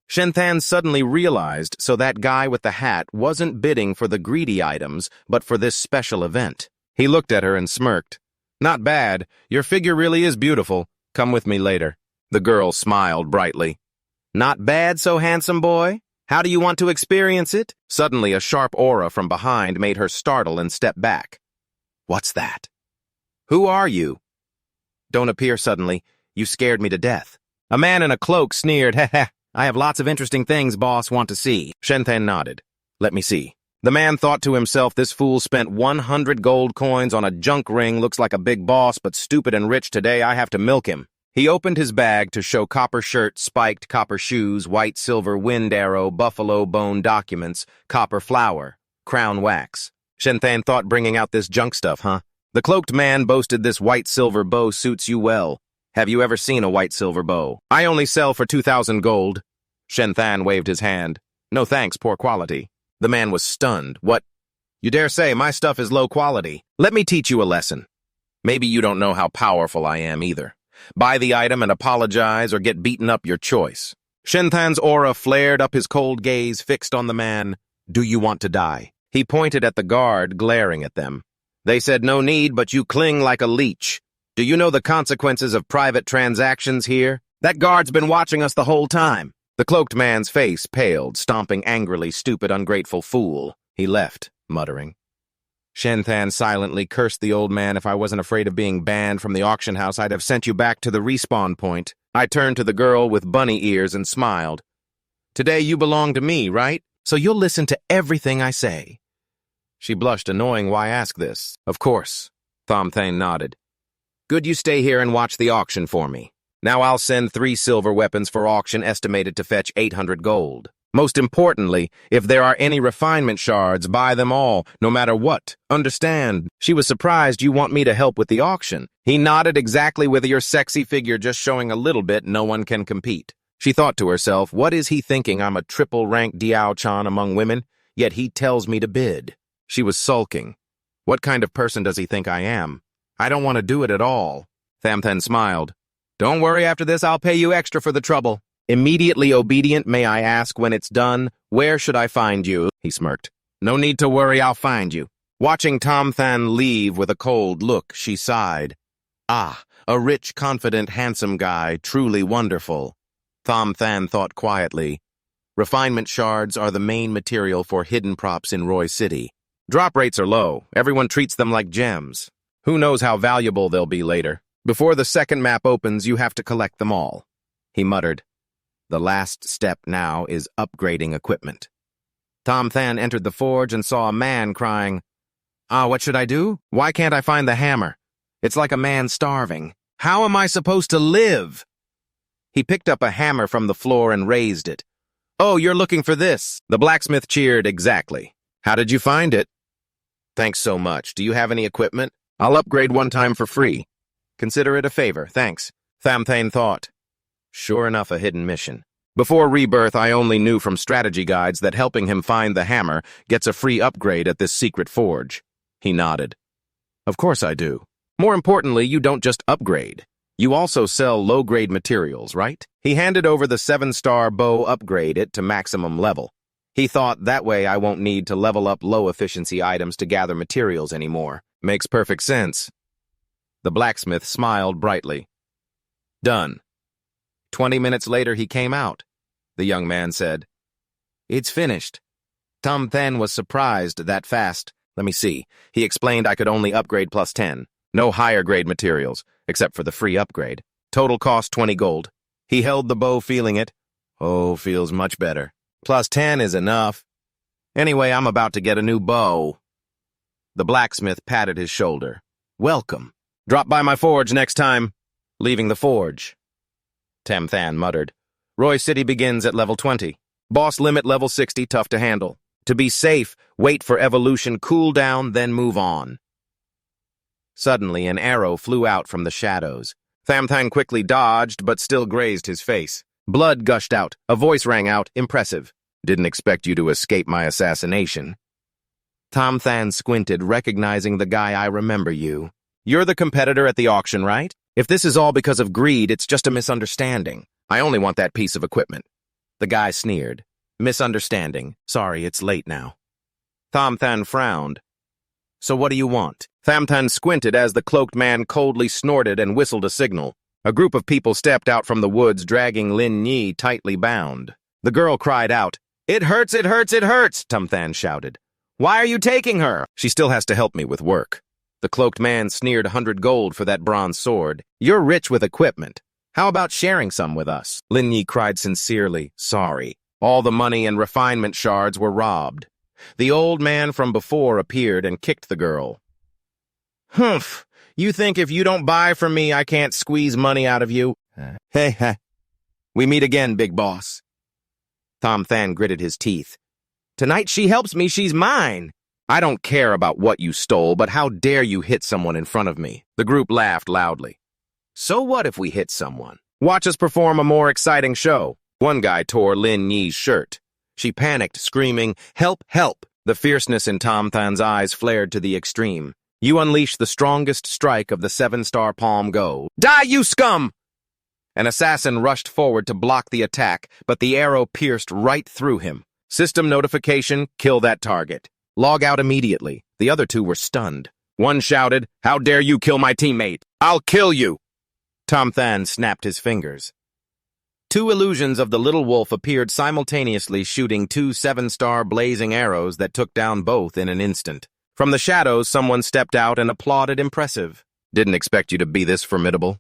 Shenthan suddenly realized, so that guy with the hat wasn't bidding for the greedy items, but for this special event. He looked at her and smirked. Not bad. Your figure really is beautiful. Come with me later. The girl smiled brightly. Not bad, so handsome boy? How do you want to experience it? Suddenly, a sharp aura from behind made her startle and step back. What's that? Who are you? Don't appear suddenly. You scared me to death. A man in a cloak sneered, heh. I have lots of interesting things boss want to see. Shenthan nodded. Let me see. The man thought to himself, this fool spent 100 gold coins on a junk ring, looks like a big boss, but stupid and rich today, I have to milk him. He opened his bag to show copper shirt, spiked copper shoes, white silver wind arrow, buffalo bone documents, copper flower, crown wax. Shenthan thought, bringing out this junk stuff, huh? The cloaked man boasted, this white silver bow suits you well. Have you ever seen a white silver bow? I only sell for 2,000 gold. Shenthan waved his hand. No thanks, poor quality. The man was stunned. What? You dare say my stuff is low quality? Let me teach you a lesson. Maybe you don't know how powerful I am either. Buy the item and apologize or get beaten up, your choice. Shenthan's aura flared up, his cold gaze fixed on the man. Do you want to die? He pointed at the guard, glaring at them. They said no need, but you cling like a leech. Do you know the consequences of private transactions here? That guard's been watching us the whole time. The cloaked man's face paled, stomping angrily, stupid, ungrateful fool. He left, muttering. Shenthan silently cursed the old man. If I wasn't afraid of being banned from the auction house, I'd have sent you back to the respawn point. I turned to the girl with bunny ears and smiled. Today you belong to me, right? So you'll listen to everything I say. She blushed, annoying. Why ask this? Of course. Tomthan nodded. Good, you stay here and watch the auction for me. Now I'll send 3 silver weapons for auction, estimated to fetch 800 gold. Most importantly, if there are any refinement shards, buy them all, no matter what. Understand? She was surprised you want me to help with the auction. He nodded. Exactly, with your sexy figure just showing a little bit, no one can compete. She thought to herself, what is he thinking? I'm a triple-rank Diao-chan among women, yet he tells me to bid. She was sulking. What kind of person does he think I am? I don't want to do it at all. Tomthan smiled. Don't worry, after this I'll pay you extra for the trouble. Immediately obedient, may I ask when it's done? Where should I find you? He smirked. No need to worry, I'll find you. Watching Tomthan leave with a cold look, she sighed. Ah, a rich, confident, handsome guy, truly wonderful. Tomthan thought quietly. Refinement shards are the main material for hidden props in Roy City. Drop rates are low. Everyone treats them like gems. Who knows how valuable they'll be later. Before the second map opens, you have to collect them all. He muttered. The last step now is upgrading equipment. Tomthan entered the forge and saw a man crying, what should I do? Why can't I find the hammer? It's like a man starving. How am I supposed to live? He picked up a hammer from the floor and raised it. Oh, you're looking for this. The blacksmith cheered. Exactly. How did you find it? Thanks so much. Do you have any equipment? I'll upgrade one time for free. Consider it a favor. Thanks. Tomthan thought. Sure enough, a hidden mission. Before Rebirth, I only knew from strategy guides that helping him find the hammer gets a free upgrade at this secret forge. He nodded. Of course I do. More importantly, you don't just upgrade. You also sell low-grade materials, right? He handed over the 7-star bow, upgrade it to maximum level. He thought that way I won't need to level up low-efficiency items to gather materials anymore. Makes perfect sense. The blacksmith smiled brightly. Done. 20 minutes later, he came out. The young man said, It's finished. Tomthan was surprised that fast. Let me see. He explained I could only upgrade plus 10. No higher grade materials, except for the free upgrade. Total cost 20 gold. He held the bow, feeling it. Oh, feels much better. Plus 10 is enough. Anyway, I'm about to get a new bow. The blacksmith patted his shoulder. Welcome. Drop by my forge next time. Leaving the forge. Tomthan muttered. Roy City begins at level 20. Boss limit level 60, tough to handle. To be safe, wait for evolution, cool down, then move on. Suddenly, an arrow flew out from the shadows. Tomthan quickly dodged, but still grazed his face. Blood gushed out. A voice rang out, impressive. Didn't expect you to escape my assassination. Tomthan squinted, recognizing the guy. I remember you. You're the competitor at the auction, right? If this is all because of greed, it's just a misunderstanding. I only want that piece of equipment. The guy sneered. Misunderstanding. Sorry, it's late now. Tomthan frowned. So what do you want? Tomthan squinted as the cloaked man coldly snorted and whistled a signal. A group of people stepped out from the woods, dragging Lin Yi tightly bound. The girl cried out. It hurts, it hurts, it hurts, Tomthan shouted. Why are you taking her? She still has to help me with work. The cloaked man sneered 100 gold for that bronze sword. You're rich with equipment. How about sharing some with us? Lin Yi cried sincerely. Sorry. All the money and refinement shards were robbed. The old man from before appeared and kicked the girl. Humph. You think if you don't buy from me, I can't squeeze money out of you? Hey. We meet again, big boss. Tomthan gritted his teeth. Tonight she helps me, she's mine. I don't care about what you stole, but how dare you hit someone in front of me? The group laughed loudly. So what if we hit someone? Watch us perform a more exciting show. One guy tore Lin Yi's shirt. She panicked, screaming, Help, help! The fierceness in Tomthan's eyes flared to the extreme. You unleash the strongest strike of the 7-star palm go. Die, you scum! An assassin rushed forward to block the attack, but the arrow pierced right through him. System notification, kill that target. Log out immediately. The other two were stunned. One shouted, How dare you kill my teammate? I'll kill you! Tomthan snapped his fingers. 2 illusions of the little wolf appeared simultaneously, shooting 2 7-star blazing arrows that took down both in an instant. From the shadows, someone stepped out and applauded. Impressive. Didn't expect you to be this formidable.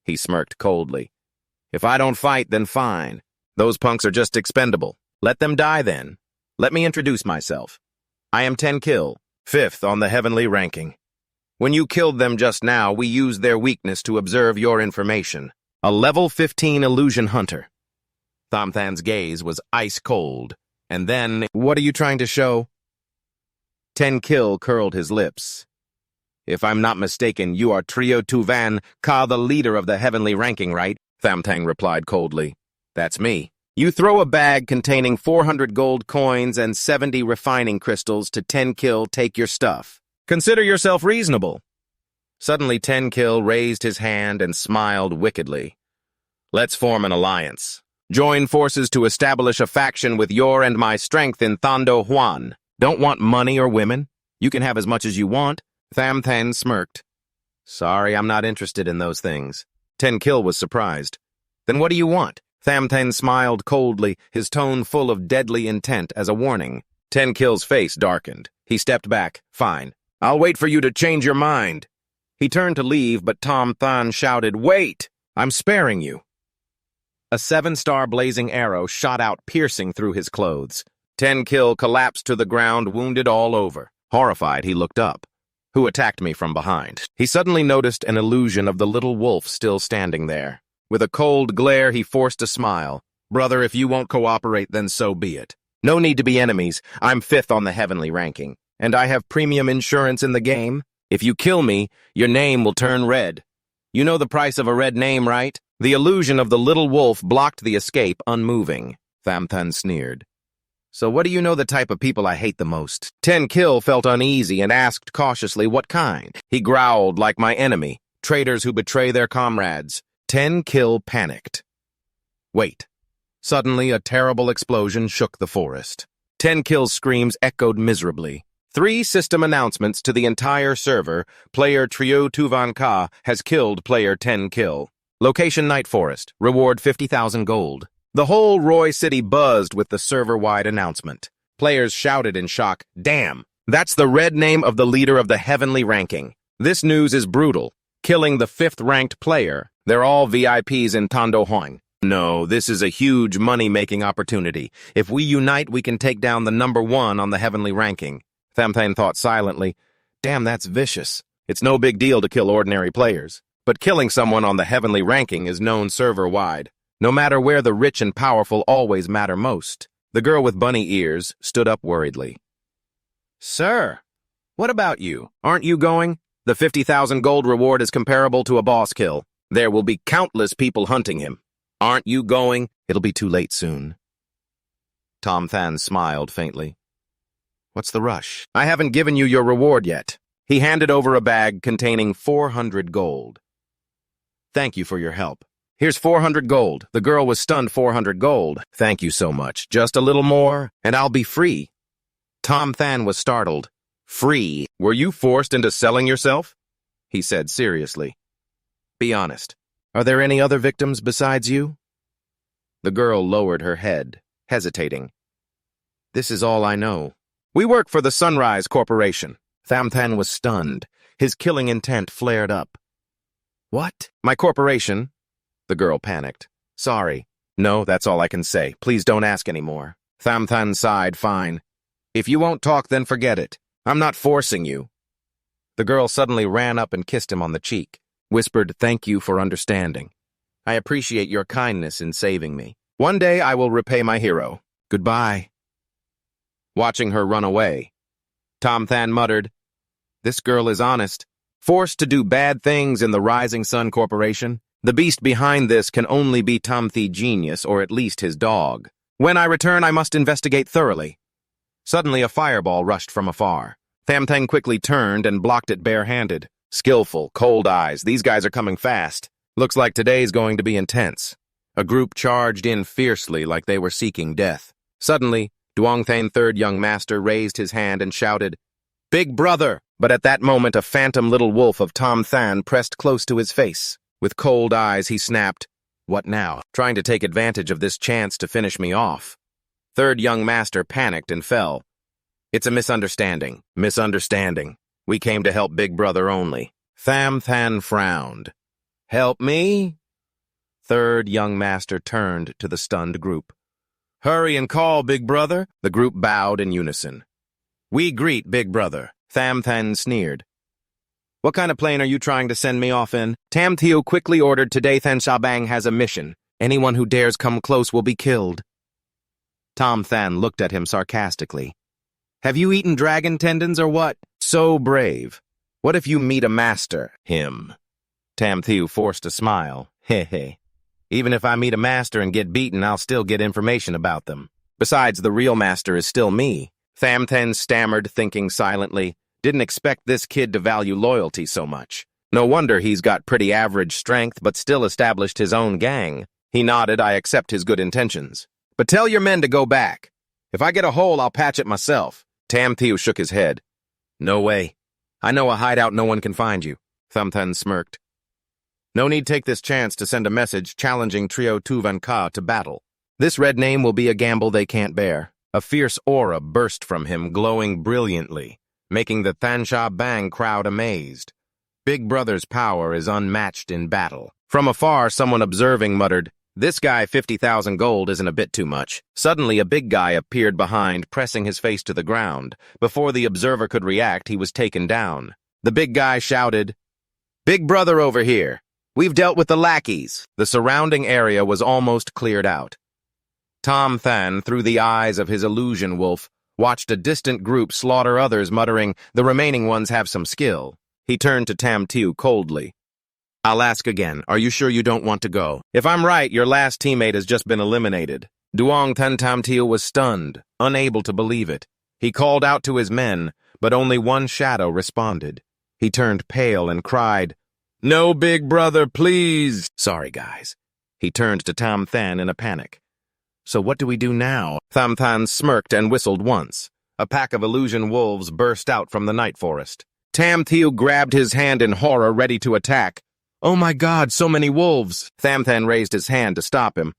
He smirked coldly. If I don't fight, then fine. Those punks are just expendable. Let them die then. Let me introduce myself. I am 10 kill, 5th on the heavenly ranking. When you killed them just now, we used their weakness to observe your information. A level 15 illusion hunter. Tomthan's gaze was ice cold. And then, what are you trying to show? 10 kill curled his lips. If I'm not mistaken, you are Trio Tuvan, Ka, the leader of the heavenly ranking, right? Tomthan replied coldly. That's me. You throw a bag containing 400 gold coins and 70 refining crystals to 10 kill, take your stuff. Consider yourself reasonable. Suddenly 10 kill raised his hand and smiled wickedly. Let's form an alliance. Join forces to establish a faction with your and my strength in Thondo Huan. Don't want money or women? You can have as much as you want. Tomthan smirked. Sorry, I'm not interested in those things. 10 kill was surprised. Then what do you want? Tomthan smiled coldly, his tone full of deadly intent as a warning. 10kill's face darkened. He stepped back. Fine. I'll wait for you to change your mind. He turned to leave, but Tomthan shouted, Wait! I'm sparing you. A 7-star blazing arrow shot out, piercing through his clothes. 10kill collapsed to the ground, wounded all over. Horrified, he looked up. Who attacked me from behind? He suddenly noticed an illusion of the little wolf still standing there. With a cold glare, he forced a smile. Brother, if you won't cooperate, then so be it. No need to be enemies. I'm 5th on the heavenly ranking, and I have premium insurance in the game. If you kill me, your name will turn red. You know the price of a red name, right? The illusion of the little wolf blocked the escape, unmoving. Tomthan sneered. So what do you know the type of people I hate the most? 10kill felt uneasy and asked cautiously what kind. He growled, like my enemy, traitors who betray their comrades. 10kill panicked. Wait. Suddenly, a terrible explosion shook the forest. 10kill's screams echoed miserably. 3 system announcements to the entire server. Player Trio Tuvan has killed player 10kill. Location Night Forest. Reward 50,000 gold. The whole Roy City buzzed with the server-wide announcement. Players shouted in shock, Damn, that's the red name of the leader of the heavenly ranking. This news is brutal. Killing the 5th-ranked player. They're all VIPs in Tomthan. No, this is a huge money-making opportunity. If we unite, we can take down the #1 on the heavenly ranking. Tomthan thought silently, Damn, that's vicious. It's no big deal to kill ordinary players. But killing someone on the heavenly ranking is known server-wide. No matter where the rich and powerful always matter most. The girl with bunny ears stood up worriedly. Sir, what about you? Aren't you going? The 50,000 gold reward is comparable to a boss kill. There will be countless people hunting him. Aren't you going? It'll be too late soon. Tomthan smiled faintly. What's the rush? I haven't given you your reward yet. He handed over a bag containing 400 gold. Thank you for your help. Here's 400 gold. The girl was stunned. 400 gold. Thank you so much. Just a little more, and I'll be free. Tomthan was startled. Free? Were you forced into selling yourself? He said seriously. Be honest. Are there any other victims besides you? The girl lowered her head, hesitating. This is all I know. We work for the Sunrise Corporation. Tomthan was stunned. His killing intent flared up. What? My corporation? The girl panicked. Sorry. No, that's all I can say. Please don't ask anymore. Tomthan sighed. Fine. If you won't talk, then forget it. I'm not forcing you. The girl suddenly ran up and kissed him on the cheek, whispered, Thank you for understanding. I appreciate your kindness in saving me. One day I will repay my hero. Goodbye. Watching her run away, Tomthan muttered, This girl is honest. Forced to do bad things in the Rising Sun Corporation. The beast behind this can only be Tomthan Genius, or at least his dog. When I return, I must investigate thoroughly. Suddenly, a fireball rushed from afar. Tomthan quickly turned and blocked it bare-handed. Skillful, cold eyes. These guys are coming fast. Looks like today's going to be intense. A group charged in fiercely like they were seeking death. Suddenly, Tomthan, 3rd young master, raised his hand and shouted, Big brother! But at that moment, a phantom little wolf of Tomthan pressed close to his face. With cold eyes, he snapped, What now? Trying to take advantage of this chance to finish me off. 3rd young master panicked and fell. It's a misunderstanding. Misunderstanding. We came to help Big Brother only. Tomthan frowned. Help me? 3rd young master turned to the stunned group. Hurry and call, Big Brother. The group bowed in unison. We greet Big Brother. Tomthan sneered. What kind of plane are you trying to send me off in? Tomthan quickly ordered today. Than Shabang has a mission. Anyone who dares come close will be killed. Tomthan looked at him sarcastically. Have you eaten dragon tendons or what? So brave. What if you meet a master? Him. Tomthan forced a smile. Heh. Even if I meet a master and get beaten, I'll still get information about them. Besides, the real master is still me. Tomthan stammered, thinking silently. Didn't expect this kid to value loyalty so much. No wonder he's got pretty average strength, but still established his own gang. He nodded. I accept his good intentions. But tell your men to go back. If I get a hole, I'll patch it myself. Tomthan shook his head. No way. I know a hideout no one can find you. Tomthan smirked. No need take this chance to send a message challenging Trio Tuvan to battle. This red name will be a gamble they can't bear. A fierce aura burst from him, glowing brilliantly, making the Thansha Bang crowd amazed. Big Brother's power is unmatched in battle. From afar, someone observing muttered, "This guy 50,000 gold isn't a bit too much." Suddenly, a big guy appeared behind, pressing his face to the ground. Before the observer could react, he was taken down. The big guy shouted, "Big Brother over here! We've dealt with the lackeys." The surrounding area was almost cleared out. Tomthan, through the eyes of his illusion wolf, watched a distant group slaughter others, muttering, "The remaining ones have some skill." He turned to Tamtiu coldly. "I'll ask again. Are you sure you don't want to go? If I'm right, your last teammate has just been eliminated." Duong Tan Tamtiu was stunned, unable to believe it. He called out to his men, but only one shadow responded. He turned pale and cried, "No, Big Brother, please." "Sorry, guys." He turned to Tomthan in a panic. "So what do we do now?" Tomthan smirked and whistled once. A pack of illusion wolves burst out from the night forest. Tamtiu grabbed his hand in horror, ready to attack. "Oh my God, so many wolves!" Tomthan raised his hand to stop him.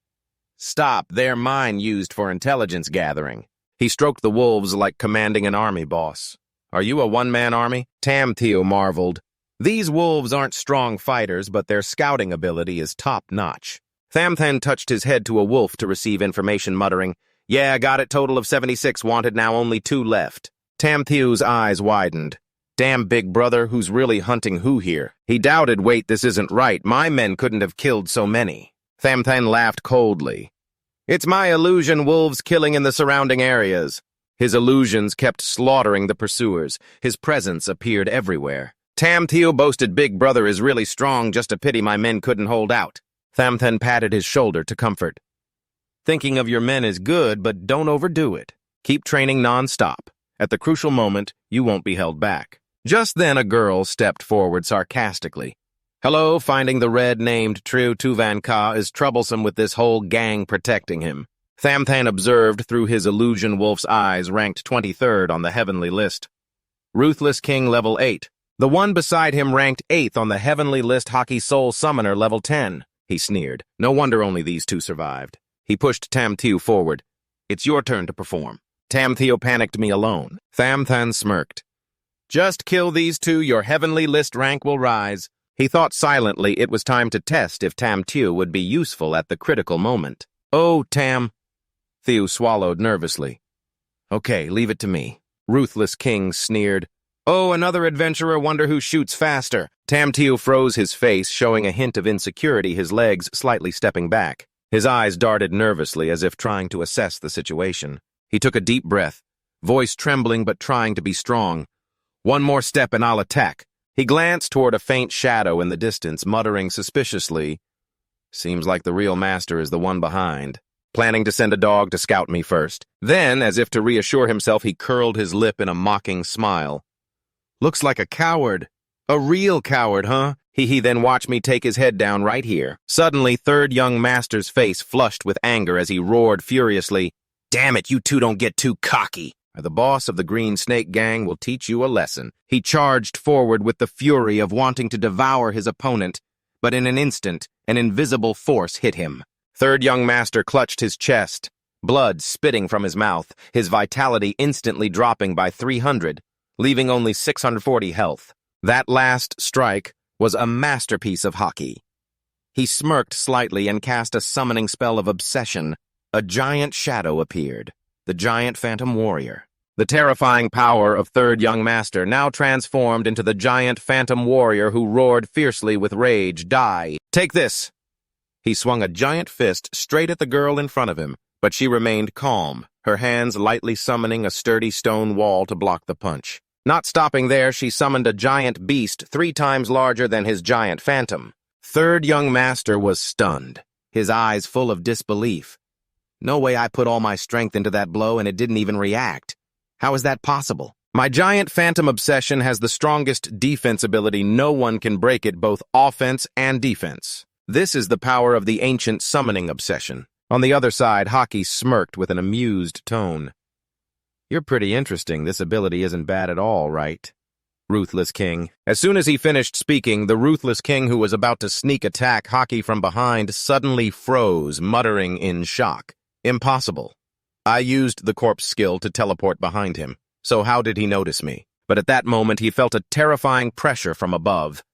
"Stop, they're mine used for intelligence gathering." He stroked the wolves like commanding an army boss. "Are you a one-man army?" Tamtiu marveled. "These wolves aren't strong fighters, but their scouting ability is top-notch." Tomthan touched his head to a wolf to receive information, muttering, "Yeah, got it, total of 76 wanted, now only 2 left." Tamtiu's eyes widened. "Damn, Big Brother, who's really hunting who here?" He doubted, "Wait, this isn't right. My men couldn't have killed so many." Tomthan laughed coldly. "It's my illusion wolves killing in the surrounding areas." His illusions kept slaughtering the pursuers. His presence appeared everywhere. "Tamtiu boasted Big Brother is really strong, just a pity my men couldn't hold out." Tomthan patted his shoulder to comfort. "Thinking of your men is good, but don't overdo it. Keep training non-stop. At the crucial moment, you won't be held back." Just then a girl stepped forward sarcastically. "Hello, finding the red named Triu Tuvan Ka is troublesome with this whole gang protecting him." Tomthan observed through his illusion wolf's eyes, ranked 23rd on the heavenly list. Ruthless King level 8. The one beside him ranked 8th on the heavenly list, Hockey Soul Summoner level 10. He sneered. No wonder only these two survived. He pushed Tamtiu forward. "It's your turn to perform." Tamtiu panicked, "Me alone." Tomthan smirked. "Just kill these two, your heavenly list rank will rise." He thought silently it was time to test if Tamtiu would be useful at the critical moment. "Oh, Theo swallowed nervously. "Okay, leave it to me." Ruthless King sneered. "Oh, another adventurer, wonder who shoots faster." Tamtiu froze his face, showing a hint of insecurity, his legs slightly stepping back. His eyes darted nervously as if trying to assess the situation. He took a deep breath, voice trembling but trying to be strong. "One more step and I'll attack." He glanced toward a faint shadow in the distance, muttering suspiciously, "Seems like the real master is the one behind. Planning to send a dog to scout me first." Then, as if to reassure himself, he curled his lip in a mocking smile. "Looks like a coward. A real coward, huh? He then watch me take his head down right here." Suddenly, third young master's face flushed with anger as he roared furiously, "Damn it, you two don't get too cocky. The boss of the Green Snake Gang will teach you a lesson." He charged forward with the fury of wanting to devour his opponent, but in an instant, an invisible force hit him. Third young master clutched his chest, blood spitting from his mouth, his vitality instantly dropping by 300, leaving only 640 health. That last strike was a masterpiece of hockey. He smirked slightly and cast a summoning spell of obsession. A giant shadow appeared, the giant phantom warrior. The terrifying power of third young master now transformed into the giant phantom warrior who roared fiercely with rage, "Die! Take this!" He swung a giant fist straight at the girl in front of him, but she remained calm, her hands lightly summoning a sturdy stone wall to block the punch. Not stopping there, she summoned a giant beast 3 times larger than his giant phantom. Third young master was stunned, his eyes full of disbelief. "No way, I put all my strength into that blow and it didn't even react. How is that possible? My giant phantom obsession has the strongest defense ability. No one can break it, both offense and defense. This is the power of the ancient summoning obsession." On the other side, Hockey smirked with an amused tone. "You're pretty interesting. This ability isn't bad at all, right? Ruthless King." As soon as he finished speaking, the Ruthless King, who was about to sneak attack Hockey from behind, suddenly froze, muttering in shock. "Impossible. I used the corpse skill to teleport behind him, so how did he notice me? But at that moment he felt a terrifying pressure from above.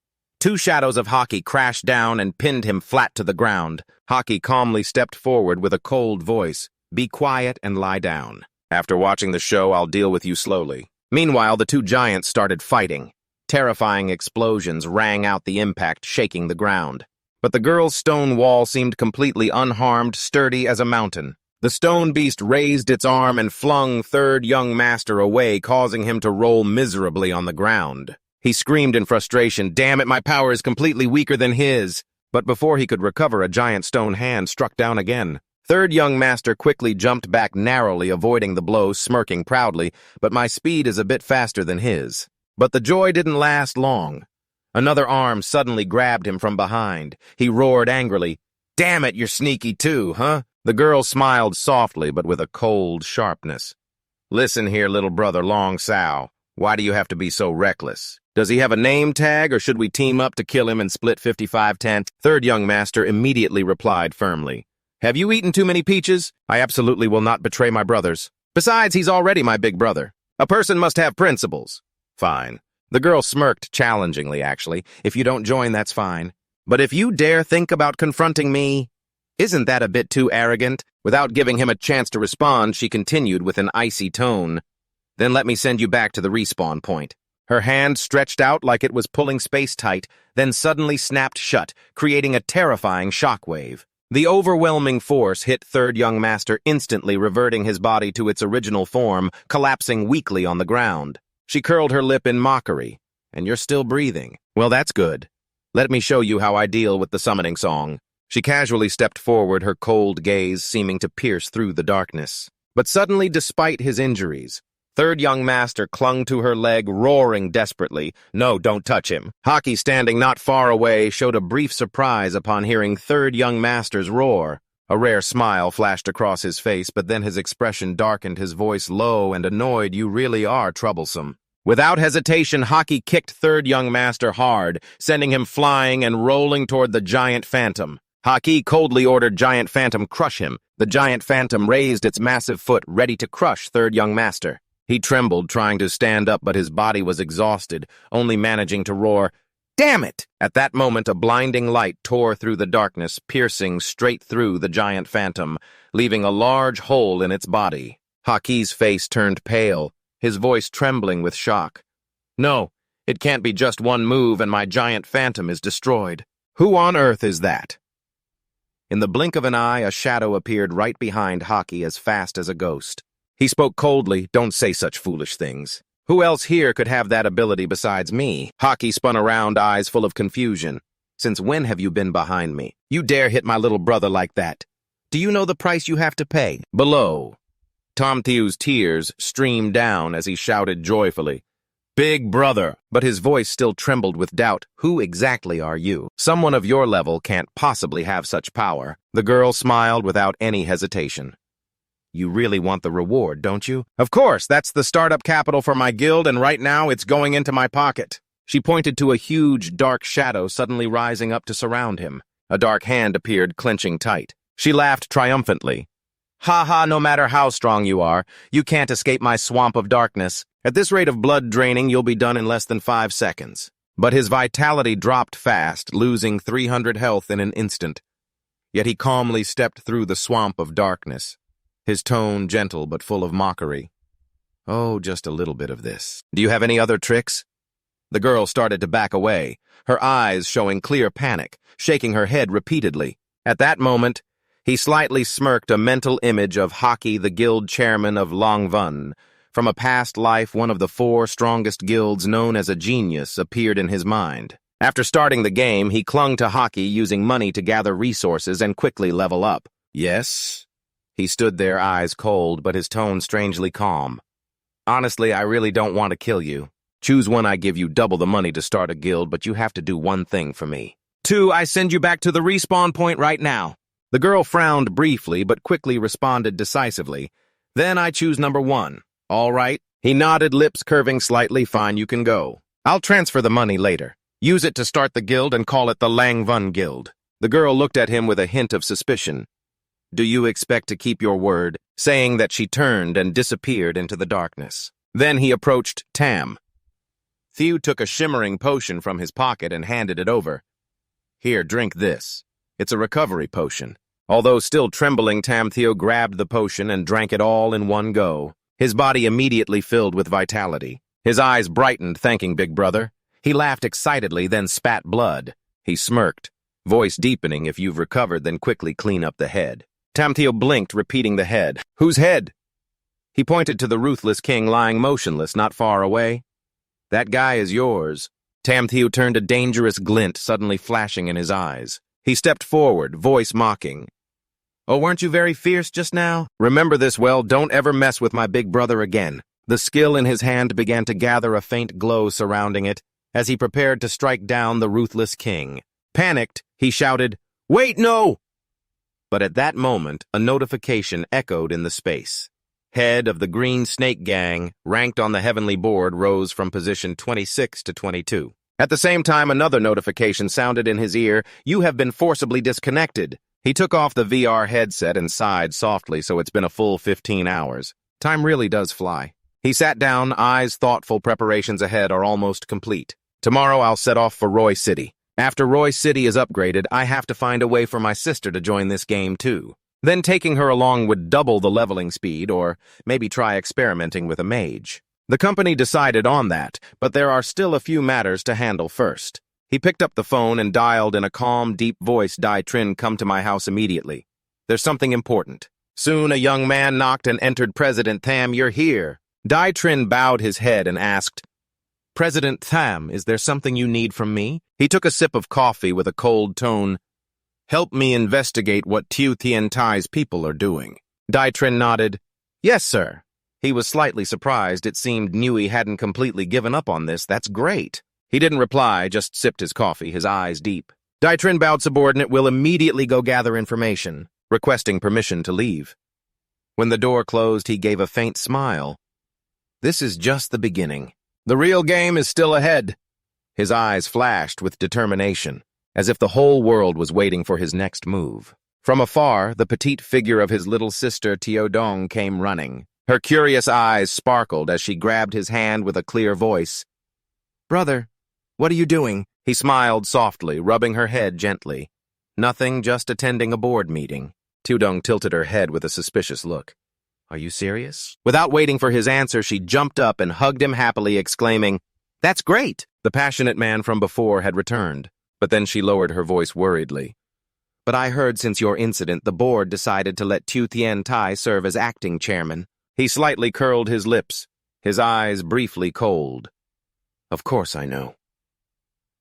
Two shadows of Hockey crashed down and pinned him flat to the ground. Hockey calmly stepped forward with a cold voice. Be quiet and lie down. After watching the show, I'll deal with you slowly. Meanwhile, the two giants started fighting. Terrifying explosions rang out the impact, shaking the ground. But the girl's stone wall seemed completely unharmed, sturdy as a mountain. The stone beast raised its arm and flung third young master away, causing him to roll miserably on the ground. He screamed in frustration, "Damn it, my power is completely weaker than his." But before he could recover, a giant stone hand struck down again. Third young master quickly jumped back narrowly, avoiding the blow, smirking proudly, "But my speed is a bit faster than his." But the joy didn't last long. Another arm suddenly grabbed him from behind. He roared angrily, "Damn it, you're sneaky too, huh?" The girl smiled softly, but with a cold sharpness. "Listen here, little brother Long Sao. Why do you have to be so reckless? Does he have a name tag, or should we team up to kill him and split 55-10? Third young master immediately replied firmly, "Have you eaten too many peaches? I absolutely will not betray my brothers. Besides, he's already my big brother. A person must have principles." "Fine." The girl smirked challengingly, actually. "If you don't join, that's fine. But if you dare think about confronting me, isn't that a bit too arrogant?" Without giving him a chance to respond, she continued with an icy tone, "Then let me send you back to the respawn point." Her hand stretched out like it was pulling space tight, then suddenly snapped shut, creating a terrifying shockwave. The overwhelming force hit third young master, instantly reverting his body to its original form, collapsing weakly on the ground. She curled her lip in mockery. "And you're still breathing. Well, that's good. Let me show you how I deal with the summoning song." She casually stepped forward, her cold gaze seeming to pierce through the darkness. But suddenly, despite his injuries, third young master clung to her leg, roaring desperately, "No, don't touch him." Hockey, standing not far away, showed a brief surprise upon hearing third young master's roar. A rare smile flashed across his face, but then his expression darkened, his voice low and annoyed. "You really are troublesome." Without hesitation, Hockey kicked third young master hard, sending him flying and rolling toward the giant phantom. Hockey coldly ordered Giant Phantom crush him. The giant phantom raised its massive foot, ready to crush third young master. He trembled, trying to stand up, but his body was exhausted, only managing to roar, "Damn it!" At that moment, a blinding light tore through the darkness, piercing straight through the giant phantom, leaving a large hole in its body. Hockey's face turned pale, his voice trembling with shock. "No, it can't be just one move and my giant phantom is destroyed. Who on earth is that?" In the blink of an eye, a shadow appeared right behind Hockey as fast as a ghost. He spoke coldly, "Don't say such foolish things. Who else here could have that ability besides me?" Hockey spun around, eyes full of confusion. "Since when have you been behind me? You dare hit my little brother like that? Do you know the price you have to pay?" Below, Tomthan's tears streamed down as he shouted joyfully, "Big brother!" But his voice still trembled with doubt. "Who exactly are you? Someone of your level can't possibly have such power." The girl smiled without any hesitation. "You really want the reward, don't you?" "Of course, that's the startup capital for my guild, and right now it's going into my pocket." She pointed to a huge, dark shadow suddenly rising up to surround him. A dark hand appeared, clenching tight. She laughed triumphantly. "Ha ha, no matter how strong you are, you can't escape my swamp of darkness. At this rate of blood draining, you'll be done in less than 5 seconds. But his vitality dropped fast, losing 300 health in an instant. Yet he calmly stepped through the swamp of darkness, his tone gentle but full of mockery. "Oh, just a little bit of this. Do you have any other tricks?" The girl started to back away, her eyes showing clear panic, shaking her head repeatedly. At that moment, he slightly smirked, a mental image of Hockey, the guild chairman of Longvun. From a past life, one of the 4 strongest guilds known as a genius appeared in his mind. After starting the game, he clung to Hockey, using money to gather resources and quickly level up. "Yes?" He stood there, eyes cold, but his tone strangely calm. "Honestly, I really don't want to kill you. Choose one, I give you double the money to start a guild, but you have to do one thing for me. 2, I send you back to the respawn point right now." The girl frowned briefly, but quickly responded decisively. "Then I choose number 1. All right." He nodded, lips curving slightly. "Fine, you can go. I'll transfer the money later. Use it to start the guild and call it the Langvun Guild." The girl looked at him with a hint of suspicion. Do you expect to keep your word? Saying that, she turned and disappeared into the darkness. Then he approached Tam. Thew took a shimmering potion from his pocket and handed it over. Here, drink this. It's a recovery potion. Although still trembling, Tamtheo grabbed the potion and drank it all in one go. His body immediately filled with vitality. His eyes brightened, thanking Big Brother. He laughed excitedly, then spat blood. He smirked, voice deepening. If you've recovered, then quickly clean up the head. Tamtheo blinked, repeating the head. Whose head? He pointed to the ruthless king lying motionless not far away. That guy is yours. Tamtheo turned a dangerous glint suddenly flashing in his eyes. He stepped forward, voice mocking. Oh, weren't you very fierce just now? Remember this well, don't ever mess with my big brother again. The skill in his hand began to gather a faint glow surrounding it as he prepared to strike down the ruthless king. Panicked, he shouted, Wait, no! But at that moment, a notification echoed in the space. Head of the Green Snake Gang, ranked on the heavenly board, rose from position 26 to 22. At the same time, another notification sounded in his ear. You have been forcibly disconnected. He took off the VR headset and sighed softly, so it's been a full 15 hours. Time really does fly. He sat down, eyes thoughtful. Preparations ahead are almost complete. Tomorrow I'll set off for Roy City. After Roy City is upgraded, I have to find a way for my sister to join this game too. Then taking her along would double the leveling speed, or maybe try experimenting with a mage. The company decided on that, but there are still a few matters to handle first. He picked up the phone and dialed in a calm, deep voice. Dai Trin, come to my house immediately. There's something important. Soon a young man knocked and entered. President Tham, you're here. Dai Trin bowed his head and asked, President Tham, is there something you need from me? He took a sip of coffee with a cold tone. Help me investigate what Tiu Tien Tai's people are doing. Dai Trin nodded. Yes, sir. He was slightly surprised. It seemed Nui hadn't completely given up on this. That's great. He didn't reply, just sipped his coffee, his eyes deep. Dai Trin bowed. Subordinate will immediately go gather information, requesting permission to leave. When the door closed, he gave a faint smile. This is just the beginning. The real game is still ahead. His eyes flashed with determination, as if the whole world was waiting for his next move. From afar, the petite figure of his little sister Tiodong came running. Her curious eyes sparkled as she grabbed his hand with a clear voice. Brother, what are you doing? He smiled softly, rubbing her head gently. Nothing, just attending a board meeting. Tiodong tilted her head with a suspicious look. Are you serious? Without waiting for his answer, she jumped up and hugged him happily, exclaiming, That's great! The passionate man from before had returned, but then she lowered her voice worriedly. But I heard since your incident, the board decided to let Tiu Tien Tai serve as acting chairman. He slightly curled his lips, his eyes briefly cold. Of course I know.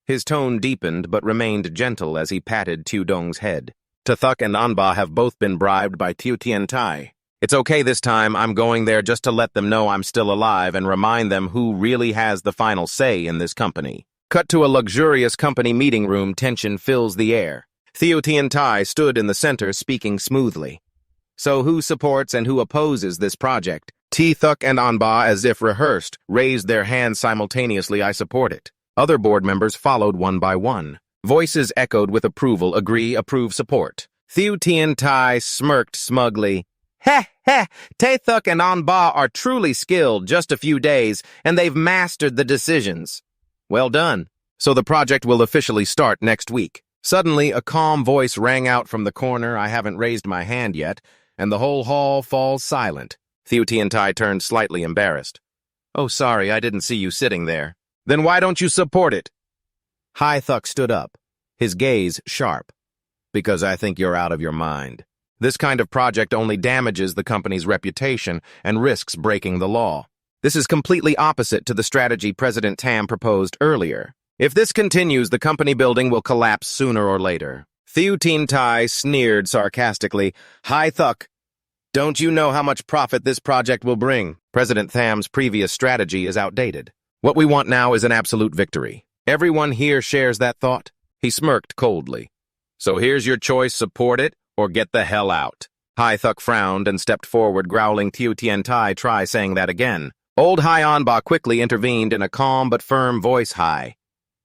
His tone deepened but remained gentle as he patted Tiodong's head. Tathuk and Anba have both been bribed by Tiu Tien Tai. It's okay this time. I'm going there just to let them know I'm still alive and remind them who really has the final say in this company. Cut to a luxurious company meeting room. Tension fills the air. Tiu Tien Tai stood in the center, speaking smoothly. So who supports and who opposes this project? Tathuk and Anba, as if rehearsed, raised their hands simultaneously. I support it. Other board members followed one by one. Voices echoed with approval. Agree, approve, support. Tiu Tien Tai smirked smugly. Heh, heh, Tathuk and Anba are truly skilled, just a few days, and they've mastered the decisions. Well done. So the project will officially start next week. Suddenly, a calm voice rang out from the corner. I haven't raised my hand yet, and the whole hall falls silent. Tiu Tien Tai turned slightly embarrassed. Oh, sorry, I didn't see you sitting there. Then why don't you support it? Hai Thuk stood up, his gaze sharp. Because I think you're out of your mind. This kind of project only damages the company's reputation and risks breaking the law. This is completely opposite to the strategy President Tam proposed earlier. If this continues, the company building will collapse sooner or later. Tiu Tien Tai sneered sarcastically. Hai Thuk, don't you know how much profit this project will bring? President Tham's previous strategy is outdated. What we want now is an absolute victory. Everyone here shares that thought? He smirked coldly. So here's your choice, support it or get the hell out. Hai Thuk frowned and stepped forward, growling. Tiu Tien Tai, try saying that again. Old Hai Anba quickly intervened in a calm but firm voice. Hai,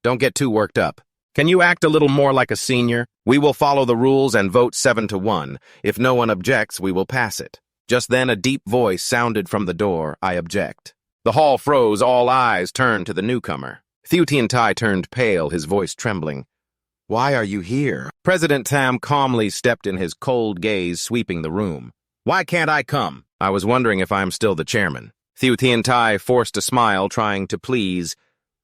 don't get too worked up. Can you act a little more like a senior? We will follow the rules and vote 7-1. If no one objects, we will pass it. Just then a deep voice sounded from the door. I object. The hall froze, all eyes turned to the newcomer. Tomthan turned pale, his voice trembling. Why are you here? President Tam calmly stepped in, his cold gaze sweeping the room. Why can't I come? I was wondering if I'm still the chairman. Tomthan forced a smile, trying to please.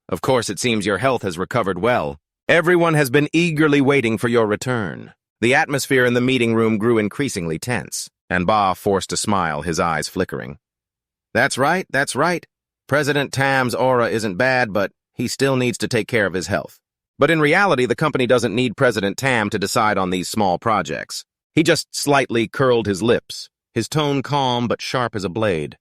Of course, it seems your health has recovered well. Everyone has been eagerly waiting for your return. The atmosphere in the meeting room grew increasingly tense, and Ba forced a smile, his eyes flickering. That's right. President Tam's aura isn't bad, but he still needs to take care of his health. But in reality, the company doesn't need President Tam to decide on these small projects. He just slightly curled his lips, his tone calm but sharp as a blade.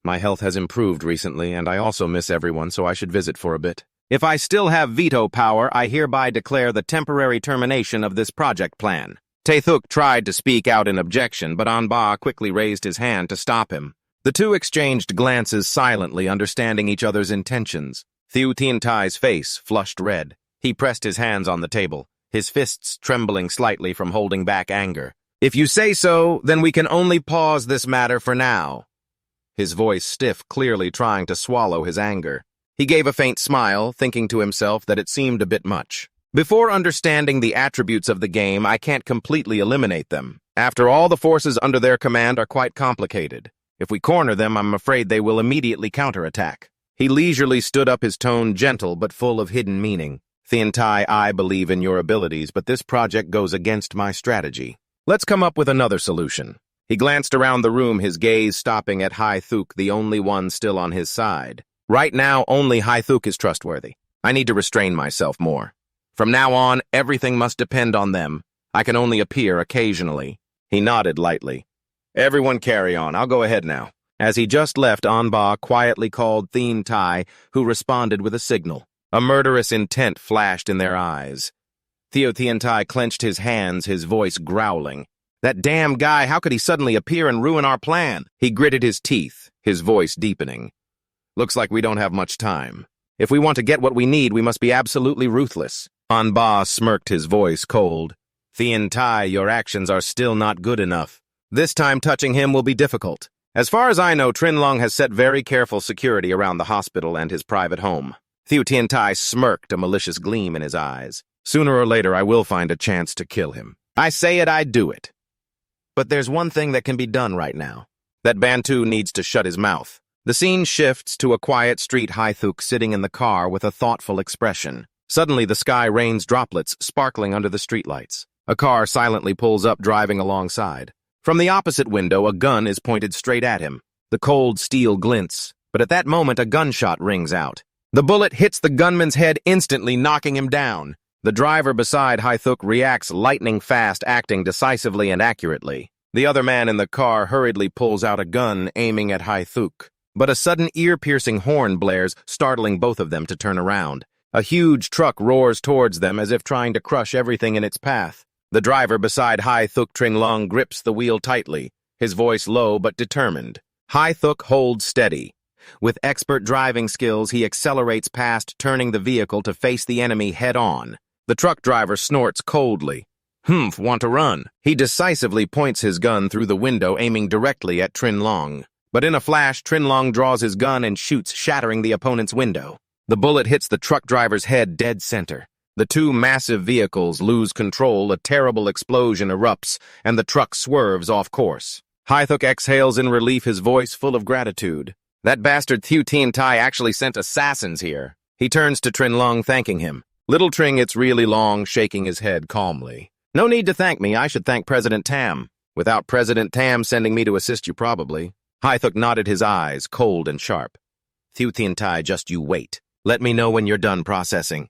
My health has improved recently, and I also miss everyone, so I should visit for a bit. If I still have veto power, I hereby declare the temporary termination of this project plan. Taethuk tried to speak out in objection, but Anba quickly raised his hand to stop him. The two exchanged glances silently, understanding each other's intentions. Tomthan's face flushed red. He pressed his hands on the table, his fists trembling slightly from holding back anger. If you say so, then we can only pause this matter for now. His voice stiff, clearly trying to swallow his anger. He gave a faint smile, thinking to himself that it seemed a bit much. Before understanding the attributes of the game, I can't completely eliminate them. After all, the forces under their command are quite complicated. If we corner them, I'm afraid they will immediately counterattack. He leisurely stood up, his tone gentle but full of hidden meaning. Tomthan, I believe in your abilities, but this project goes against my strategy. Let's come up with another solution. He glanced around the room, his gaze stopping at Haithuk, the only one still on his side. Right now, only Haithuk is trustworthy. I need to restrain myself more. From now on, everything must depend on them. I can only appear occasionally. He nodded lightly. Everyone carry on. I'll go ahead now. As he just left, Anba quietly called Tomthan, who responded with a signal. A murderous intent flashed in their eyes. Tomthan clenched his hands, his voice growling. That damn guy, how could he suddenly appear and ruin our plan? He gritted his teeth, his voice deepening. Looks like we don't have much time. If we want to get what we need, we must be absolutely ruthless. Anba smirked, his voice cold. Tomthan, your actions are still not good enough. This time touching him will be difficult. As far as I know, Trinlong has set very careful security around the hospital and his private home. Tomthan smirked, a malicious gleam in his eyes. Sooner or later, I will find a chance to kill him. I say it, I do it. But there's one thing that can be done right now. That Bantu needs to shut his mouth. The scene shifts to a quiet street, Haithuk sitting in the car with a thoughtful expression. Suddenly, the sky rains droplets, sparkling under the streetlights. A car silently pulls up, driving alongside. From the opposite window, a gun is pointed straight at him. The cold steel glints, but at that moment, a gunshot rings out. The bullet hits the gunman's head, instantly knocking him down. The driver beside Haithuk reacts lightning fast, acting decisively and accurately. The other man in the car hurriedly pulls out a gun, aiming at Haithuk. But a sudden ear-piercing horn blares, startling both of them to turn around. A huge truck roars towards them as if trying to crush everything in its path. The driver beside Haithuk Trinlong grips the wheel tightly, his voice low but determined. Haithuk holds steady. With expert driving skills, he accelerates past, turning the vehicle to face the enemy head-on. The truck driver snorts coldly. "Humph, want to run." He decisively points his gun through the window, aiming directly at Trinlong. But in a flash, Trinlong draws his gun and shoots, shattering the opponent's window. The bullet hits the truck driver's head dead center. The two massive vehicles lose control, a terrible explosion erupts, and the truck swerves off course. Haithuk exhales in relief, his voice full of gratitude. That bastard Tomthan actually sent assassins here. He turns to Trinlong, thanking him. Little Tring, it's really long, shaking his head calmly. No need to thank me, I should thank President Tam. Without President Tam sending me to assist you, probably. Haithuk nodded, his eyes cold and sharp. Tomthan, just you wait. Let me know when you're done processing.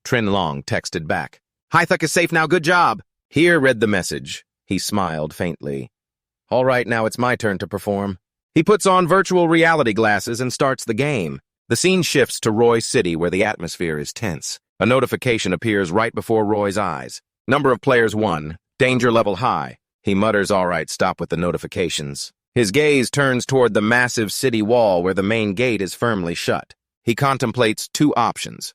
Trinlong texted back. Haithuk is safe now, good job. Here read the message. He smiled faintly. All right, now it's my turn to perform. He puts on virtual reality glasses and starts the game. The scene shifts to Roy City, where the atmosphere is tense. A notification appears right before Roy's eyes. Number of players 1. Danger level high. He mutters, all right, stop with the notifications. His gaze turns toward the massive city wall where the main gate is firmly shut. He contemplates two options.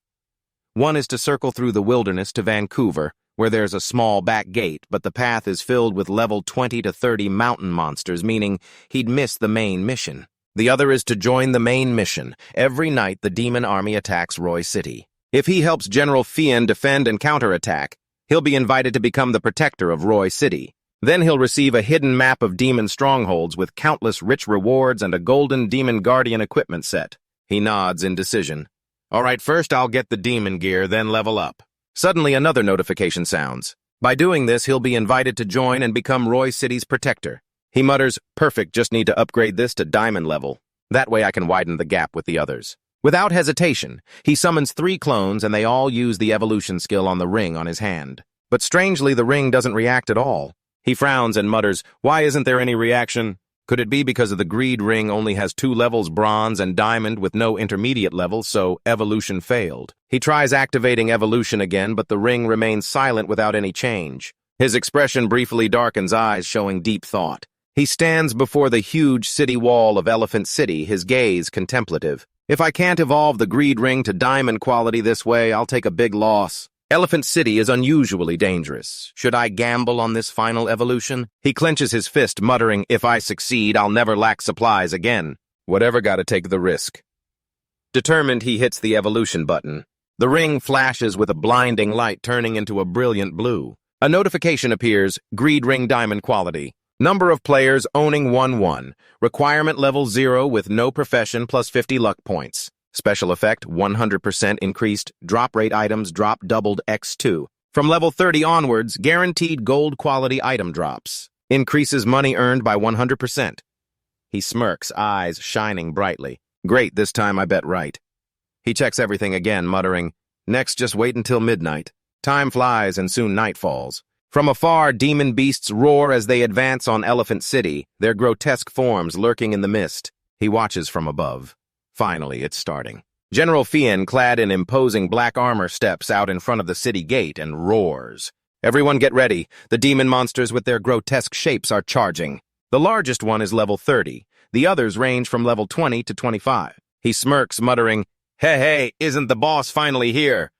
One is to circle through the wilderness to Vancouver, where there's a small back gate, but the path is filled with level 20 to 30 mountain monsters, meaning he'd miss the main mission. The other is to join the main mission. Every night, the demon army attacks Roy City. If he helps General Fien defend and counterattack, he'll be invited to become the protector of Roy City. Then he'll receive a hidden map of demon strongholds with countless rich rewards and a golden demon guardian equipment set. He nods in decision. All right, first I'll get the demon gear, then level up. Suddenly another notification sounds. By doing this, he'll be invited to join and become Roy City's protector. He mutters, perfect, just need to upgrade this to diamond level. That way I can widen the gap with the others. Without hesitation, he summons 3 clones and they all use the evolution skill on the ring on his hand. But strangely, the ring doesn't react at all. He frowns and mutters, why isn't there any reaction? Could it be because of the greed ring only has 2 levels, bronze and diamond, with no intermediate levels, so evolution failed? He tries activating evolution again, but the ring remains silent without any change. His expression briefly darkens, eyes showing deep thought. He stands before the huge city wall of Elephant City, his gaze contemplative. If I can't evolve the greed ring to diamond quality this way, I'll take a big loss. Elephant City is unusually dangerous. Should I gamble on this final evolution? He clenches his fist, muttering, if I succeed, I'll never lack supplies again. Whatever, gotta take the risk. Determined, he hits the evolution button. The ring flashes with a blinding light, turning into a brilliant blue. A notification appears, greed ring diamond quality. Number of players owning 1-1. Requirement level 0 with no profession plus 50 luck points. Special effect, 100% increased. Drop rate items drop doubled x2. From level 30 onwards, guaranteed gold quality item drops. Increases money earned by 100%. He smirks, eyes shining brightly. Great, this time I bet right. He checks everything again, muttering, next just wait until midnight. Time flies and soon night falls. From afar, demon beasts roar as they advance on Elephant City, their grotesque forms lurking in the mist. He watches from above. Finally, it's starting. General Fien, clad in imposing black armor, steps out in front of the city gate and roars. Everyone get ready. The demon monsters with their grotesque shapes are charging. The largest one is level 30. The others range from level 20 to 25. He smirks, muttering, hey, isn't the boss finally here?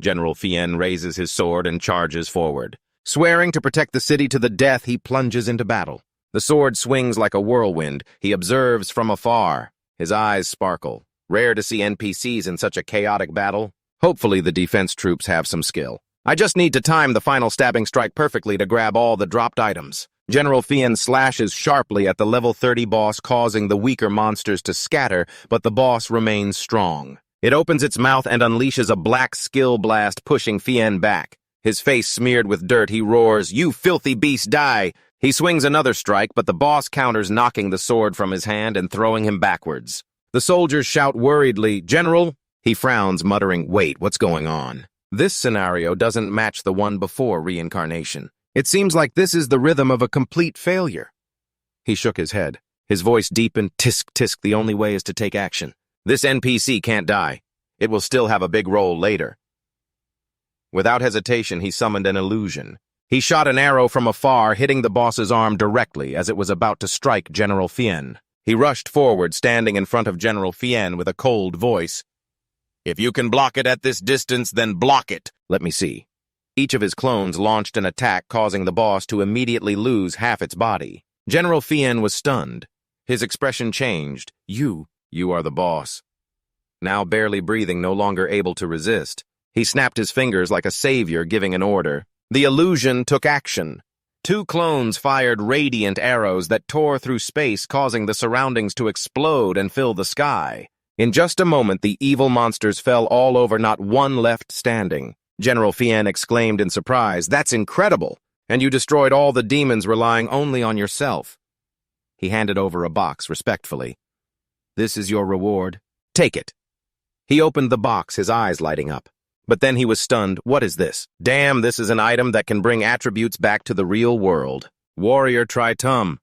General Fien raises his sword and charges forward. Swearing to protect the city to the death, he plunges into battle. The sword swings like a whirlwind. He observes from afar. His eyes sparkle. Rare to see NPCs in such a chaotic battle. Hopefully the defense troops have some skill. I just need to time the final stabbing strike perfectly to grab all the dropped items. General Fien slashes sharply at the level 30 boss, causing the weaker monsters to scatter, but the boss remains strong. It opens its mouth and unleashes a black skill blast, pushing Fien back. His face smeared with dirt, he roars, you filthy beast, die! He swings another strike, but the boss counters, knocking the sword from his hand and throwing him backwards. The soldiers shout worriedly, General? He frowns, muttering, wait, what's going on? This scenario doesn't match the one before reincarnation. It seems like this is the rhythm of a complete failure. He shook his head. His voice deepened, tisk, tisk, the only way is to take action. This NPC can't die. It will still have a big role later. Without hesitation, he summoned an illusion. He shot an arrow from afar, hitting the boss's arm directly as it was about to strike General Fien. He rushed forward, standing in front of General Fien with a cold voice. If you can block it at this distance, then block it. Let me see. Each of his clones launched an attack, causing the boss to immediately lose half its body. General Fien was stunned. His expression changed. You are the boss. Now barely breathing, no longer able to resist. He snapped his fingers like a savior giving an order. The illusion took action. 2 clones fired radiant arrows that tore through space, causing the surroundings to explode and fill the sky. In just a moment, the evil monsters fell all over, not one left standing. General Fien exclaimed in surprise, that's incredible! And you destroyed all the demons relying only on yourself. He handed over a box respectfully. This is your reward. Take it. He opened the box, his eyes lighting up. But then he was stunned. What is this? Damn, this is an item that can bring attributes back to the real world. Warrior Tritum.